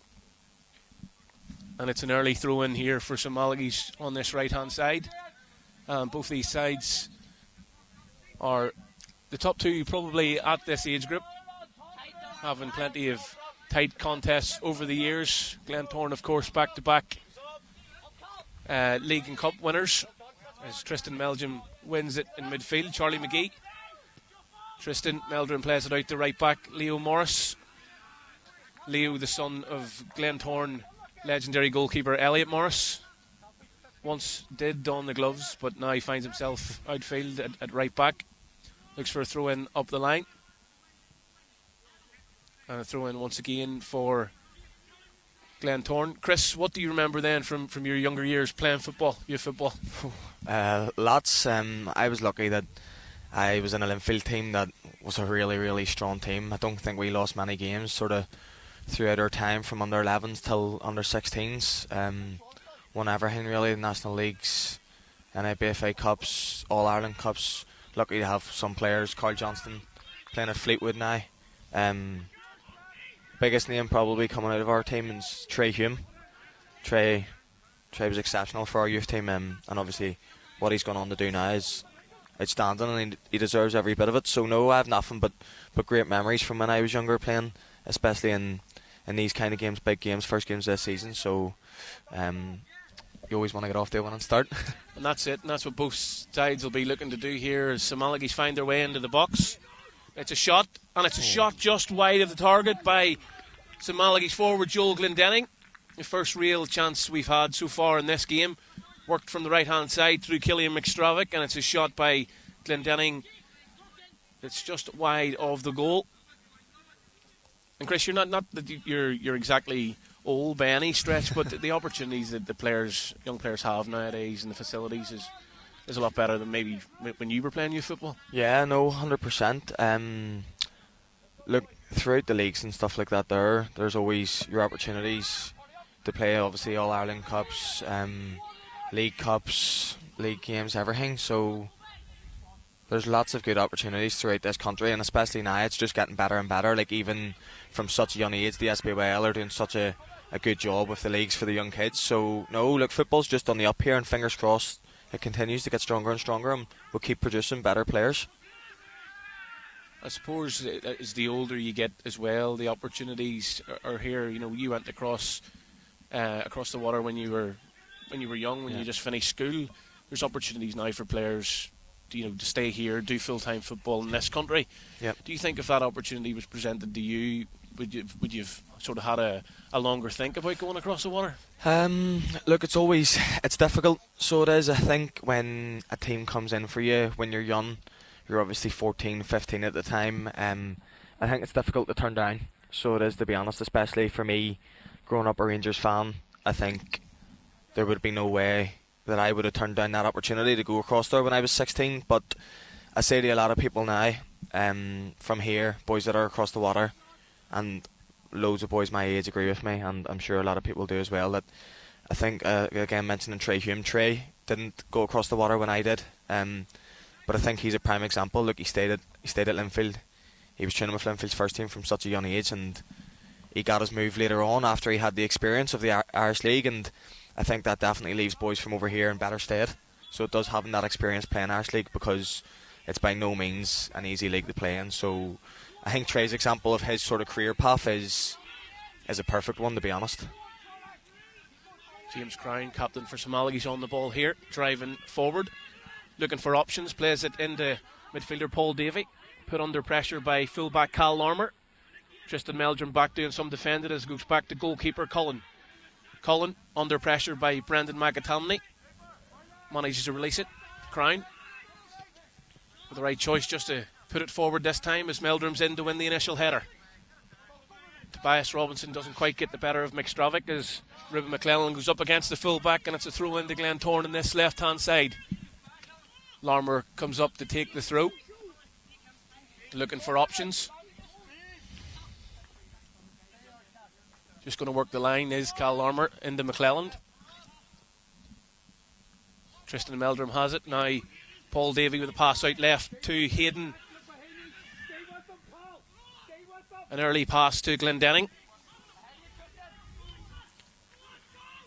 And it's an early throw in here for St Malachys on this right hand side. Both these sides are the top two probably at this age group, having plenty of tight contests over the years. Glentoran, of course, back to back League and Cup winners, as Tristan Meldrum wins it in midfield. Charlie McGee. Tristan Meldrum plays it out to right back Leo Morris. Leo, the son of Glentoran legendary goalkeeper Elliot Morris, once did don the gloves, but now he finds himself outfield at right back. Looks for a throw in up the line, and a throw in once again for Glentoran. Chris, what do you remember then from your younger years playing football, youth football? Lots. I was lucky that I was in a Linfield team that was a really, really strong team. I don't think we lost many games sort of throughout our time from under 11s till under 16s. Won everything really, the National Leagues, NIBFA Cups, All Ireland Cups. Lucky to have some players. Carl Johnston playing at Fleetwood now. Biggest name probably coming out of our team is Trey Hume. Trey was exceptional for our youth team, and obviously what he's gone on to do now is outstanding, and he deserves every bit of it. So no, I have nothing but great memories from when I was younger playing, especially in these kind of games, big games, first games of the season. So you always want to get off to a winning start. And that's it, and that's what both sides will be looking to do here as St Malachys find their way into the box. It's a shot, and it's a shot just wide of the target by St Malachys forward Joel Glendenning. The first real chance we've had so far in this game. Worked from the right hand side through Killian McStravick, and it's a shot by Glendenning that's just wide of the goal. And Chris, you're not that you're exactly old by any stretch, but the opportunities that young players have nowadays and the facilities is a lot better than maybe when you were playing youth football. Yeah, no, 100%. Look, throughout the leagues and stuff like that, there's always your opportunities to play. Obviously, All Ireland Cups, League Cups, League games, everything. So there's lots of good opportunities throughout this country, and especially now it's just getting better and better. Like even from such a young age, the SBYFL are doing such a good job with the leagues for the young kids. So no, look, football's just on the up here, and fingers crossed it continues to get stronger and stronger, and we'll keep producing better players. I suppose as the older you get as well, the opportunities are here. You know, you went across the water when you were young, when you just finished school. There's opportunities now for players to stay here, do full-time football in this country. Yep. Do you think if that opportunity was presented to you, would you've sort of had a longer think about going across the water? Look, it's difficult. So it is. I think when a team comes in for you when you're young, you're obviously 14, 15 at the time. I think it's difficult to turn down. So it is, to be honest, especially for me, growing up a Rangers fan. I think there would be no way that I would have turned down that opportunity to go across there when I was 16. But I say to a lot of people now, from here, boys that are across the water, and loads of boys my age agree with me, and I'm sure a lot of people do as well, that I think, again, mentioning Trey Hume, Trey didn't go across the water when I did, but I think he's a prime example. Look, he stayed at Linfield. He was training with Linfield's first team from such a young age, and he got his move later on after he had the experience of the Irish League, and I think that definitely leaves boys from over here in better stead. So it does having that experience playing Irish League, because it's by no means an easy league to play in. So I think Trey's example of his sort of career path is a perfect one, to be honest. James Crown, captain for St Malachys, on the ball here, driving forward, looking for options, plays it into midfielder Paul Davey, put under pressure by fullback Cal Larmour. Tristan Meldrum back doing some defending as it goes back to goalkeeper Cullen. Cullen under pressure by Brendan McAtamney, manages to release it. Crown with the right choice just to put it forward this time as Meldrum's in to win the initial header. Tobias Robinson doesn't quite get the better of McStravick as Ruben McClellan goes up against the fullback, and it's a throw in to Glentoran on this left hand side. Larmour comes up to take the throw, looking for options. Just going to work the line is Cal Larmour into McClelland. Tristan Meldrum has it. Now Paul Davey with a pass out left to Hayden. An early pass to Glendenning.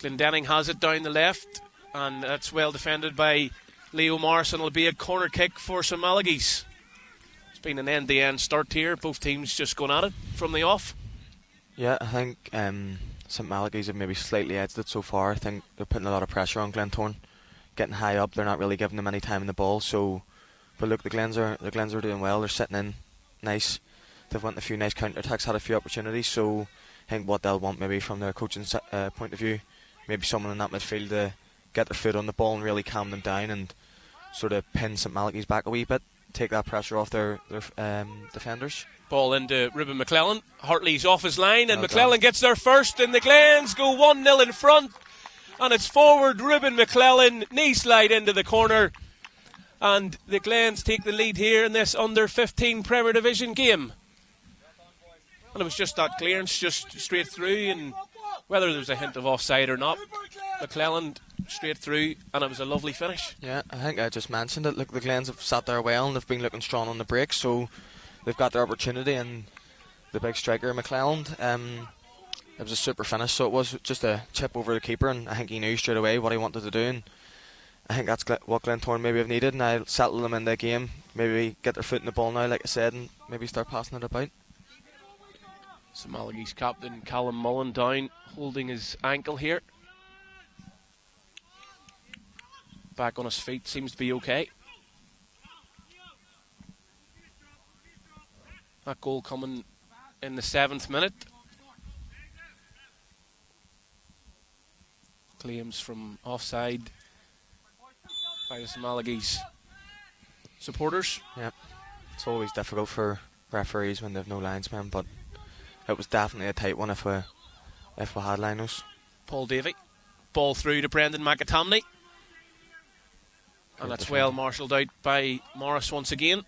Glendenning has it down the left, and that's well defended by Leo Morrison. It'll be a corner kick for St Malachys. It's been an end-to-end start here. Both teams just going at it from the off. Yeah, I think St Malachys have maybe slightly edged it so far. I think they're putting a lot of pressure on Glentoran, getting high up. They're not really giving them any time in the ball. So, but look, the Glens are doing well. They're sitting in nice. They've won a few nice counter attacks, had a few opportunities. So, I think what they'll want maybe from their coaching point of view, maybe someone in that midfield to get their foot on the ball and really calm them down and sort of pin St Malachys back a wee bit, take that pressure off their defenders. Ball into Ruben McClellan. Hartley's off his line, and McClellan gets there first, and the Glens go 1-0 in front. And it's forward Ruben McClellan, knee slide into the corner. And the Glens take the lead here in this under-15 Premier Division game. And it was just that clearance, just straight through, and whether there was a hint of offside or not, McClellan straight through, and it was a lovely finish. Yeah, I think I just mentioned it. Look, the Glens have sat there well, and they've been looking strong on the break, so they've got their opportunity, and the big striker McClellan, it was a super finish. So it was just a chip over the keeper, and I think he knew straight away what he wanted to do, and I think that's what Glentoran maybe have needed. And I'll settle them in the game, maybe get their foot in the ball now, like I said, and maybe start passing it about. St Malachys captain Callum Mullen down, holding his ankle here. Back on his feet, seems to be okay. That goal coming in the 7th minute. Claims from offside by the St Malachys supporters. Yeah, it's always difficult for referees when they have no linesmen, but it was definitely a tight one if we had linos. Paul Davey, ball through to Brendan McAtamney, and that's well marshalled out by Morris once again.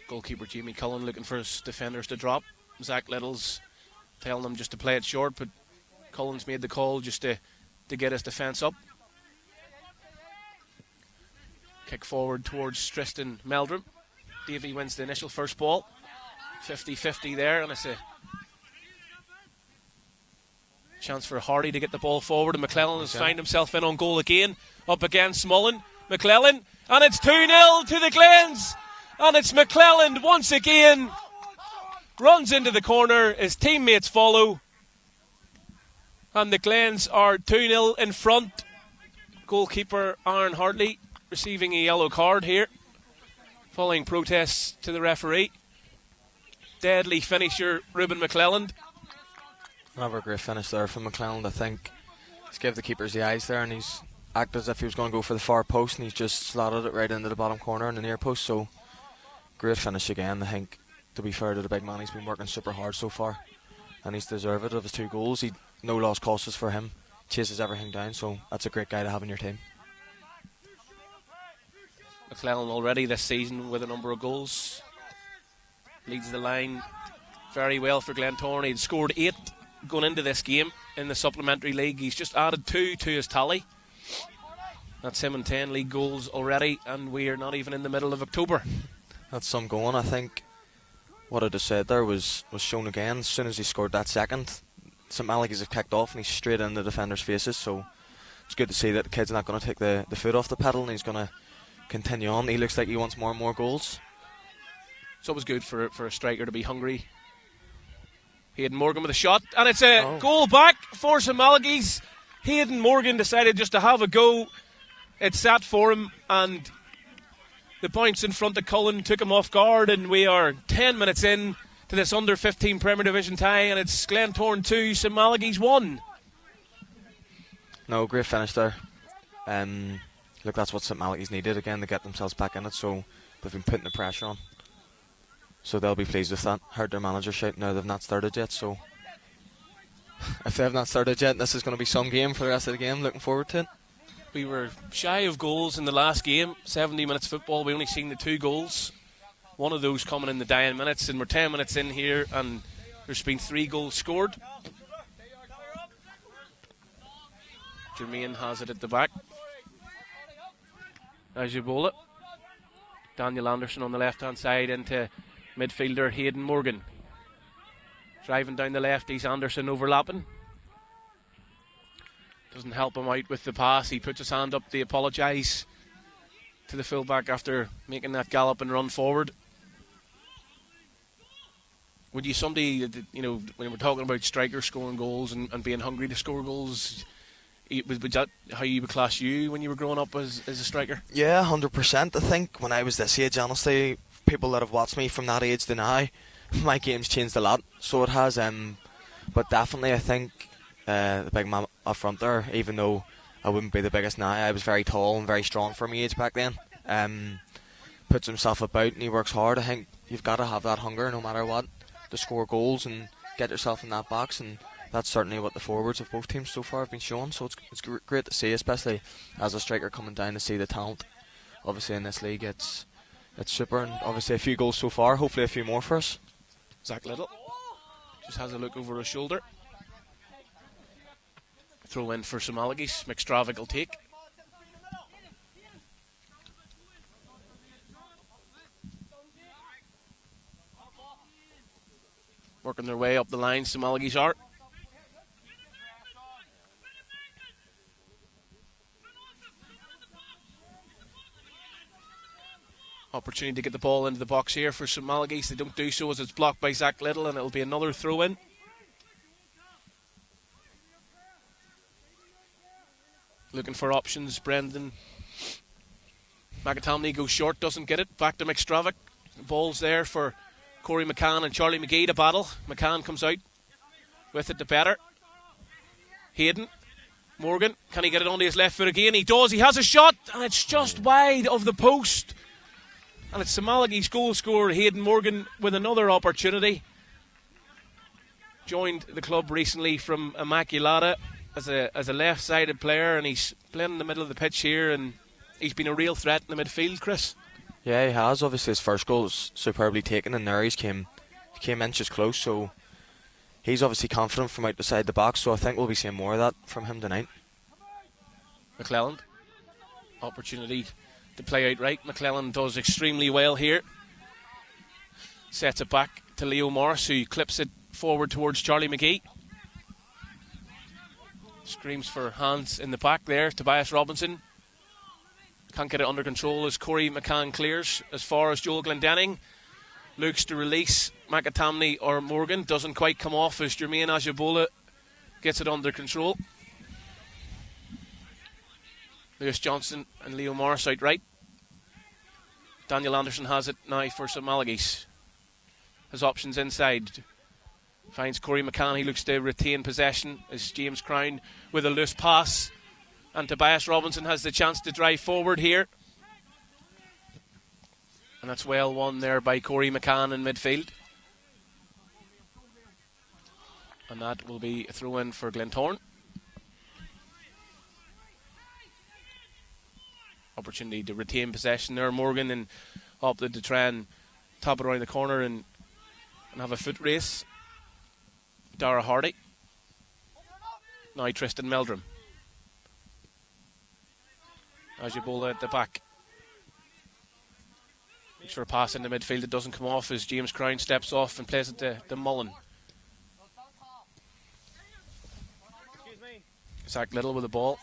Goalkeeper Jamie Cullen looking for his defenders to drop. Zach Little's telling them just to play it short, but Cullen's made the call just to get his defence up. Kick forward towards Tristan Meldrum. Davey wins the initial first ball. 50-50 there, and it's a chance for Hardy to get the ball forward, and McClellan has found himself in on goal again, up against Mullen. McClellan, and it's 2-0 to the Glens, and it's McClellan once again, runs into the corner, his teammates follow, and the Glens are 2-0 in front. Goalkeeper Aaron Hartley receiving a yellow card here following protests to the referee. Deadly finisher Ruben McClelland. Another great finish there from McClelland. I think he's gave the keepers the eyes there, and he's acted as if he was going to go for the far post, and he's just slotted it right into the bottom corner in the near post. So great finish again. I think, to be fair to the big man, he's been working super hard so far, and he's deserved it of his 2 goals. No lost causes for him, chases everything down, so that's a great guy to have in your team. McClellan already this season with a number of goals, leads the line very well for Glentoran. He'd scored 8 going into this game in the supplementary league. He's just added 2 to his tally. That's him in 10 league goals already, and we are not even in the middle of October. That's some going. I think what I just said there was shown again. As soon as he scored that second, St Malachys have kicked off, and he's straight in the defenders' faces. So it's good to see that the kid's not going to take the foot off the pedal, and he's going to continue on. He looks like he wants more and more goals. It's always good for a striker to be hungry. Hayden Morgan with a shot, and it's a goal back for St Malachys. Hayden Morgan decided just to have a go. It sat for him, and the points in front of Cullen took him off guard, and we are 10 minutes in to this under-15 Premier Division tie, and it's Glentoran 2, St Malachys 1. No, great finish there. Look, that's what St Malachys needed again to get themselves back in it, so they've been putting the pressure on. So they'll be pleased with that. Heard their manager shouting now they've not started yet, so if they have not started yet, this is going to be some game for the rest of the game. Looking forward to it. We were shy of goals in the last game. 70 minutes football, we only seen the 2 goals. One of those coming in the dying minutes, and we're 10 minutes in here, and there's been 3 goals scored. Jermaine has it at the back. As you bowl it, Daniel Anderson on the left hand side into Midfielder Hayden Morgan. Driving down the left, he's Anderson overlapping. Doesn't help him out with the pass. He puts his hand up to apologise to the fullback after making that gallop and run forward. Would you somebody, when we're talking about strikers scoring goals and being hungry to score goals, was that how you would class you when you were growing up as a striker? Yeah, 100%. I think when I was this age, honestly, people that have watched me from that age to now, my game's changed a lot. So it has. But definitely, I think the big man up front there, even though I wouldn't be the biggest now, I was very tall and very strong for my age back then. Puts himself about and he works hard. I think you've got to have that hunger no matter what to score goals and get yourself in that box, and that's certainly what the forwards of both teams so far have been showing. So it's great to see, especially as a striker coming down, to see the talent. Obviously in this league it's super, and obviously a few goals so far, hopefully a few more for us. Zach Little just has a look over his shoulder. Throw in for Malachys. McStravick will take. Working their way up the line, Malachys are. Opportunity to get the ball into the box here for Malachys. They don't do so as it's blocked by Zach Little, and it'll be another throw in. Looking for options, Brendan. McAtamney goes short, doesn't get it. Back to McStravick. The ball's there for Corey McCann and Charlie McGee to battle. McCann comes out with it to better. Hayden. Morgan, can he get it onto his left foot again? He does, he has a shot, and it's just wide of the post. And it's Malachys goal scorer Hayden Morgan with another opportunity. Joined the club recently from Immaculata as a left-sided player, and he's playing in the middle of the pitch here, and he's been a real threat in the midfield, Chris. Yeah, he has. Obviously his first goal was superbly taken, and there he came inches close, so he's obviously confident from outside the box, so I think we'll be seeing more of that from him tonight. McClelland, opportunity to play outright. McClelland does extremely well here. Sets it back to Leo Morris, who clips it forward towards Charlie McGee. Screams for hands in the back there. Tobias Robinson can't get it under control as Corey McCann clears as far as Joel Glendenning. Looks to release McAtamney or Morgan. Doesn't quite come off as Jermaine Ajabola gets it under control. Lewis Johnson and Leo Morris outright. Daniel Anderson has it now for Malachys. His options inside. Finds Corey McCann. He looks to retain possession as James Crown with a loose pass. And Tobias Robinson has the chance to drive forward here. And that's well won there by Corey McCann in midfield. And that will be a throw in for Glentoran. Opportunity to retain possession there. Morgan and opted to try and top it around the corner and have a foot race. Dara Hardy. Now Tristan Meldrum. Ajabola at the back. Looks for a pass in the midfield. It doesn't come off as James Crown steps off and plays it to Mullen. Zach Little with the ball.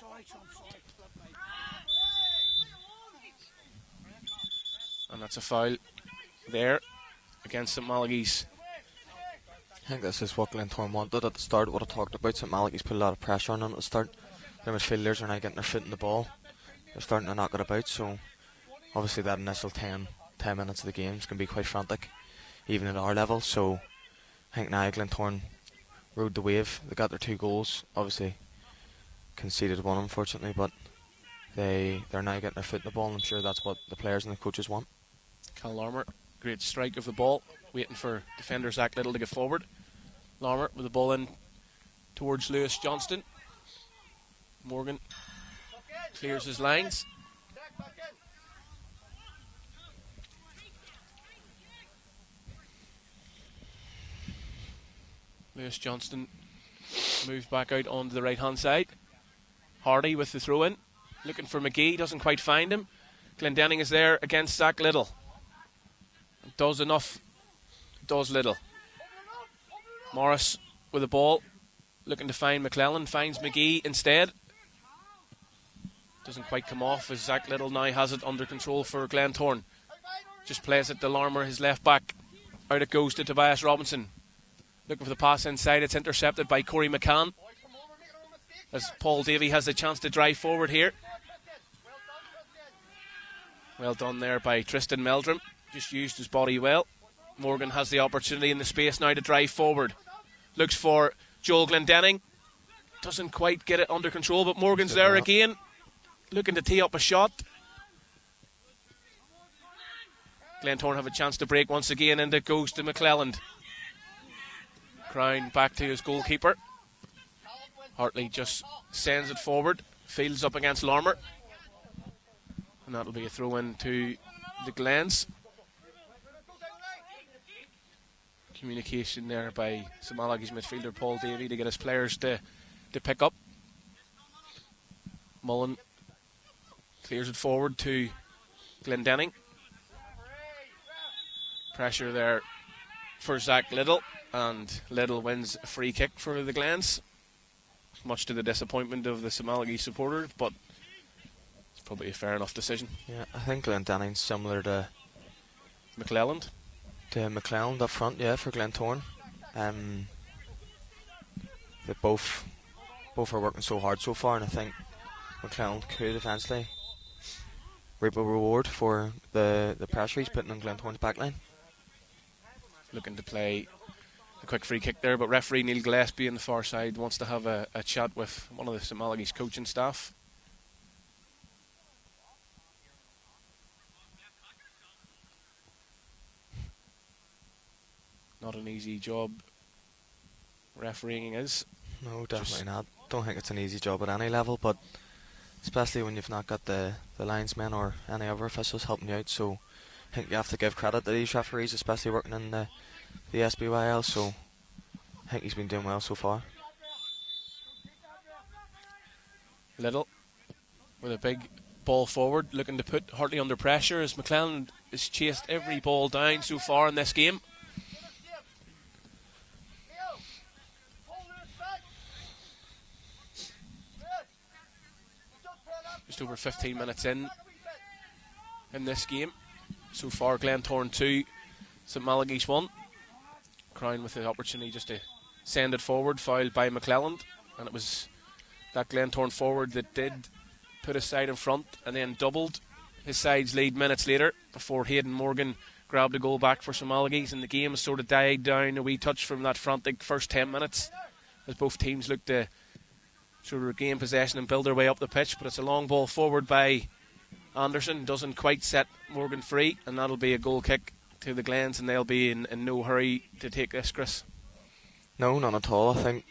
And that's a foul there against St Malachys. I think this is what Glentoran wanted at the start, what I talked about. St Malachys put a lot of pressure on them at the start. Their midfielders are now getting their foot in the ball. They're starting to knock it about, so obviously that initial 10 minutes of the game is going to be quite frantic, even at our level. So I think now Glentoran rode the wave. They got their 2 goals, obviously conceded one unfortunately, but they're now getting their foot in the ball, and I'm sure that's what the players and the coaches want. Cal Larmer, great strike of the ball, waiting for defender Zach Little to get forward. Larmer with the ball in towards Lewis Johnston. Morgan clears his lines. Lewis Johnston moves back out onto the right hand side. Hardy with the throw in, looking for McGee, doesn't quite find him. Glendenning is there against Zach Little. Does enough does little. Morris with the ball, looking to find McClellan, finds McGee instead. Doesn't quite come off as Zach Little now has it under control for Glentoran. Just plays it to Larmour, his left back. Out it goes to Tobias Robinson. Looking for the pass inside, it's intercepted by Corey McCann. As Paul Davey has the chance to drive forward here. Well done there by Tristan Meldrum. Just used his body well. Morgan has the opportunity in the space now to drive forward. Looks for Joel Glendenning. Doesn't quite get it under control, but Morgan's there again. Looking to tee up a shot. Glentoran have a chance to break once again, and it goes to McClelland. Crown back to his goalkeeper. Hartley just sends it forward. Fields up against Larmour. And that'll be a throw in to the Glens. Communication there by St Malachy's midfielder Paul Davey to get his players to pick up. Mullen clears it forward to Glendenning. Pressure there for Zach Little, and Little wins a free kick for the Glens, much to the disappointment of the St Malachy supporters, but it's probably a fair enough decision. Yeah, I think Glendanning's similar to McClelland. To McClelland up front, yeah, for Glentoran. They both are working so hard so far, and I think McClelland could eventually reap a reward for the pressure he's putting on Glentoran's backline. Looking to play a quick free kick there, but referee Neil Gillespie on the far side wants to have a chat with one of the St Malachy's coaching staff. Not an easy job refereeing is. No, definitely not. Don't think it's an easy job at any level, but especially when you've not got the linesmen or any other officials helping you out. So I think you have to give credit to these referees, especially working in the SBYFL. So I think he's been doing well so far. Little with a big ball forward, looking to put Hartley under pressure as McClelland has chased every ball down so far in this game. Just over 15 minutes in this game. So far, Glentoran 2, St Malachy's 1. Crown with the opportunity just to send it forward, fouled by McClelland. And it was that Glentoran forward that did put his side in front and then doubled his side's lead minutes later before Hayden Morgan grabbed a goal back for St Malachy's. And the game has sort of died down a wee touch from that frantic first 10 minutes as both teams looked to sort of regain possession and build their way up the pitch. But it's a long ball forward by Anderson, doesn't quite set Morgan free, and that'll be a goal kick to the Glens, and they'll be in no hurry to take this, Chris. No, not at all. I think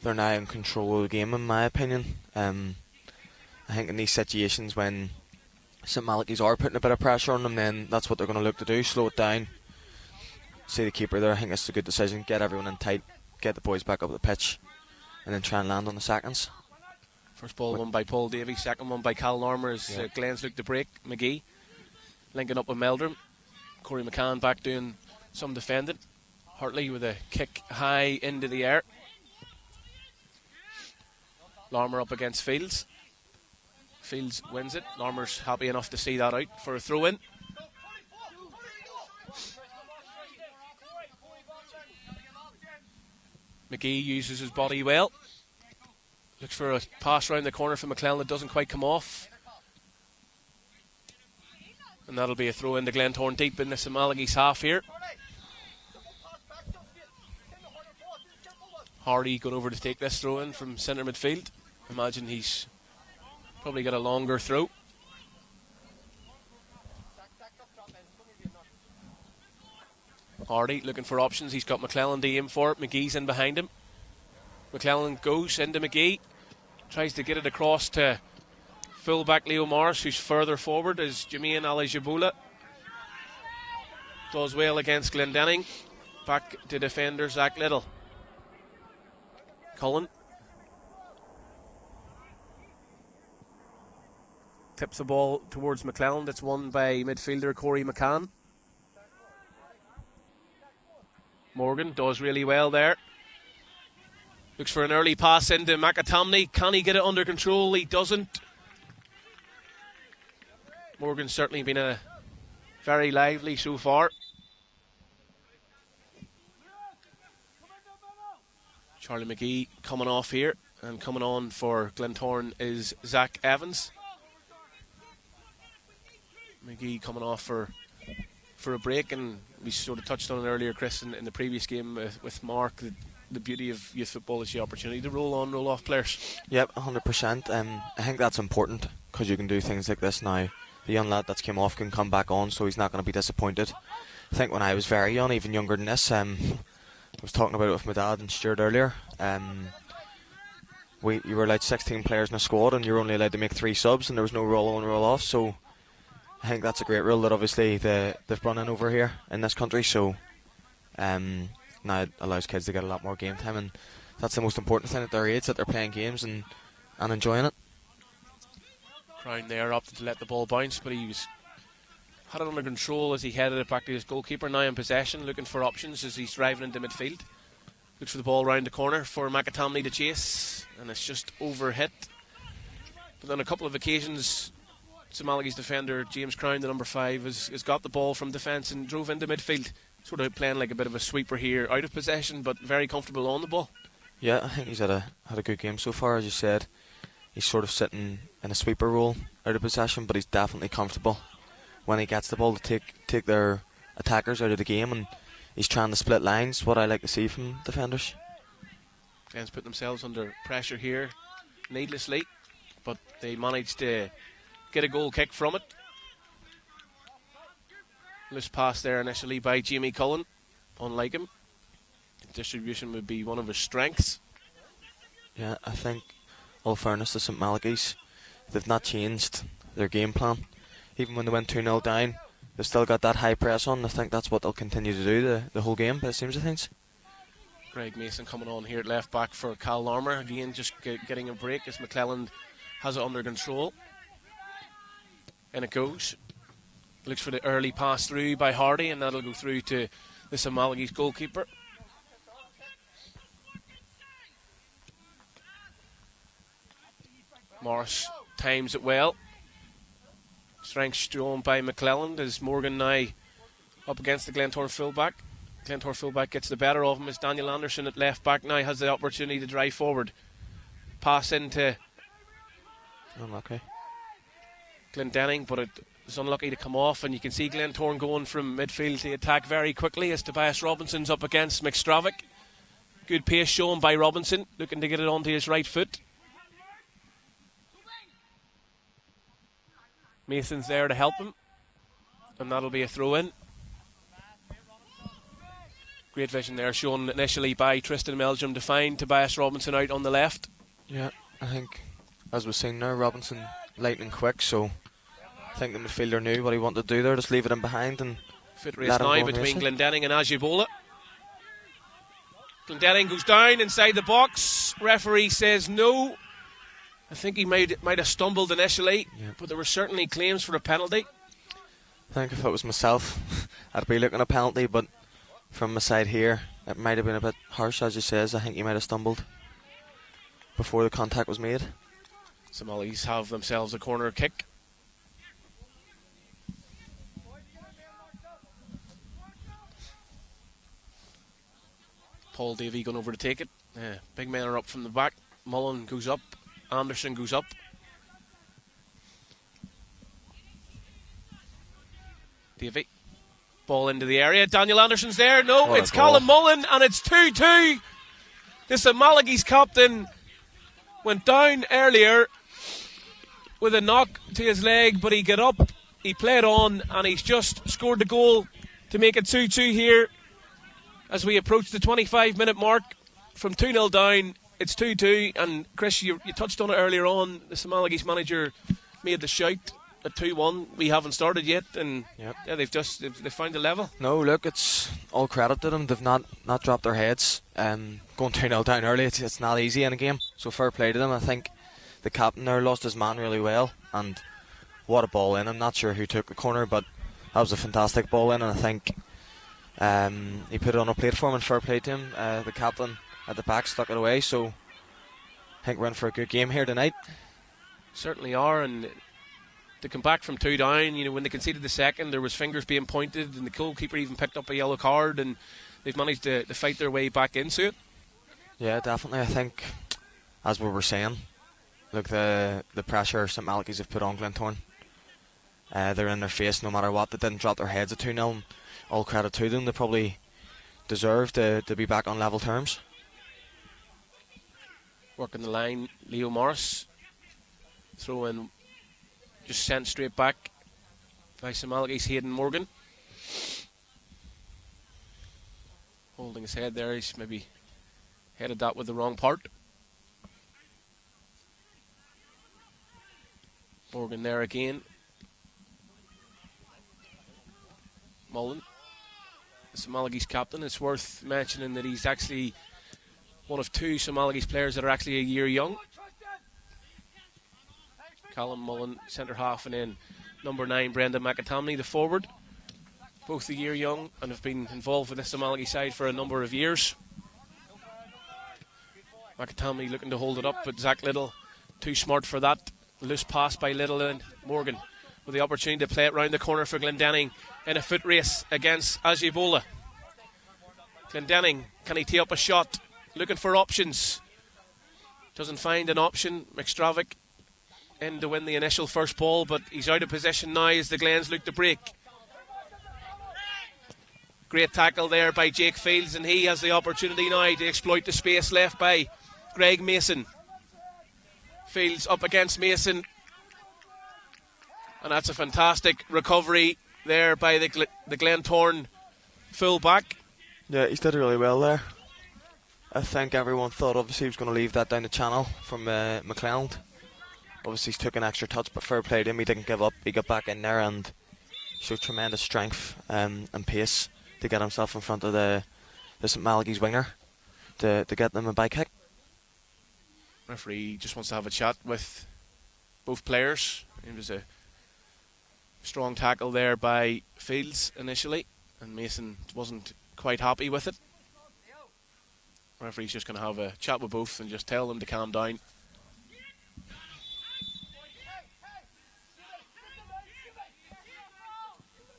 they're now in control of the game, in my opinion. I think in these situations when St Malachy's are putting a bit of pressure on them, then that's what they're going to look to do, slow it down. See the keeper there, I think it's a good decision. Get everyone in tight, get the boys back up the pitch, and then try and land on the seconds. First ball won by Paul Davey, second one by Cal Larmour as Glens look to break. McGee linking up with Meldrum. Corey McCann back doing some defending. Hartley with a kick high into the air. Larmour up against Fields. Fields wins it. Larmour's happy enough to see that out for a throw in. McGee uses his body well. Looks for a pass round the corner for McClellan that doesn't quite come off. And that'll be a throw in to Glentoran deep in the St Malachy's half here. Hardy going over to take this throw in from centre midfield. Imagine he's probably got a longer throw. Hardy looking for options. He's got McClellan to aim for it. McGee's in behind him. McClellan goes into McGee. Tries to get it across to fullback Leo Morris, who's further forward as Jermaine Ali-Jabula. Does well against Glendenning. Back to defender Zach Little. Cullen tips the ball towards McClellan. That's won by midfielder Corey McCann. Morgan does really well there. Looks for an early pass into McAtomney. Can he get it under control? He doesn't. Morgan's certainly been very lively so far. Charlie McGee coming off here, and coming on for Glentoran is Zach Evans. McGee coming off for a break, and we sort of touched on it earlier, Chris, in the previous game with Mark. The beauty of youth football is the opportunity to roll on, roll off players. Yep, 100%. I think that's important because you can do things like this now. The young lad that's came off can come back on, so he's not going to be disappointed. I think when I was very young, even younger than this, I was talking about it with my dad and Stuart earlier. You were like 16 players in a squad, and you were only allowed to make 3 subs, and there was no roll on, roll off. So I think that's a great rule that obviously they've brought in over here in this country. So now it allows kids to get a lot more game time, and that's the most important thing at their age, that they're playing games and enjoying it. Crown there opted to let the ball bounce, but he had it under control as he headed it back to his goalkeeper. Now in possession, looking for options as he's driving into midfield. Looks for the ball round the corner for McAtomney to chase, and it's just overhit. But on a couple of occasions, Malachys defender James Crown, the number 5, has got the ball from defence and drove into midfield, sort of playing like a bit of a sweeper here, out of possession, but very comfortable on the ball. Yeah, I think he's had a good game so far, as you said. He's sort of sitting in a sweeper role out of possession, but he's definitely comfortable when he gets the ball to take their attackers out of the game, and he's trying to split lines, what I like to see from defenders. Glens put themselves under pressure here needlessly, but they managed to get a goal kick from it. Loose pass there initially by Jamie Cullen. Unlike him, distribution would be one of his strengths. Yeah, I think, all fairness to St Malachys, they've not changed their game plan. Even when they went 2-0 down, they've still got that high press on. I think that's what they'll continue to do the whole game, by the seems of things. Greg Mason coming on here at left back for Cal Larmer. Again, just getting a break as McClelland has it under control. And it goes. Looks for the early pass through by Hardy, and that'll go through to the St Malachys goalkeeper. Morris times it well. Strength shown by McClelland as Morgan now up against the Glentoran fullback. Glentoran fullback gets the better of him as Daniel Anderson at left back now has the opportunity to drive forward. Pass into Unlucky. Glendenning, but it was unlucky to come off, and you can see Glentoran going from midfield to attack very quickly as Tobias Robinson's up against McStravick. Good pace shown by Robinson, looking to get it onto his right foot. Mason's there to help him, and that'll be a throw-in. Great vision there shown initially by Tristan Meldrum to find Tobias Robinson out on the left. Yeah, I think, as we've seen now, Robinson lightning quick, so I think the midfielder knew what he wanted to do there, just leave it in behind and foot race now between Glendenning and Ajibola. Glendenning goes down inside the box. Referee says no. I think he might have stumbled initially, but there were certainly claims for a penalty. I think if it was myself, I'd be looking at a penalty, but from my side here, it might have been a bit harsh, as he says. I think he might have stumbled before the contact was made. Somalis have themselves a corner kick. Paul Davey going over to take it. Big men are up from the back. Mullen goes up. Anderson goes up. Davey. Ball into the area. Daniel Anderson's there. No, it's Callum Mullen, and it's 2-2. This Malachys captain went down earlier with a knock to his leg, but he got up, he played on, and he's just scored the goal to make it 2-2 here as we approach the 25-minute mark. From 2-0 down, it's 2-2, and Chris, you touched on it earlier on. The Malachys manager made the shout at 2-1. We haven't started yet, and they've found a level. No, look, it's all credit to them. They've not dropped their heads. Going 2-0 down early, it's not easy in a game, so fair play to them. I think the captain there lost his man really well, and what a ball in. I'm not sure who took the corner, but that was a fantastic ball in, and I think He put it on a plate for him, and fair play to him. The captain at the back stuck it away, so I think we're in for a good game here tonight. Certainly are, and to come back from 2 down, you know, when they conceded the second, there was fingers being pointed, and the goalkeeper even picked up a yellow card, and they've managed to fight their way back into it. Yeah, definitely. I think, as we were saying, look, the pressure St Malachys have put on Glentoran. They're in their face no matter what. They didn't drop their heads at 2-0. All credit to them. They probably deserve to be back on level terms. Working the line, Leo Morris. Throw in, just sent straight back by St Malachys' Hayden Morgan. Holding his head there, he's maybe headed that with the wrong part. Morgan there again. Mullen, St Malachys captain. It's worth mentioning that he's actually one of 2 St Malachys players that are actually a year young. Callum Mullen, centre half, and then number 9, Brendan McAtamney, the forward. Both a year young and have been involved with the St Malachys side for a number of years. McAtamney looking to hold it up, but Zach Little too smart for that. Loose pass by Little, and Morgan with the opportunity to play it round the corner for Glendenning in a foot race against Ajibola. Glendenning, can he tee up a shot? Looking for options. Doesn't find an option. McStravick in to win the initial first ball, but he's out of position now as the Glens look to break. Great tackle there by Jake Fields, and he has the opportunity now to exploit the space left by Greg Mason. Fields up against Mason, and that's a fantastic recovery there by the Glentoran full back. Yeah, he's did really well there. I think everyone thought obviously he was going to leave that down the channel from McClelland. Obviously he's took an extra touch, but fair play to him, he didn't give up. He got back in there and showed tremendous strength and pace to get himself in front of the St Malachys winger to get them a bike kick. Referee just wants to have a chat with both players. It was a strong tackle there by Fields initially, and Mason wasn't quite happy with it. Referee's just going to have a chat with both and just tell them to calm down.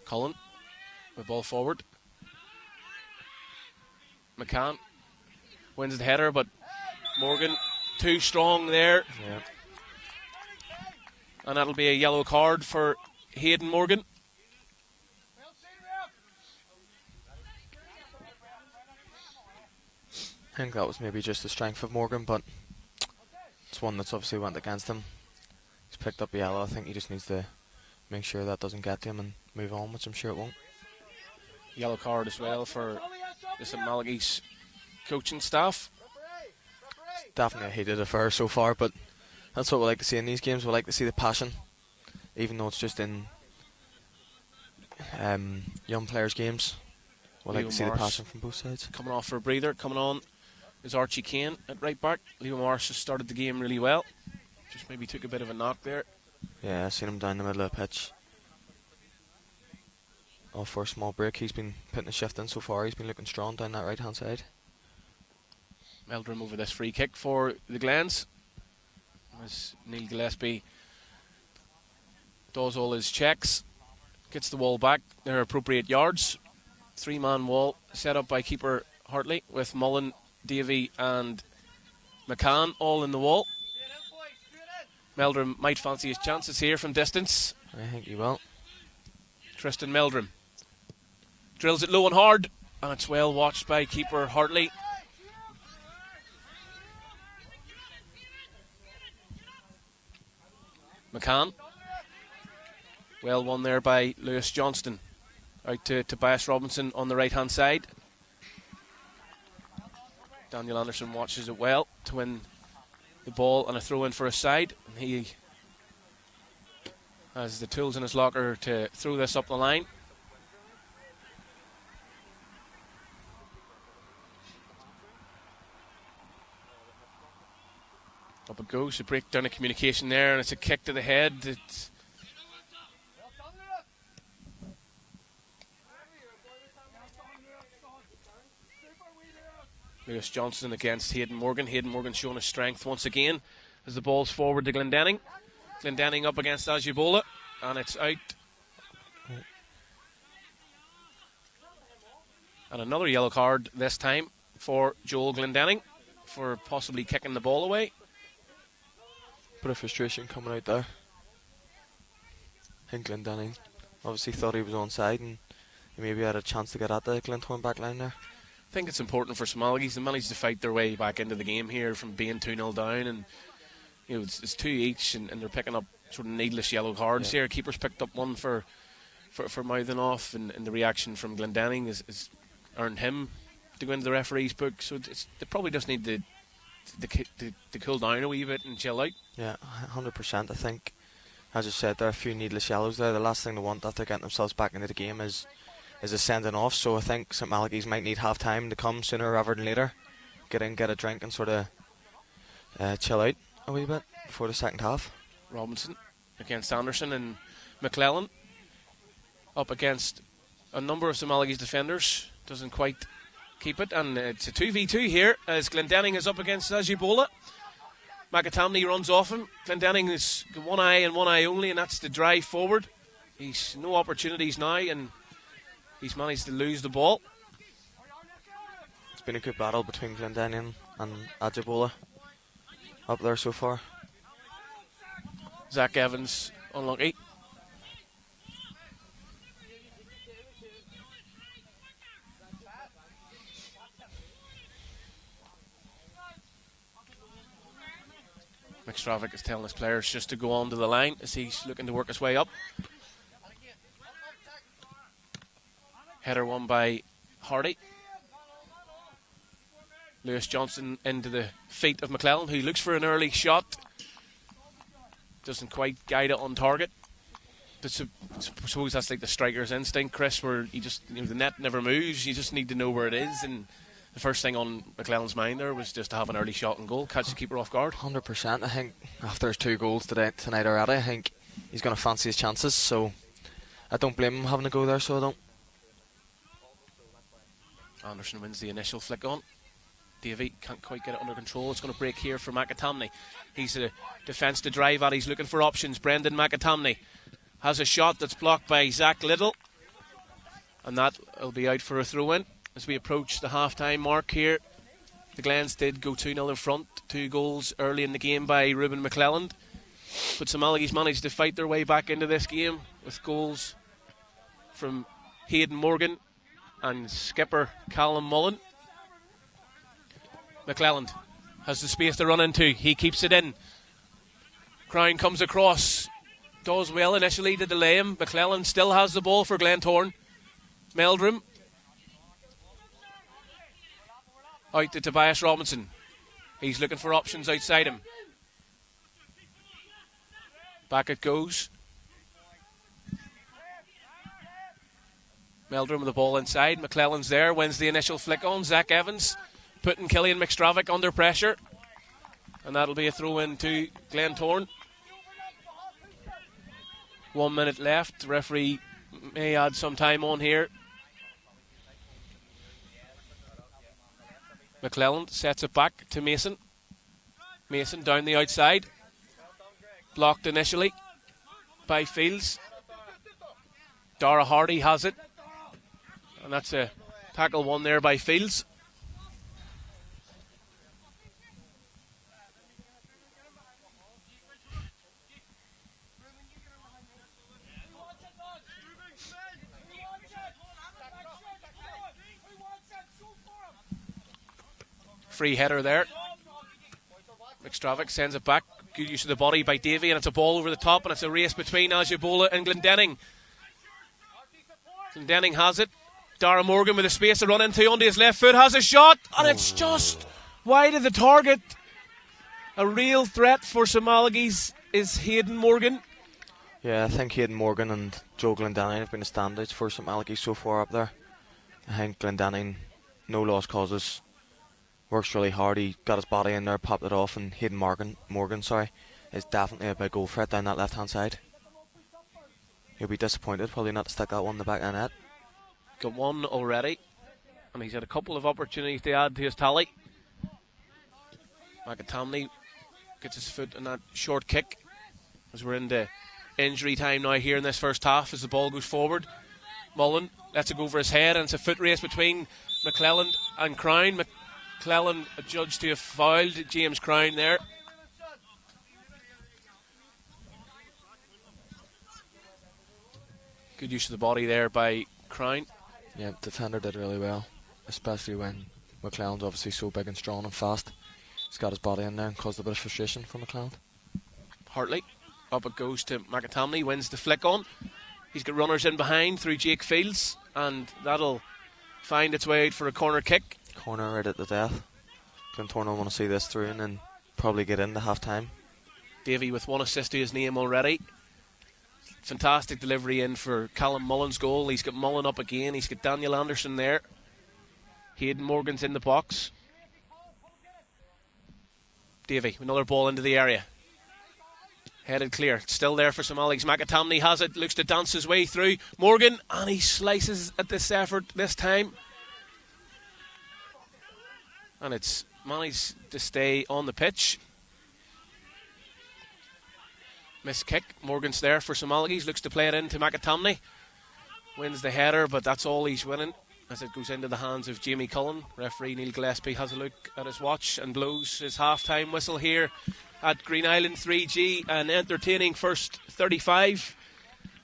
Cullen with ball forward. McCann wins the header, but Morgan too strong there. Yeah. And that'll be a yellow card for Hayden Morgan. I think that was maybe just the strength of Morgan, but it's one that's obviously went against him. He's picked up a yellow. I think he just needs to make sure that doesn't get to him and move on, which I'm sure it won't. Yellow card as well for the St Malachys coaching staff. It's definitely a heated affair so far, but that's what we like to see in these games. We like to see the passion, even though it's just in young players' games. We like to see the passion from both sides. Coming off for a breather. Coming on is Archie Kane at right back. Leo Morris has started the game really well. Just maybe took a bit of a knock there. Yeah, I seen him down the middle of the pitch. Off for a small break. He's been putting the shift in so far. He's been looking strong down that right hand side. Meldrum over this free kick for the Glens, as Neil Gillespie does all his checks, gets the wall back. They're appropriate yards. 3-man wall set up by keeper Hartley with Mullen, Davey and McCann all in the wall. Meldrum might fancy his chances here from distance. I think he will. Tristan Meldrum drills it low and hard, and it's well watched by keeper Hartley. McCann, well won there by Lewis Johnston. Out to Tobias Robinson on the right hand side. Daniel Anderson watches it well to win the ball and a throw in for a side. And he has the tools in his locker to throw this up the line. Up it goes, a breakdown of communication there, and it's a kick to the head. It's Lewis Johnson against Hayden Morgan. Hayden Morgan showing his strength once again as the ball's forward to Glendenning. Glendenning up against Ajibola, and it's out. And another yellow card this time for Joel Glendenning for possibly kicking the ball away. Bit of frustration coming out there. I think Glendenning obviously thought he was onside and he maybe had a chance to get at the Glentoran back line there. I think it's important for Malachys. They managed to fight their way back into the game here from being 2-0 down, and you know it's 2 each, and they're picking up sort of needless yellow cards here. Keeper's picked up one for mouthing off, and the reaction from Glendenning is earned him to go into the referee's book. So they probably just need to cool down a wee bit and chill out. Yeah, 100%. I think, as I said, there are a few needless yellows there. The last thing they want after getting themselves back into the game is a sending off. So I think St Malachys might need half time to come sooner rather than later. Get in, get a drink, and sort of chill out a wee bit before the second half. Robinson against Anderson, and McClellan up against a number of St Malachys defenders. Doesn't quite keep it, and it's a 2v2 here as Glendenning is up against Ajibola. McAtamney runs off him. Glendenning has got one eye and one eye only, and that's to drive forward. He's no opportunities now, and he's managed to lose the ball. It's been a good battle between Glendenning and Ajibola up there so far. Zach Evans unlucky. McStravick is telling his players just to go on to the line as he's looking to work his way up. Header won by Hardy. Lewis Johnson into the feet of McClellan, who looks for an early shot. Doesn't quite guide it on target. I suppose that's like the striker's instinct, Chris, where you just, the net never moves. You just need to know where it is, and the first thing on McClellan's mind there was just to have an early shot and goal, catch the keeper off guard. 100%. I think after his 2 goals tonight already, I think he's going to fancy his chances, so I don't blame him having to go there, so I don't. Anderson wins the initial flick on. Davey can't quite get it under control. It's going to break here for McAtamney. He's a defence to drive at. He's looking for options. Brendan McAtamney has a shot that's blocked by Zach Little, and that will be out for a throw-in. As we approach the half-time mark here, the Glens did go 2-0 in front. 2 goals early in the game by Ruben McClelland. But St Malachys managed to fight their way back into this game with goals from Hayden Morgan and skipper Callum Mullen. McClelland has the space to run into. He keeps it in. Crown comes across. Does well initially to delay him. McClelland still has the ball for Glentoran. Meldrum. Out to Tobias Robinson. He's looking for options outside him. Back it goes. Meldrum with the ball inside. McClelland's there. Wins the initial flick on. Zach Evans putting Killian McStravick under pressure. And that'll be a throw in to Glentoran. 1 minute left. The referee may add some time on here. McClelland sets it back to Mason. Mason down the outside. Blocked initially by Fields. Dara Hardy has it. And that's a tackle won there by Fields. Free header there. McStravick sends it back. Good use of the body by Davey, and it's a ball over the top, and it's a race between Ajibola and Glendenning. Glendenning has it. Dara Morgan with a space to run into onto his left foot, has a shot, and it's just wide of the target. A real threat for St Malachys is Hayden Morgan. Yeah, I think Hayden Morgan and Joe Glendenning have been the standouts for St Malachys so far up there. I think Glendenning, no lost causes. Works really hard. He got his body in there, popped it off, and Hayden Morgan is definitely a big goal threat down that left hand side. He'll be disappointed probably not to stick that one in the back of the net. Got one already. and he's had a couple of opportunities to add to his tally. McAtamney gets his foot in that short kick as we're into injury time now here in this first half as the ball goes forward. Mullen lets it go over his head, and it's a foot race between McClelland and Crown. McClelland adjudged to have fouled James Crown there. Good use of the body there by Crown. Yeah, defender did really well, especially when McClelland's obviously so big and strong and fast. He's got his body in there and caused a bit of frustration for McClelland. Hartley, up it goes to McAtamney, wins the flick on. He's got runners in behind through Jake Fields, and that'll find its way out for a corner kick. Corner right at the death. Glentoran will want to see this through and then probably get into half time. Davey with 1 assist to his name already. Fantastic delivery in for Callum Mullen's goal. He's got Mullen up again. He's got Daniel Anderson there. Hayden Morgan's in the box. Davey, another ball into the area. Headed clear. Still there for St Malachys. McAtamney has it. Looks to dance his way through. Morgan, and he slices at this effort this time. And it's managed to stay on the pitch. Missed kick. Morgan's there for St Malachys. Looks to play it into McAtamney. Wins the header, but that's all he's winning as it goes into the hands of Jamie Cullen. Referee Neil Gillespie has a look at his watch and blows his half-time whistle here at Greenisland 3G. An entertaining first 35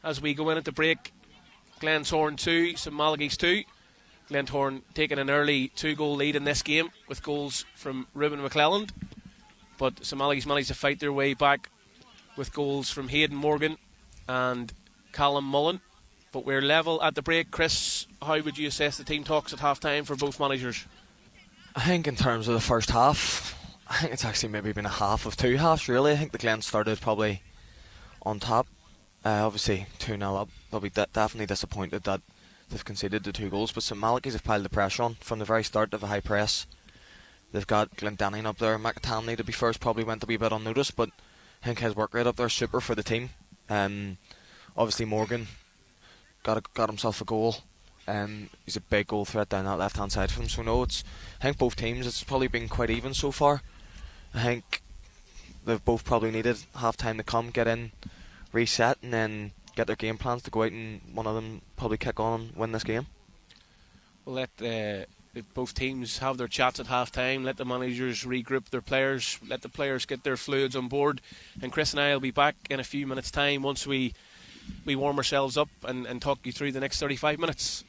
as we go in at the break. Glentoran 2, St Malachys 2. Glentoran taking an early 2-goal lead in this game with goals from Ruben McClelland, but St Malachys managed to fight their way back with goals from Hayden Morgan and Callum Mullen. But we're level at the break. Chris, how would you assess the team talks at half-time for both managers? I think in terms of the first half, I think it's actually maybe been a half of two halves, really. I think the Glen started probably on top. Obviously, 2-0 up. They'll be definitely disappointed that they've conceded the 2 goals. But St Malachys have piled the pressure on from the very start of a high press. They've got Glentoran up there. McAtamney, to be first, probably went a wee bit unnoticed, but I think his work rate up there is super for the team. Obviously, Morgan got himself a goal. He's a big goal threat down that left-hand side for them. So no, I think both teams, it's probably been quite even so far. I think they've both probably needed half-time to come, get in, reset, and then get their game plans to go out and one of them probably kick on and win this game. We'll let both teams have their chats at half-time, let the managers regroup their players, let the players get their fluids on board, and Chris and I will be back in a few minutes' time once we warm ourselves up and talk you through the next 35 minutes.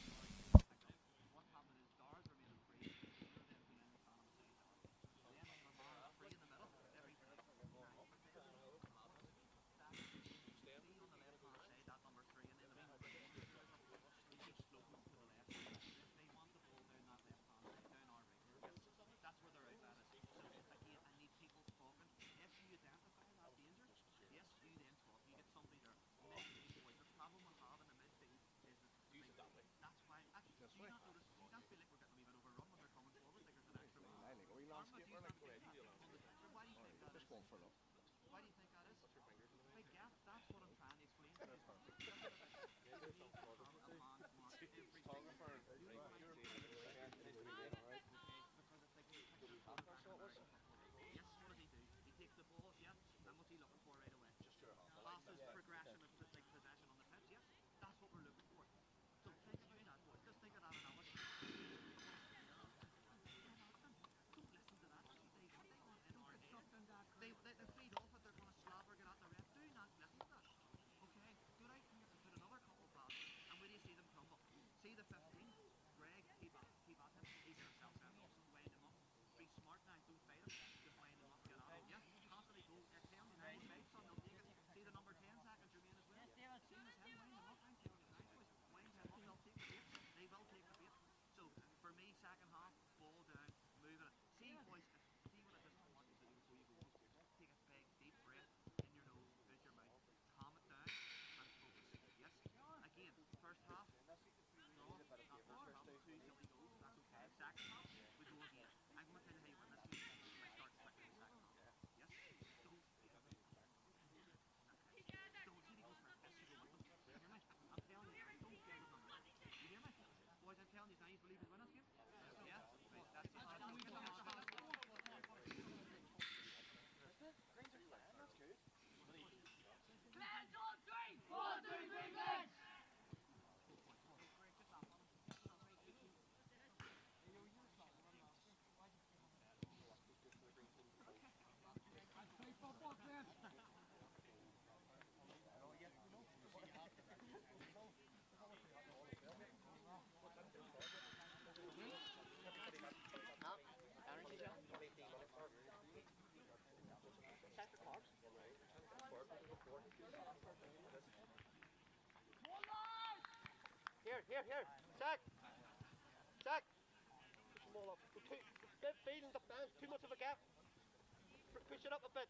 Here. Sack. Push them all up. Get feelings up there. Too much of a gap. Push it up a bit.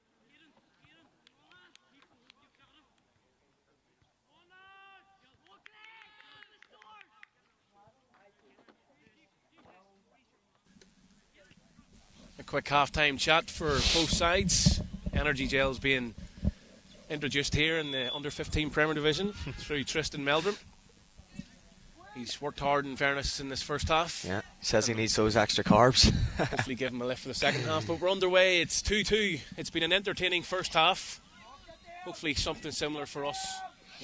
A quick half-time chat for both sides. Energy gels being introduced here in the under-15 Premier Division through Tristan Meldrum. He's worked hard, in fairness, in this first half. Yeah, he says he needs those extra carbs. Hopefully give him a lift for the second half. But we're underway. It's 2-2. It's been an entertaining first half. Hopefully something similar for us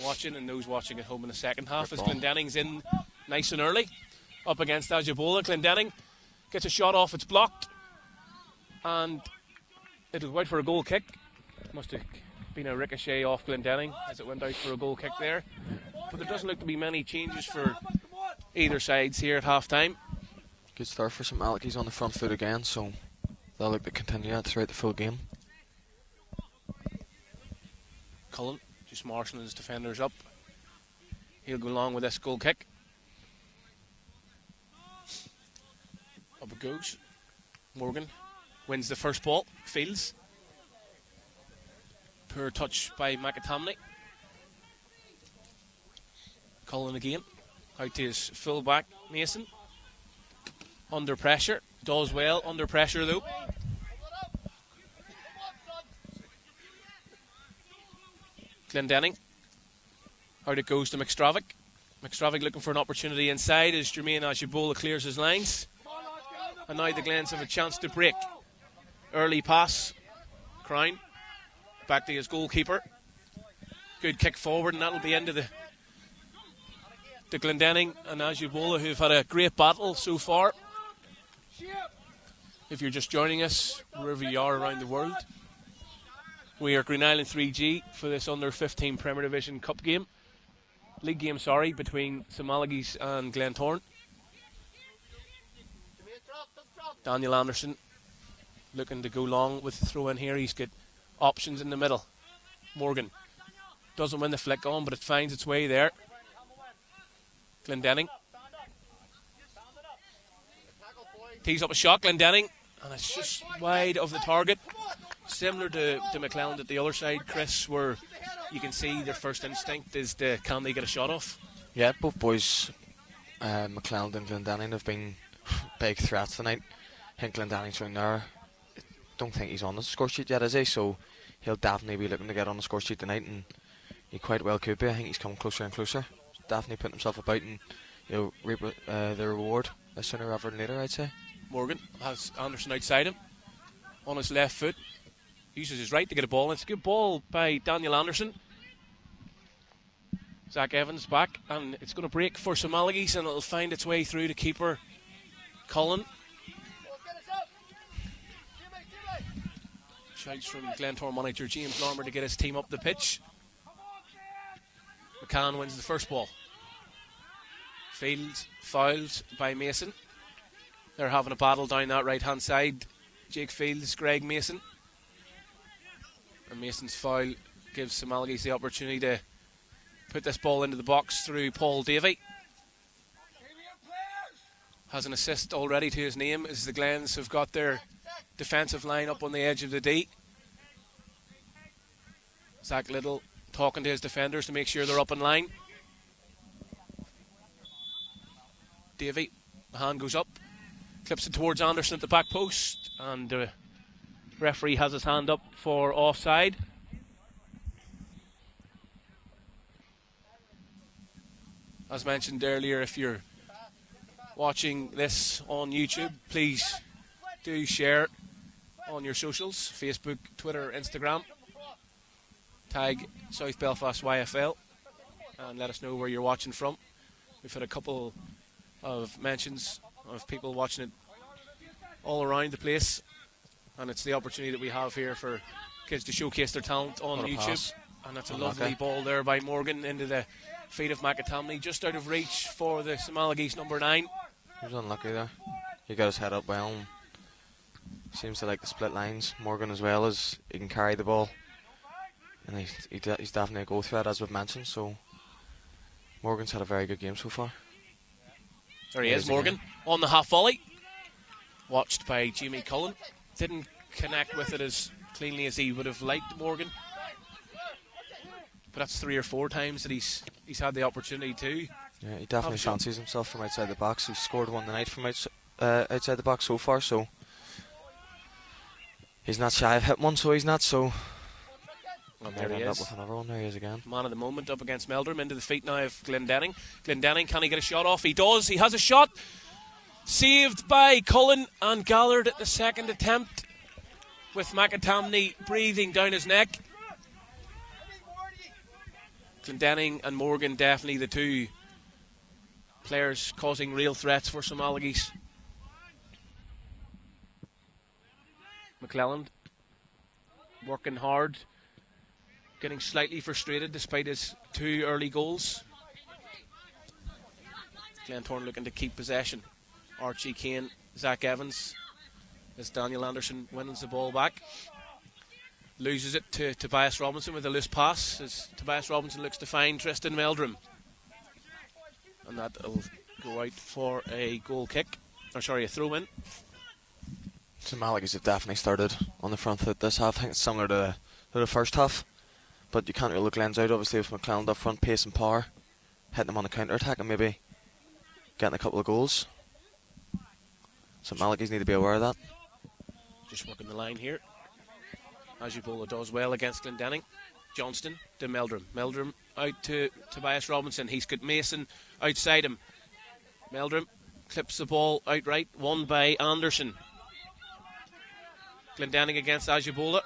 watching and those watching at home in the second half, as Glendanning's in nice and early up against Ajibola. Glendanning gets a shot off. It's blocked. And it'll go out for a goal kick. Must have been a ricochet off Glendanning as it went out for a goal kick there. But there doesn't look to be many changes for either sides here at half-time. Good start for St Malachys on the front foot again, so they'll look to continue that throughout the full game. Cullen just marshalling his defenders up. He'll go along with this goal kick. Up it goes. Morgan wins the first ball. Fields. Poor touch by McAtamney. Cullen again. Out to his full-back, Mason. Under pressure. Does well under pressure, though. Glendanning. Out it goes to McStravick. McStravick looking for an opportunity inside as Jermaine Ajibola clears his lines. And now the Glens have a chance to break. Early pass. Crown. Back to his goalkeeper. Good kick forward, and that'll be into the Glendanning and Ajibola, who've had a great battle so far. If you're just joining us, wherever you are around the world, we are Greenisland 3G for this under-15 Premier Division Cup game. League game, between St Malachys and Glentoran. Daniel Anderson looking to go long with the throw in here. He's got options in the middle. Morgan doesn't win the flick on, but it finds its way there. Glendanning tees up a shot. Glendanning, and it's just wide of the target. Similar to McLeod at the other side, Chris, where you can see their first instinct is can they get a shot off? Yeah, both boys, McLeod and Glendanning, have been big threats tonight. I think Glendanning's around there. I don't think he's on the score sheet yet, is he? So he'll definitely be looking to get on the score sheet tonight, and he quite well could be. I think he's coming closer and closer. He's definitely putting himself about and reap the reward sooner rather than later, I'd say. Morgan has Anderson outside him on his left foot. Uses his right to get a ball. It's a good ball by Daniel Anderson. Zach Evans back, and it's going to break for St Malachys, and it'll find its way through to keeper Cullen. Shouts from Glentoran manager James Larmer to get his team up the pitch. McCann wins the first ball. Fields fouled by Mason. They're having a battle down that right hand side. Jake Fields, Greg Mason. And Mason's foul gives St Malachys the opportunity to put this ball into the box through Paul Davey. Has an assist already to his name as the Glens have got their defensive line up on the edge of the D. Zach Little talking to his defenders to make sure they're up in line. Davey, the hand goes up, clips it towards Anderson at the back post, and the referee has his hand up for offside. As mentioned earlier, if you're watching this on YouTube, please do share on your socials, Facebook, Twitter, Instagram. Tag South Belfast YFL and let us know where you're watching from. We've had a couple of mentions of people watching it all around the place, and it's the opportunity that we have here for kids to showcase their talent on YouTube. Pass. And that's a lovely ball there by Morgan into the feet of McAtamney, just out of reach for the St Malachys number 9. He was unlucky there. He got his head up well. Seems to like the split lines. Morgan as well, as he can carry the ball. And he's definitely a goal threat, as we've mentioned. So Morgan's had a very good game so far. There he is, Morgan, on the half volley. Watched by Jimmy Cullen. Didn't connect with it as cleanly as he would have liked, Morgan. But that's 3 or 4 times that he's had the opportunity to. Yeah, he definitely fancies himself from outside the box. He's scored one tonight from outside the box so far, so he's not shy of hitting one, so he's not, so And there he end up is. with another one. There he is again. Man of the moment up against Meldrum, into the feet now of Glendenning. Glendenning, can he get a shot off? He does, he has a shot. Saved by Cullen and Gallard at the second attempt, with McAtamney breathing down his neck. Glendenning and Morgan definitely the two players causing real threats for St Malachys. McClelland working hard, getting slightly frustrated despite his 2 early goals. Glentoran looking to keep possession. Archie Kane, Zach Evans, as Daniel Anderson wins the ball back. Loses it to Tobias Robinson with a loose pass as Tobias Robinson looks to find Tristan Meldrum. And that'll go out for a goal kick. Or sorry, a throw in. St Malachys have definitely started on the front foot this half. I think it's similar to the first half. But you can't really look Glens out, obviously, with McClelland up front, pace and power. Hitting them on a counter-attack and maybe getting a couple of goals. St Malachys need to be aware of that. Just working the line here. Ajibola does well against Glendenning. Johnston to Meldrum. Meldrum out to Tobias Robinson. He's got Mason outside him. Meldrum clips the ball outright. Won by Anderson. Glendenning against Ajibola.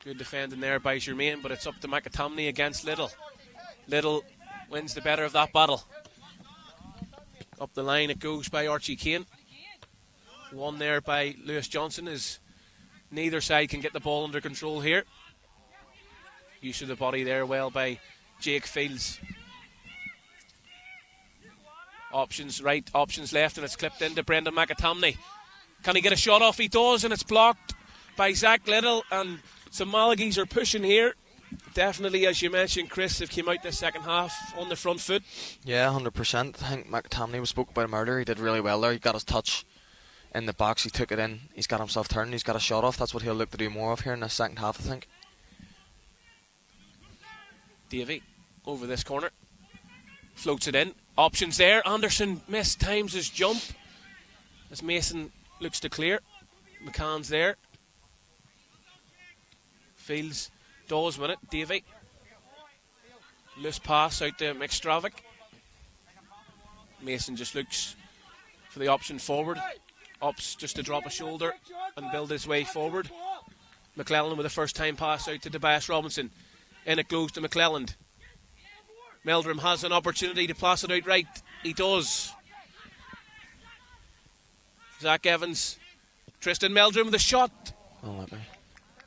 Good defending there by Germain, but it's up to McAtamney against Little. Little wins the better of that battle. Up the line it goes by Archie Kane. Won there by Lewis Johnson, as neither side can get the ball under control here. Use of the body there well by Jake Fields. Options right, options left, and it's clipped into Brendan McAtamney. Can he get a shot off? He does, and it's blocked by Zach Little, and St Malachys are pushing here. Definitely, as you mentioned, Chris, have came out the second half on the front foot. Yeah, 100%. I think McAtamney was spoke about him earlier. He did really well there. He got his touch in the box, he took it in, he's got himself turned, he's got a shot off. That's what he'll look to do more of here in the second half, I think. Davey over this corner, floats it in, options there. Anderson mistimes his jump as Mason looks to clear. McCann's there. Fields does win it. Davey, loose pass out to McStravick. Mason just looks for the option forward. Opts just to drop a shoulder and build his way forward. McClelland with a first time pass out to Tobias Robinson. In it goes to McClelland. Meldrum has an opportunity to pass it out right. He does. Zach Evans. Tristan Meldrum with a shot. Oh, let me.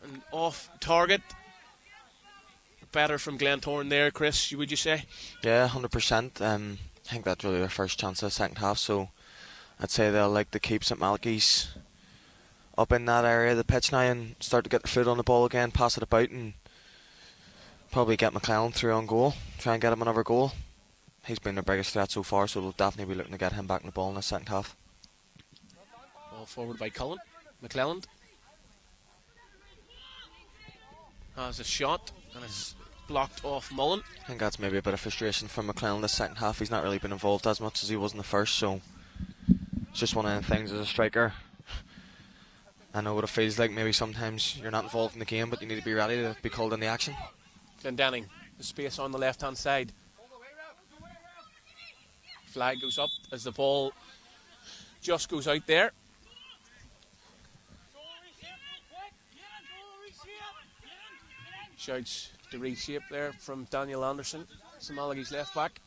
And off target. Better from Glentoran there, Chris, would you say? Yeah, 100%. I think that's really their first chance of the second half, so I'd say they'll like to keep St Malachys up in that area of the pitch now and start to get their foot on the ball again, pass it about, and probably get McClelland through on goal, try and get him another goal. He's been their biggest threat so far, so they'll definitely be looking to get him back in the ball in the second half. Ball forward by Cullen. McClelland has a shot and it's blocked off Mullen. I think that's maybe a bit of frustration from McClelland the second half. He's not really been involved as much as he was in the first, so it's just one of the things as a striker. I know what it feels like. Maybe sometimes you're not involved in the game, but you need to be ready to be called in the action. Glendenning, the space on the left hand side. Flag goes up as the ball just goes out there. Shouts to reshape there from Daniel Anderson, St Malachys left back.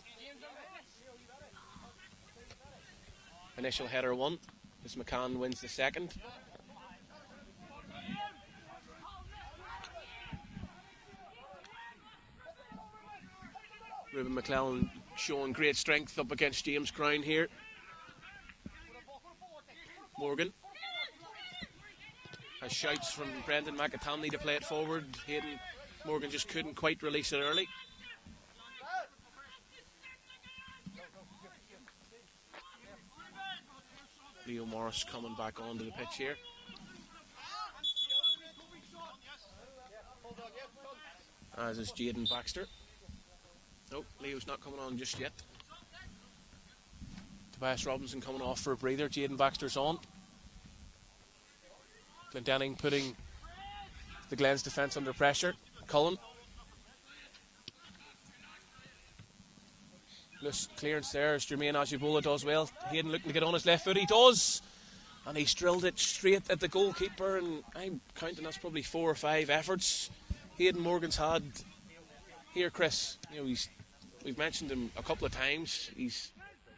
Initial header one as McCann wins the second. Ruben McClelland showing great strength up against James Crown here. Morgan has shouts from Brendan McAtamney to play it forward. Hayden Morgan just couldn't quite release it early. Leo Morris coming back onto the pitch here. As is Jaden Baxter. Nope, Leo's not coming on just yet. Tobias Robinson coming off for a breather. Jaden Baxter's on. Glendenning putting the Glens defence under pressure. Cullen. Loose clearance there as Jermaine Ajibola does well. Hayden looking to get on his left foot. He does. And he's drilled it straight at the goalkeeper. And I'm counting that's probably 4 or 5 efforts Hayden Morgan's had here, Chris. You know, we've mentioned him a couple of times. He's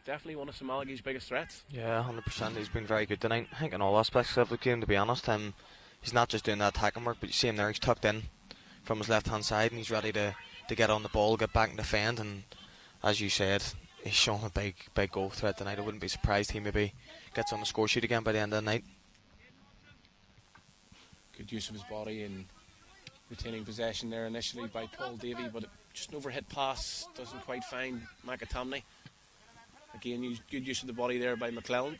definitely one of St Malachy's biggest threats. Yeah, 100%. He's been very good tonight. I think in all aspects of the game, to be honest. He's not just doing that attacking work, but you see him there, he's tucked in from his left-hand side and he's ready to get on the ball, get back and defend. And as you said, he's shown a big goal threat tonight. I wouldn't be surprised he maybe gets on the score sheet again by the end of the night. Good use of his body and retaining possession there initially by Paul Davey, but just an overhit pass doesn't quite find McAtamney. Again, good use of the body there by McClelland.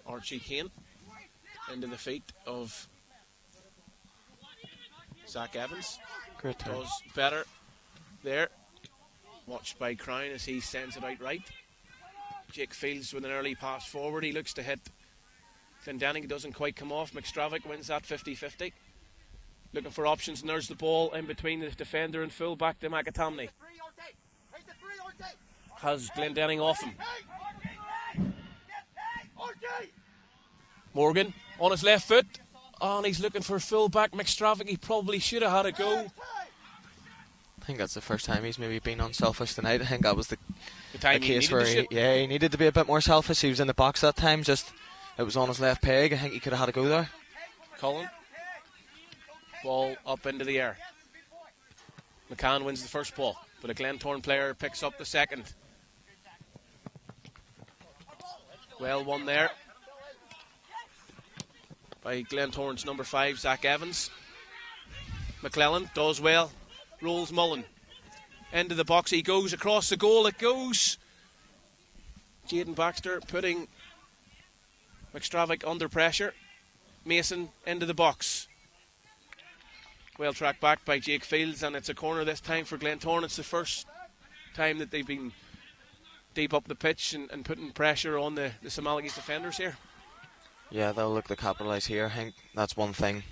Archie Kane into the feet of Zach Evans. Great turn. Does better there. Watched by Crown as he sends it out right. Jake Fields with an early pass forward. He looks to hit Glendenning. Doesn't quite come off. McStravick wins that 50-50. Looking for options, and there's the ball in between the defender and full back to McAtamney. Has Glendenning off him. Morgan on his left foot. Oh, and he's looking for full back McStravick. He probably should have had a go. I think that's the first time he's maybe been unselfish tonight. I think that was the time case where he needed to be a bit more selfish. He was in the box that time, just it was on his left peg. I think he could have had a go there. Cullen. Ball up into the air. McCann wins the first ball, but a Glentoran player picks up the second. Well won there by Glentoran's number 5, Zach Evans. McClellan does well. Rolls Mullen. Into the box he goes, across the goal it goes. Jaden Baxter putting McStravick under pressure. Mason into the box. Well tracked back by Jake Fields, and it's a corner this time for Glentoran. It's the first time that they've been deep up the pitch and putting pressure on the St Malachy's defenders here. Yeah, they'll look to capitalise here. I think that's one thing.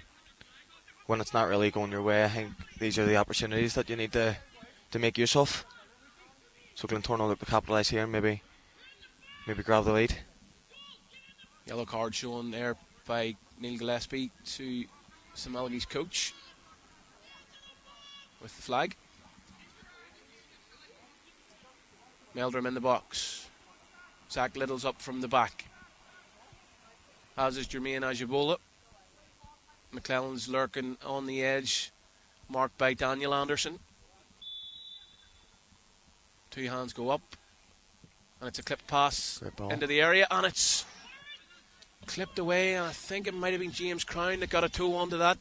When it's not really going your way, I think these are the opportunities that you need to make use of. So Glentoran will look to capitalise here and maybe grab the lead. Yellow card shown there by Neil Gillespie to St Malachy's coach with the flag. Meldrum in the box. Zach Little's up from the back. As is Jermaine Ajibola. McClellan's lurking on the edge, marked by Daniel Anderson. 2 hands go up, and it's a clipped pass into the area, and it's clipped away, and I think it might have been James Crown that got a toe onto that.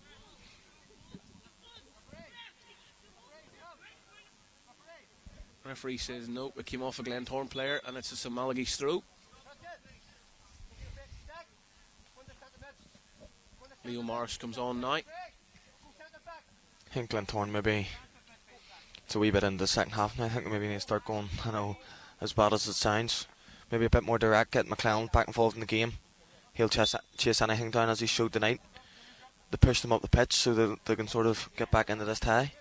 Referee says no, it came off a Glentoran player, and it's a St Malachy's throw. Leo Morris comes on now. I think Glentoran maybe it's a wee bit into the second half now. I think maybe need to start going, I know, as bad as it sounds, maybe a bit more direct, get McClellan back involved in the game. He'll chase anything down as he showed tonight. To push them up the pitch so that they can sort of get back into this tie.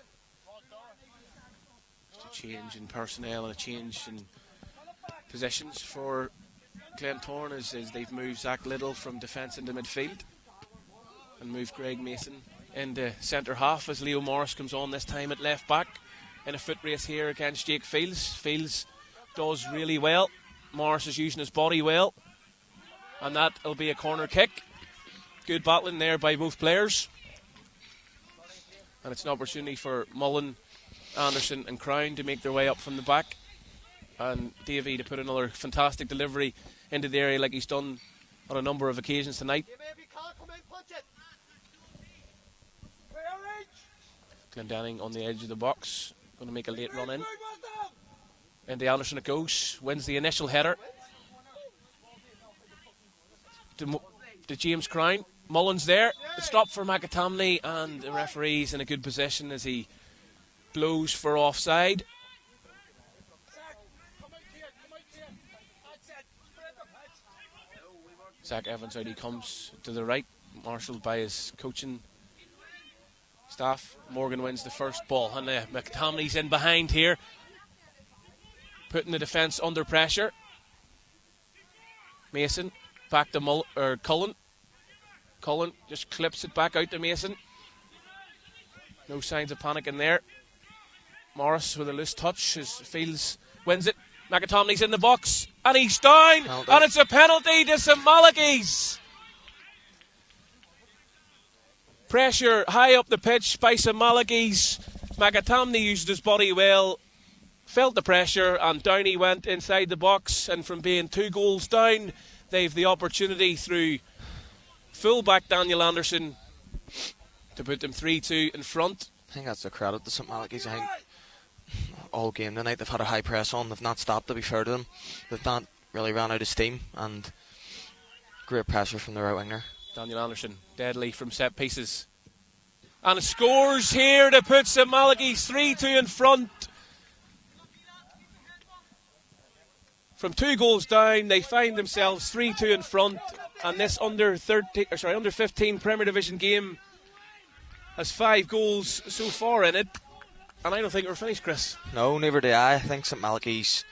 Just a change in personnel and a change in positions for Glentoran as they've moved Zach Little from defence into midfield and moved Greg Mason into centre half as Leo Morris comes on this time at left back in a foot race here against Jake Fields. Fields does really well. Morris is using his body well, and that'll be a corner kick. Good battling there by both players, and it's an opportunity for Mullen, Anderson and Crown to make their way up from the back, and Davey to put another fantastic delivery into the area like he's done on a number of occasions tonight. Glendenning on the edge of the box, going to make a late run in. Into Anderson it goes, wins the initial header. to James Crown. Mullins there. The stop for McAtamney, and the referee's in a good position as he blows for offside. Zach Evans out he comes to the right, marshalled by his coaching staff. Morgan wins the first ball, and McAtamney's in behind here, putting the defence under pressure. Mason back to Cullen. Cullen just clips it back out to Mason. No signs of panic in there. Morris with a loose touch as Fields wins it. McAtamney's in the box and he's down, and it's a penalty to St Malachys. Pressure high up the pitch by St Malachys. McAtamney used his body well, felt the pressure, and down he went inside the box. And from being 2 goals down, they've the opportunity through full-back Daniel Anderson to put them 3-2 in front. I think that's a credit to St Malachys. I think all game tonight they've had a high press on. They've not stopped, to be fair to them. They've not really ran out of steam, and great pressure from the right winger. Daniel Anderson, deadly from set pieces. And it scores here to put St Malachys 3-2 in front. From 2 goals down, they find themselves 3-2 in front. And this under 15 Premier Division game has 5 goals so far in it. And I don't think we're finished, Chris. No, neither do I. I think St Malachys,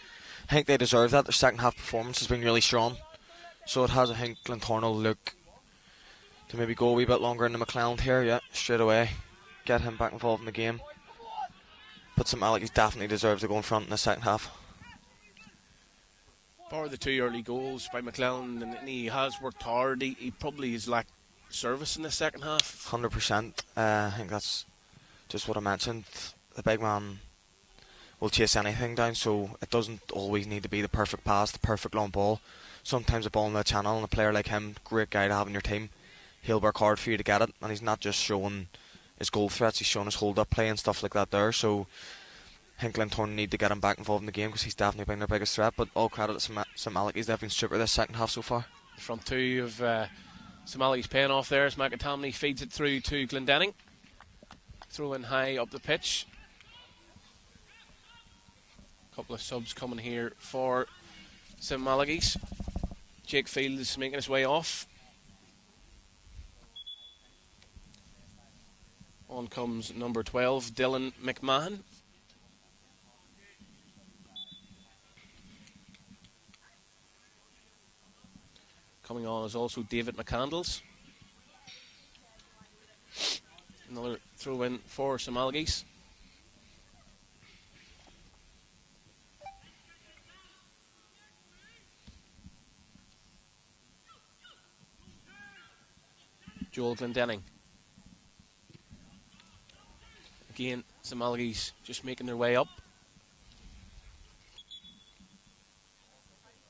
I think they deserve that. Their second half performance has been really strong. So it has. I think Glentoran will look to maybe go a wee bit longer into McLeod here, yeah, straight away. Get him back involved in the game. But St Malachys definitely deserves to go in front in the second half. Bar the 2 early goals by McLeod, and he has worked hard. He probably has lacked service in the second half. 100%. I think that's just what I mentioned. The big man will chase anything down, so it doesn't always need to be the perfect pass, the perfect long ball. Sometimes a ball in the channel, and a player like him, great guy to have in your team, he'll work hard for you to get it, and he's not just showing his goal threats, he's showing his hold-up play and stuff like that there. So I think Glentoran need to get him back involved in the game because he's definitely been their biggest threat. But all credit to St Malachys, they've been super this second half so far. The front 2 of St Malachys paying off there as McAtamney feeds it through to Glendenning. Throw in high up the pitch. Couple of subs coming here for St Malachys. Jake Field is making his way off. On comes number 12, Dylan McMahon. Coming on is also David McCandles. Another throw in for St Malachys. Joel Glendenning. Again, St Malachys just making their way up.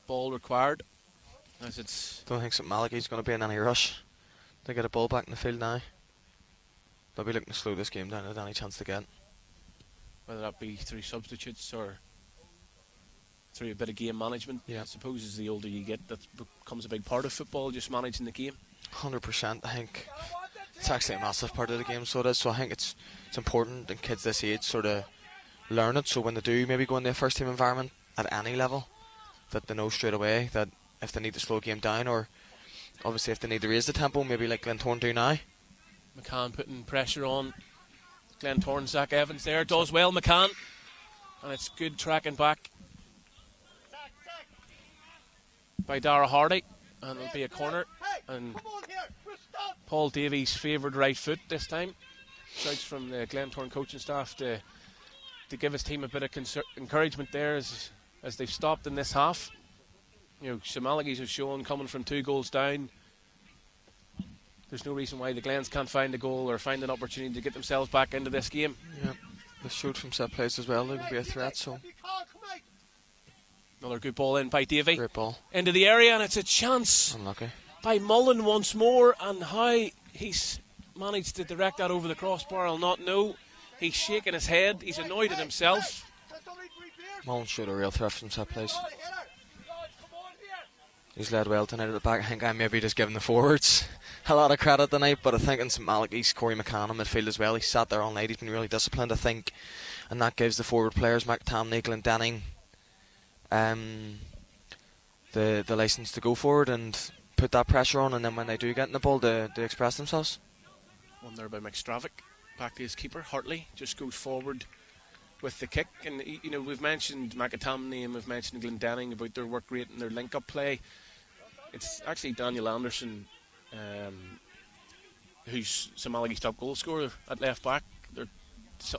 Ball required. As it's Don't think St Malachys is going to be in any rush. They get a ball back in the field now. They'll be looking to slow this game down at any chance to get. whether that be through substitutes or through a bit of game management. Yeah. I suppose as the older you get, that becomes a big part of football, just managing the game. 100%. I think it's actually a massive part of the game, so it is. So I think it's important that kids this age sort of learn it, so when they do maybe go into a first team environment at any level, that they know straight away that if they need to slow a game down, or obviously if they need to raise the tempo, maybe like Glentoran do now. McCann putting pressure on Glentoran. Zach Evans there does well, McCann, and it's good tracking back by Dara Hardy, and it'll be a corner. And Paul Davies favoured right foot this time. Shouts from the Glentoran coaching staff to give his team a bit of encouragement there as they've stopped in this half. You know, Malachys have shown, coming from 2 goals down, there's no reason why the Glens can't find a goal or find an opportunity to get themselves back into this game. Yeah, they showed from set plays as well. They could be a threat. So another good ball in by Davy. Great ball into the area, and it's a chance. Unlucky by Mullen once more, and how he's managed to direct that over the crossbar, I'll not know. He's shaking his head. He's annoyed at himself. Mullen showed a real threat from set plays. He's led well tonight at the back. I think I'm maybe just giving the forwards a lot of credit tonight, but I think in St Malachys, Corey McCann in midfield as well. He's sat there all night. He's been really disciplined, I think, and that gives the forward players, McTamney, Glendenning, the licence to go forward and put that pressure on, and then when they do get in the ball, to express themselves. One there by McStravick. Back to his keeper, Hartley, just goes forward with the kick. And you know, we've mentioned McAtamney and we've mentioned Glendenning about their work rate and their link-up play. It's actually Daniel Anderson, who's St Malachy's top goal scorer at left back. Their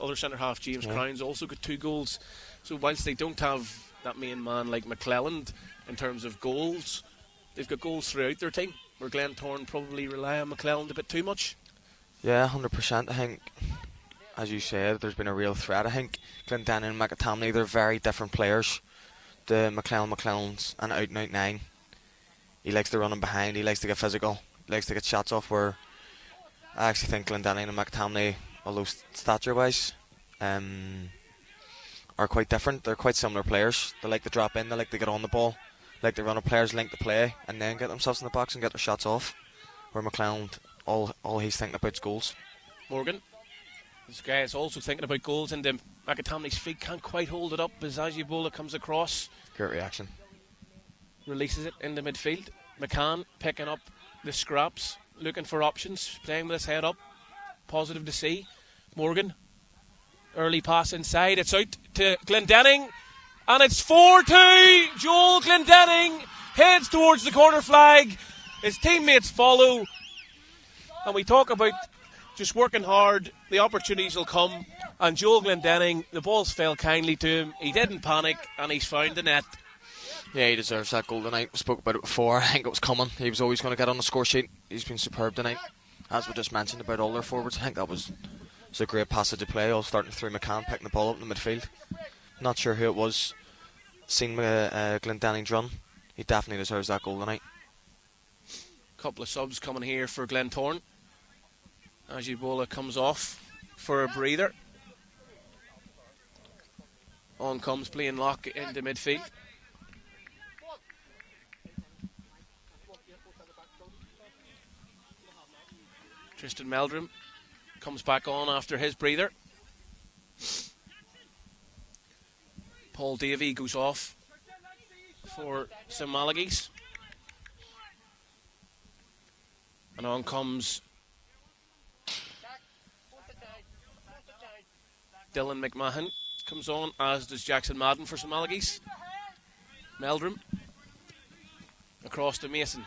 other centre half, James Crowns, also got 2 goals. So whilst they don't have that main man like McClelland in terms of goals, they've got goals throughout their team, where Glentoran probably rely on McClelland a bit too much. Yeah, 100%. I think, as you said, there's been a real threat. I think Glendenning and McAtamney, they're very different players. The McClelland's an out-and-out 9. He likes to run in behind, he likes to get physical, he likes to get shots off, where I actually think Glendenning and McAtamney, although stature-wise, are quite different. They're quite similar players. They like to drop in, they like to get on the ball, like to run a player's link to play, and then get themselves in the box and get their shots off. Where McClelland, all he's thinking about is goals. Morgan, this guy is also thinking about goals, and McAtamney's feet can't quite hold it up as Ajibola comes across. Great reaction. Releases it into midfield. McCann picking up the scraps, looking for options, playing with his head up. Positive to see. Morgan, early pass inside. It's out to Glendenning, and it's 4-2. Joel Glendenning heads towards the corner flag. His teammates follow, and we talk about just working hard. The opportunities will come, and Joel Glendenning, the balls fell kindly to him. He didn't panic, and he's found the net. Yeah, he deserves that goal tonight. We spoke about it before. I think it was coming. He was always going to get on the score sheet. He's been superb tonight. As we just mentioned about all their forwards, I think that was a great passage of play, all starting through McCann, picking the ball up in the midfield. Not sure who it was. Seen Glendanning's run. He definitely deserves that goal tonight. Couple of subs coming here for Glentoran. Ajibola comes off for a breather. On comes Blaine Locke into midfield. Tristan Meldrum comes back on after his breather. Paul Davey goes off for St Malachy's. And on comes Dylan McMahon. Comes on, as does Jackson Madden for St Malachy's. Meldrum across to Mason.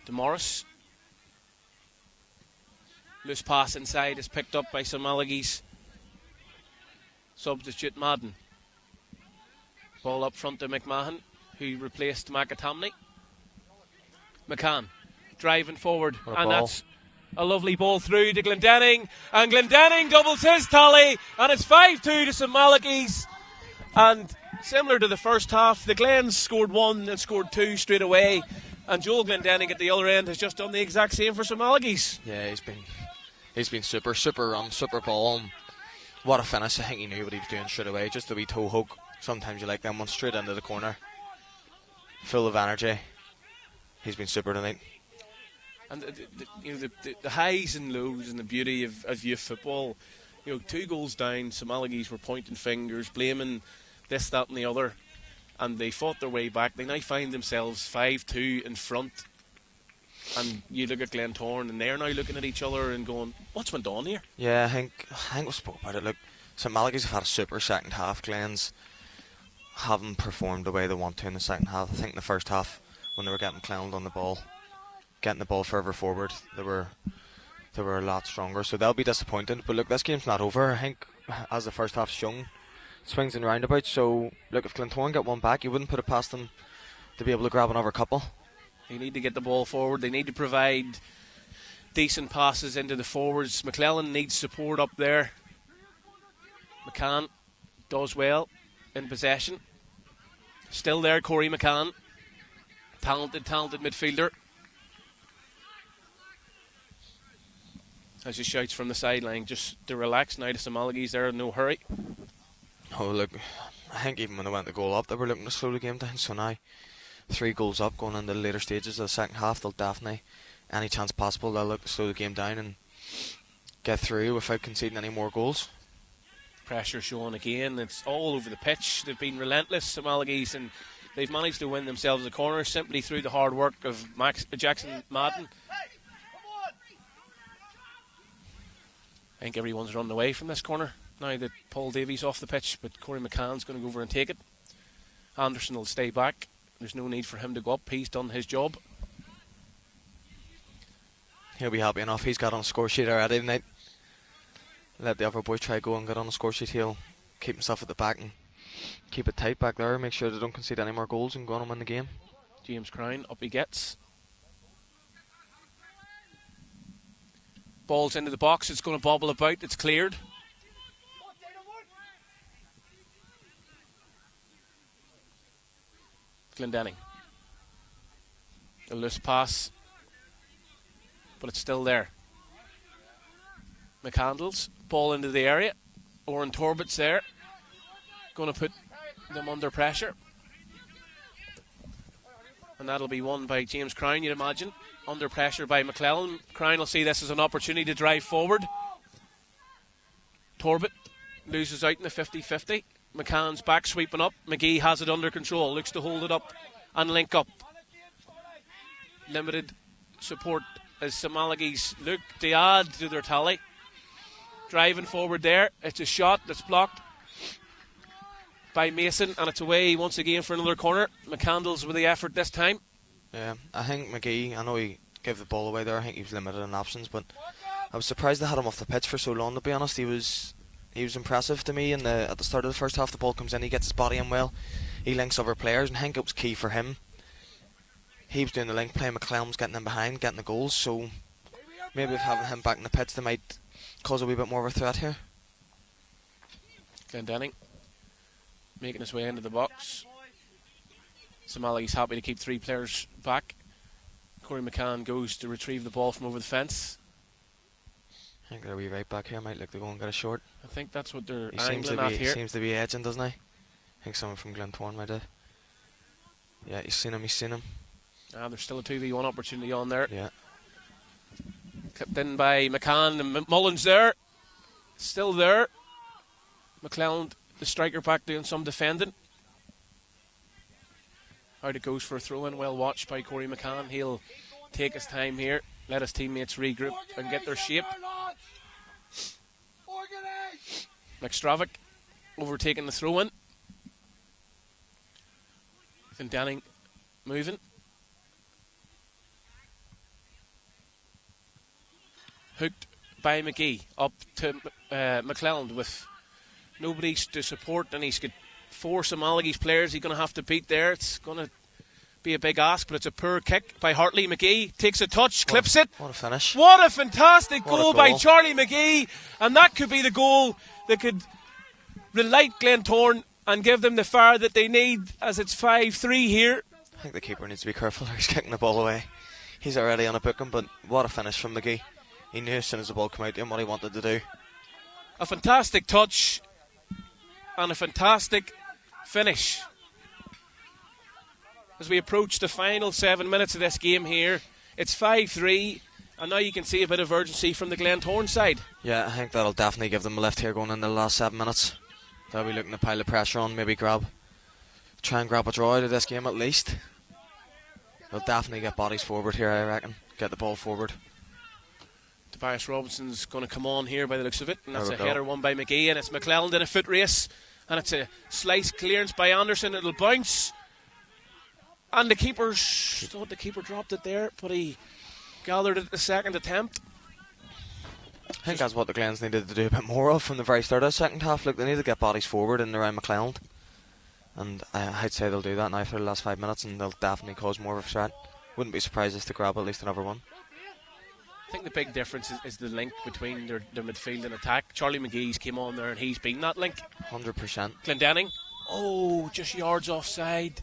To Morris. Loose pass inside is picked up by St Malachy's substitute Madden. Ball up front to McMahon, who replaced McAtamney. McCann driving forward, and that's a lovely ball through to Glendenning, and Glendenning doubles his tally, and it's 5-2 to St Malachy's. And similar to the first half, the Glens scored 1 and scored 2 straight away, and Joel Glendenning at the other end has just done the exact same for St Malachy's. Yeah, he's been super run, super ball. What a finish. I think he knew what he was doing straight away. Just a wee toe hook. Sometimes you like them ones, straight into the corner. Full of energy. He's been super tonight. And the highs and lows and the beauty of youth football. 2 goals down, St Malachy's were pointing fingers, blaming this, that and the other, and they fought their way back. They now find themselves 5-2 in front, and you look at Glentoran and they're now looking at each other and going, what's went on here? Yeah, I think we spoke about it. Look, St Malachy's have had a super second half. Glens haven't performed the way they want to in the second half. I think in the first half, when they were getting clowned on the ball, getting the ball further forward, they were a lot stronger, so they'll be disappointed. But look, this game's not over. I think, as the first half's shown, swings and roundabouts. So look, if Glentoran get one back, you wouldn't put it past them to be able to grab another couple. They need to get the ball forward. They need to provide decent passes into the forwards. McClelland needs support up there. McCann does well in possession. Still there, Corey McCann. Talented midfielder. As he shouts from the sideline, just to relax now to St Malachy's there, no hurry. Oh look, I think even when they went the goal up, they were looking to slow the game down. So now, 3 goals up going into the later stages of the second half, they'll definitely, any chance possible, they'll look to slow the game down and get through without conceding any more goals. Pressure showing again. It's all over the pitch. They've been relentless, the Malachys, and they've managed to win themselves a corner simply through the hard work of Jackson Madden. I think everyone's running away from this corner now that Paul Davies off the pitch, but Corey McCann's going to go over and take it. Anderson will stay back. There's no need for him to go up. He's done his job. He'll be happy enough. He's got on a score sheet already tonight. Let the other boys try go and get on the score sheet. He'll keep himself at the back and keep it tight back there. Make sure they don't concede any more goals and go on and win the game. James Crown, up he gets. Ball's into the box. It's going to bobble about. It's cleared. Glendenning. A loose pass, but it's still there. McCandles, ball into the area. Oren Torbett's there. Going to put them under pressure. And that'll be won by James Crown, you'd imagine. Under pressure by McClellan. Crown will see this as an opportunity to drive forward. Torbett loses out in the 50-50. McCann's back sweeping up. McGee has it under control. Looks to hold it up and link up. Limited support as the Malachys look to add to their tally. Driving forward there. It's a shot that's blocked by Mason, and it's away once again for another corner. McCandles with the effort this time. Yeah, I think McGee, I know he gave the ball away there. I think he was limited in options, but I was surprised they had him off the pitch for so long, to be honest. He was impressive to me at the start of the first half. The ball comes in, he gets his body in well, he links other players, and I think it was key for him. He was doing the link play, McClellan was getting in behind, getting the goals, so maybe with having him back in the pitch they might cause a wee bit more of a threat here. Glendenning making his way into the box. Somali's happy to keep 3 players back. Corey McCann goes to retrieve the ball from over the fence. I think they're wee right back here, might look to go and get a short. I think that's what they're He angling at here. seems to be edging, doesn't he? I think someone from Glentoran might have. Yeah, he's seen him. There's still a 2v1 opportunity on there. Yeah. Clipped in by McCann and Mullins there. Still there. McClelland, the striker, back doing some defending. Out it goes for a throw-in, well watched by Corey McCann. He'll take his time here, let his teammates regroup and get their shape. McStravick overtaking the throw-in. Denning moving. Hooked by McGee up to McClelland with nobody to support, and he's got 4 Malachys players he's going to have to beat there. It's going to be a big ask, but it's a poor kick by Hartley. McGee takes a touch, clips it. What a finish. What a fantastic What a goal by Charlie McGee, and that could be the goal that could relight Glentoran and give them the fire that they need, as it's 5-3 here. I think the keeper needs to be careful. He's kicking the ball away. He's already on a booking, but what a finish from McGee. He knew as soon as the ball came out to him what he wanted to do. A fantastic touch and a fantastic finish. As we approach the final 7 minutes of this game here, it's 5-3, and now you can see a bit of urgency from the Glentoran side. Yeah, I think that'll definitely give them a lift here going into the last 7 minutes. They'll be looking to pile the pressure on, maybe try and grab a draw out of this game at least. They'll definitely get bodies forward here, I reckon. Get the ball forward. Tobias Robinson's going to come on here by the looks of it, and that's a go. header won by McGee, and it's McClelland in a foot race, and it's a slice clearance by Anderson. It'll bounce, and the keeper thought the keeper dropped it there, but he gathered it at the second attempt. I think that's what the Glens needed to do a bit more of from the very start of the second half. Look, they need to get bodies forward in and around McClelland, and I'd say they'll do that now for the last 5 minutes, and they'll definitely cause more of a threat. Wouldn't be surprised if they grab at least another one. I think the big difference is the link between their midfield and attack. Charlie McGee's came on there and he's been that link. 100%. Glendenning, just yards offside.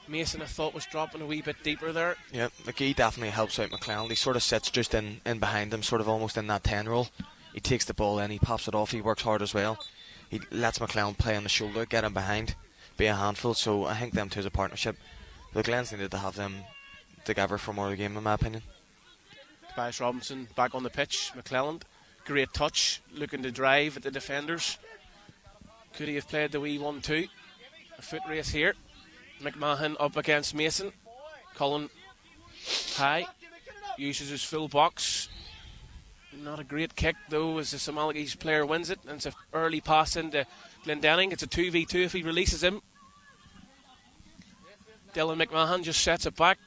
Mason, I thought, was dropping a wee bit deeper there. Yeah, McGee definitely helps out McClelland. He sort of sits just in behind him, sort of almost in that 10 role. He takes the ball in, he pops it off, he works hard as well. he lets McClelland play on the shoulder, get him behind, be a handful. So I think them two as a partnership, the Glens needed to have them together for more of the game, in my opinion. Tobias Robinson back on the pitch. McClelland, great touch, looking to drive at the defenders. Could he have played the wee 1-2? A foot race here. McMahon up against Mason. Cullen high, uses his full box. Not a great kick though, as the Malachys player wins it, and it's an early pass into Glendenning. It's a 2v2 if he releases him. Dylan McMahon just sets it back,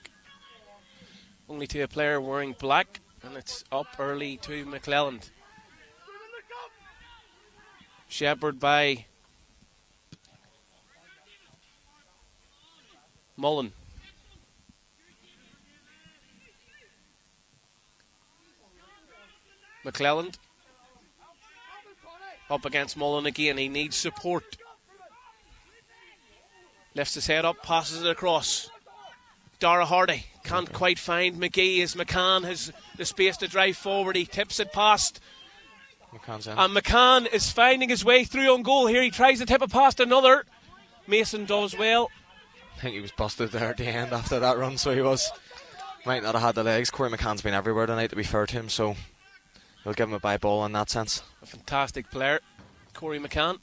only to a player wearing black, and it's up early to McClelland. Shepherd by Mullen. McClelland up against Mullen again. He needs support. Lifts his head up, passes it across. Dara Hardy can't quite find McGee as McCann has the space to drive forward. He tips it past. And McCann is finding his way through on goal here. He tries to tip it past another. Mason does well. I think he was busted there at the end after that run, so he was. Might not have had the legs. Corey McCann's been everywhere tonight, to be fair to him, so we'll give him a bye ball in that sense. A fantastic player, Corey McCann.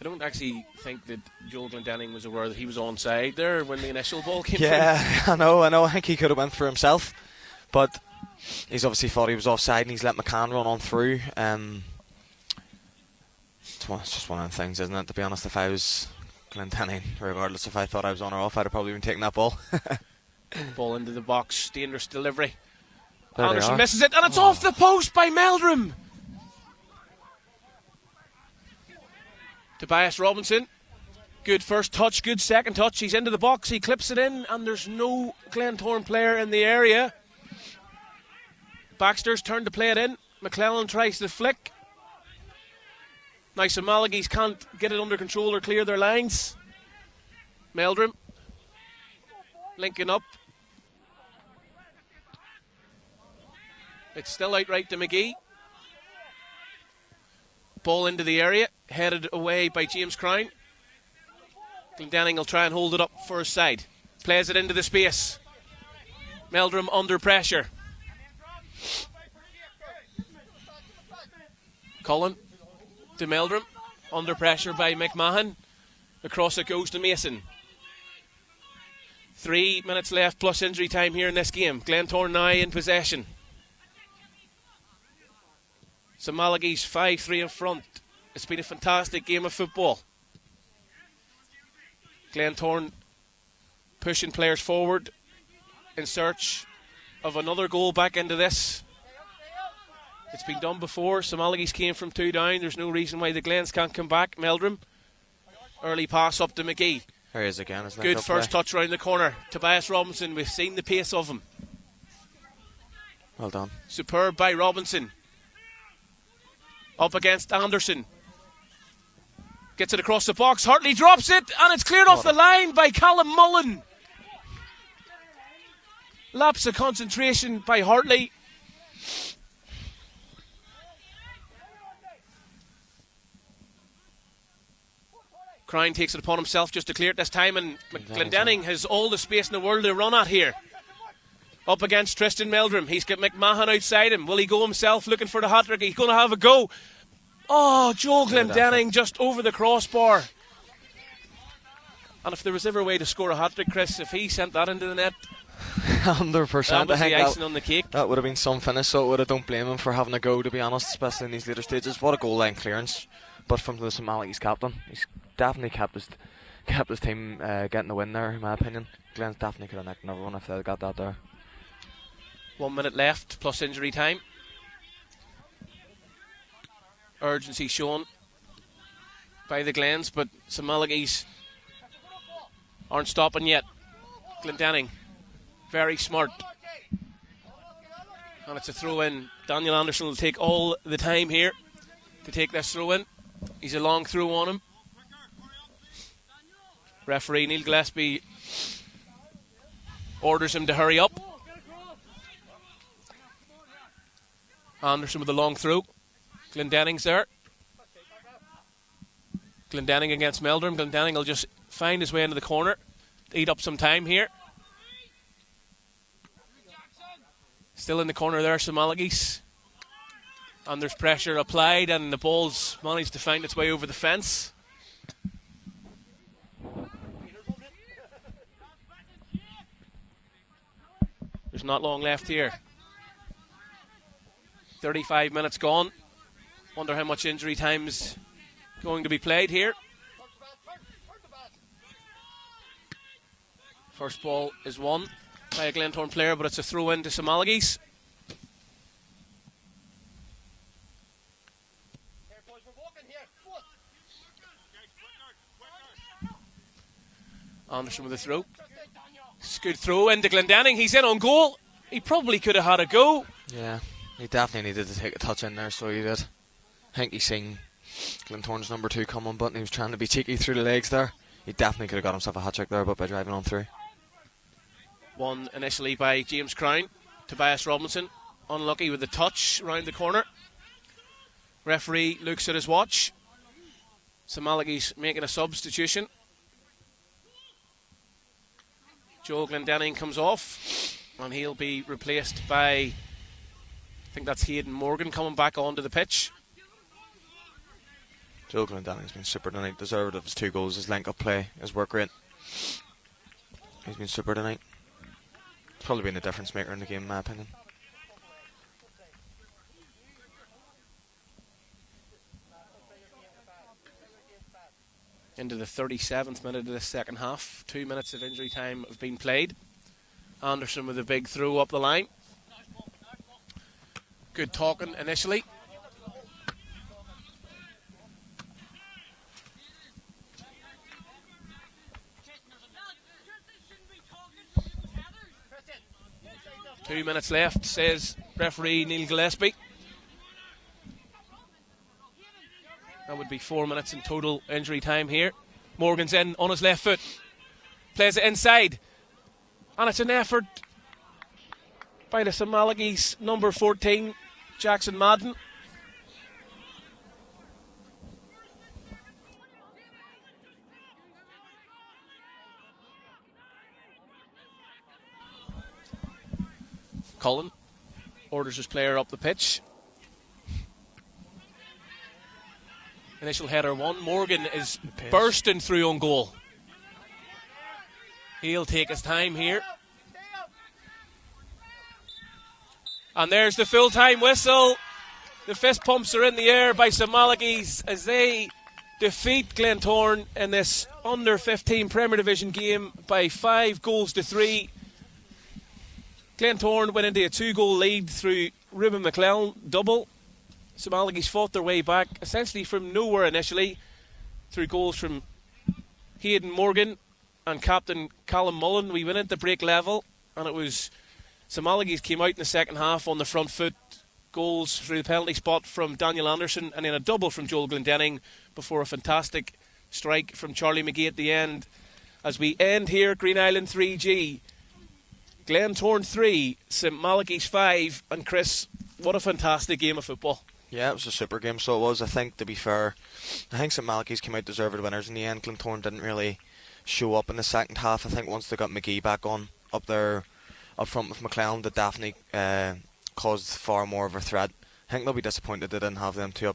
I don't actually think that Joel Glendenning was aware that he was onside there when the initial ball came through. Yeah, I know. I think he could have went for himself, but he's obviously thought he was offside and he's let McCann run on through. It's just one of the things, isn't it? To be honest, if I was Glendenning, regardless if I thought I was on or off, I'd have probably been taking that ball. Ball into the box, dangerous delivery. There Anderson misses it, and it's off the post by Meldrum. Tobias Robinson, good first touch, good second touch. He's into the box, he clips it in, and there's no Glentoran player in the area. Baxter's turn to play it in. McClelland tries to flick. Now some Malachys can't get it under control or clear their lines. Meldrum linking up. It's still outright to McGee. Ball into the area, headed away by James Crown. Glendenning will try and hold it up for his side. Plays it into the space. Meldrum under pressure. Cullen to Meldrum, under pressure by McMahon. Across it goes to Mason. 3 minutes left plus injury time here in this game. Glentoran now in possession. So Malachys 5-3 in front. It's been a fantastic game of football. Glentoran pushing players forward in search of another goal back into this. It's been done before. So Malachys came from 2 down. There's no reason why the Glens can't come back. Meldrum, early pass up to McGee. There he is again. Good first touch round the corner. Tobias Robinson, we've seen the pace of him. Well done. Superb by Robinson. Up against Anderson. Gets it across the box. Hartley drops it, and it's cleared off the line by Callum Mullen. Lapse of concentration by Hartley. Crown takes it upon himself just to clear it this time, and Glendenning has all the space in the world to run at here. Up against Tristan Meldrum. He's got McMahon outside him. Will he go himself looking for the hat-trick? He's going to have a go. Oh, Joel Glendenning just over the crossbar. And if there was ever a way to score a hat-trick, Chris, if he sent that into the net, 100%. that was the icing on the cake. That would have been some finish, so I don't blame him for having a go, to be honest, especially in these later stages. What a goal line clearance. But from the Malachys captain, he's definitely kept his team getting the win there, in my opinion. Glenn's definitely could have nicked another one if they'd got that there. 1 minute left plus injury time. Urgency shown by the Glens, but some Malachys aren't stopping yet. Glendenning, very smart. And it's a throw in. Daniel Anderson will take all the time here to take this throw in. He's a long throw on him. Referee Neil Gillespie orders him to hurry up. Anderson with a long throw. Glendanning's there. Glendenning against Meldrum. Glendenning will just find his way into the corner, eat up some time here. Still in the corner there, Malachys. And there's pressure applied, and the ball's managed to find its way over the fence. There's not long left here. 35 minutes gone. Wonder how much injury time's going to be played here. First ball is won by a Glentoran player, but it's a throw in to Malachys. Anderson with a throw. Good throw into Glendenning. He's in on goal. He probably could have had a go. Yeah, he definitely needed to take a touch in there, so he did. I think he's seen Glentoran's number 2 coming, but he was trying to be cheeky through the legs there. He definitely could have got himself a hat-trick there, but by driving on through. Won initially by James Crown. Tobias Robinson unlucky with the touch round the corner. Referee looks at his watch. Malachys making a substitution. Joel Glendenning comes off, and he'll be replaced by, I think that's Hayden Morgan coming back onto the pitch. Joel Glendanning's been super tonight. Deserved of his 2 goals, his link-up play, his work rate. He's been super tonight. Probably been the difference maker in the game, in my opinion. Into the 37th minute of the second half. 2 minutes of injury time have been played. Anderson with a big throw up the line. Good talking initially. Two minutes left, says referee Neil Gillespie. That would be 4 minutes in total injury time here. Morgan's in on his left foot. Plays it inside. And it's an effort by the Malachys number 14, Jackson Madden. Cullen orders his player up the pitch. Initial header won. Morgan is bursting through on goal. He'll take his time here. And there's the full-time whistle. The fist pumps are in the air by Malachys as they defeat Glentoran in this under-15 Premier Division game by 5-3. Glentoran went into a 2-goal lead through Ruben McClellan double. Malachys fought their way back essentially from nowhere initially through goals from Hayden Morgan and captain Callum Mullen. We went into break level, and it was Malachys came out in the second half on the front foot. Goals through the penalty spot from Daniel Anderson, and then a double from Joel Glendenning before a fantastic strike from Charlie McGee at the end. As we end here, Greenisland 3G, Glentoran 3, Malachys 5, and Chris, what a fantastic game of football. Yeah, it was a super game, so it was. I think, to be fair, I think Malachys came out deserved winners in the end. Glentoran didn't really show up in the second half. I think once they got McGee back on up there, up front with McClellan, that definitely caused far more of a threat. I think they'll be disappointed they didn't have them two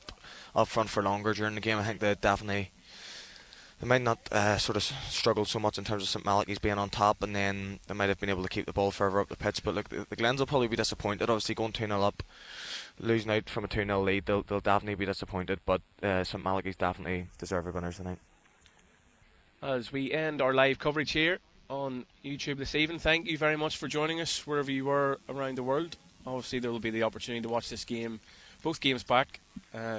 up front for longer during the game. I think they might not sort of struggle so much in terms of Malachys being on top, and then they might have been able to keep the ball further up the pitch. But look, the Glens will probably be disappointed. Obviously, going 2-0 up, losing out from a 2-0 lead, they'll definitely be disappointed. But Malachys definitely deserve winners tonight. As we end our live coverage here on YouTube this evening, thank you very much for joining us wherever you were around the world. Obviously, there will be the opportunity to watch this game, both games back,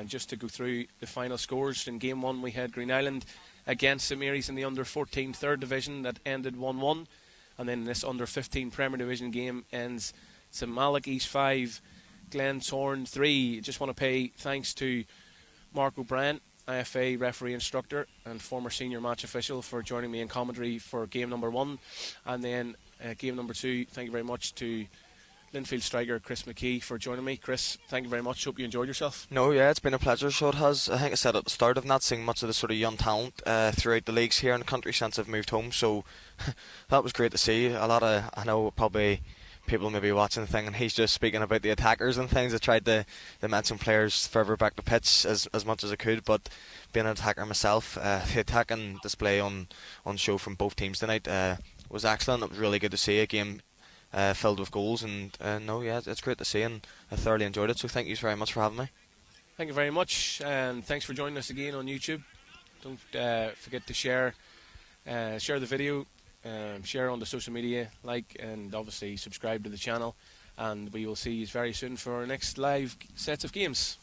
just to go through the final scores. In game 1, we had Greenisland against St Mary's in the under-14 third division that ended 1-1, and then this under-15 Premier Division game ends Malachys 5, Glentoran 3. Just want to pay thanks to Mark O'Brien, IFA referee instructor and former senior match official, for joining me in commentary for game number 1, and then game number 2. Thank you very much to Linfield striker Chris McKee for joining me. Chris, thank you very much. Hope you enjoyed yourself. No, yeah, it's been a pleasure, so it has. I think I said at the start, I've not seen much of the sort of young talent throughout the leagues here in the country since I've moved home, so that was great to see. A lot of, I know probably people may be watching the thing and he's just speaking about the attackers and things. I tried to mention players further back the pitch as much as I could, but being an attacker myself, the attacking display on show from both teams tonight was excellent. It was really good to see a game filled with goals, and no, yeah, it's great to see, and I thoroughly enjoyed it, so thank you very much for having me. Thank you very much, and thanks for joining us again on YouTube. Don't forget to share the video, share on the social media, like, and obviously subscribe to the channel, and we will see you very soon for our next live sets of games.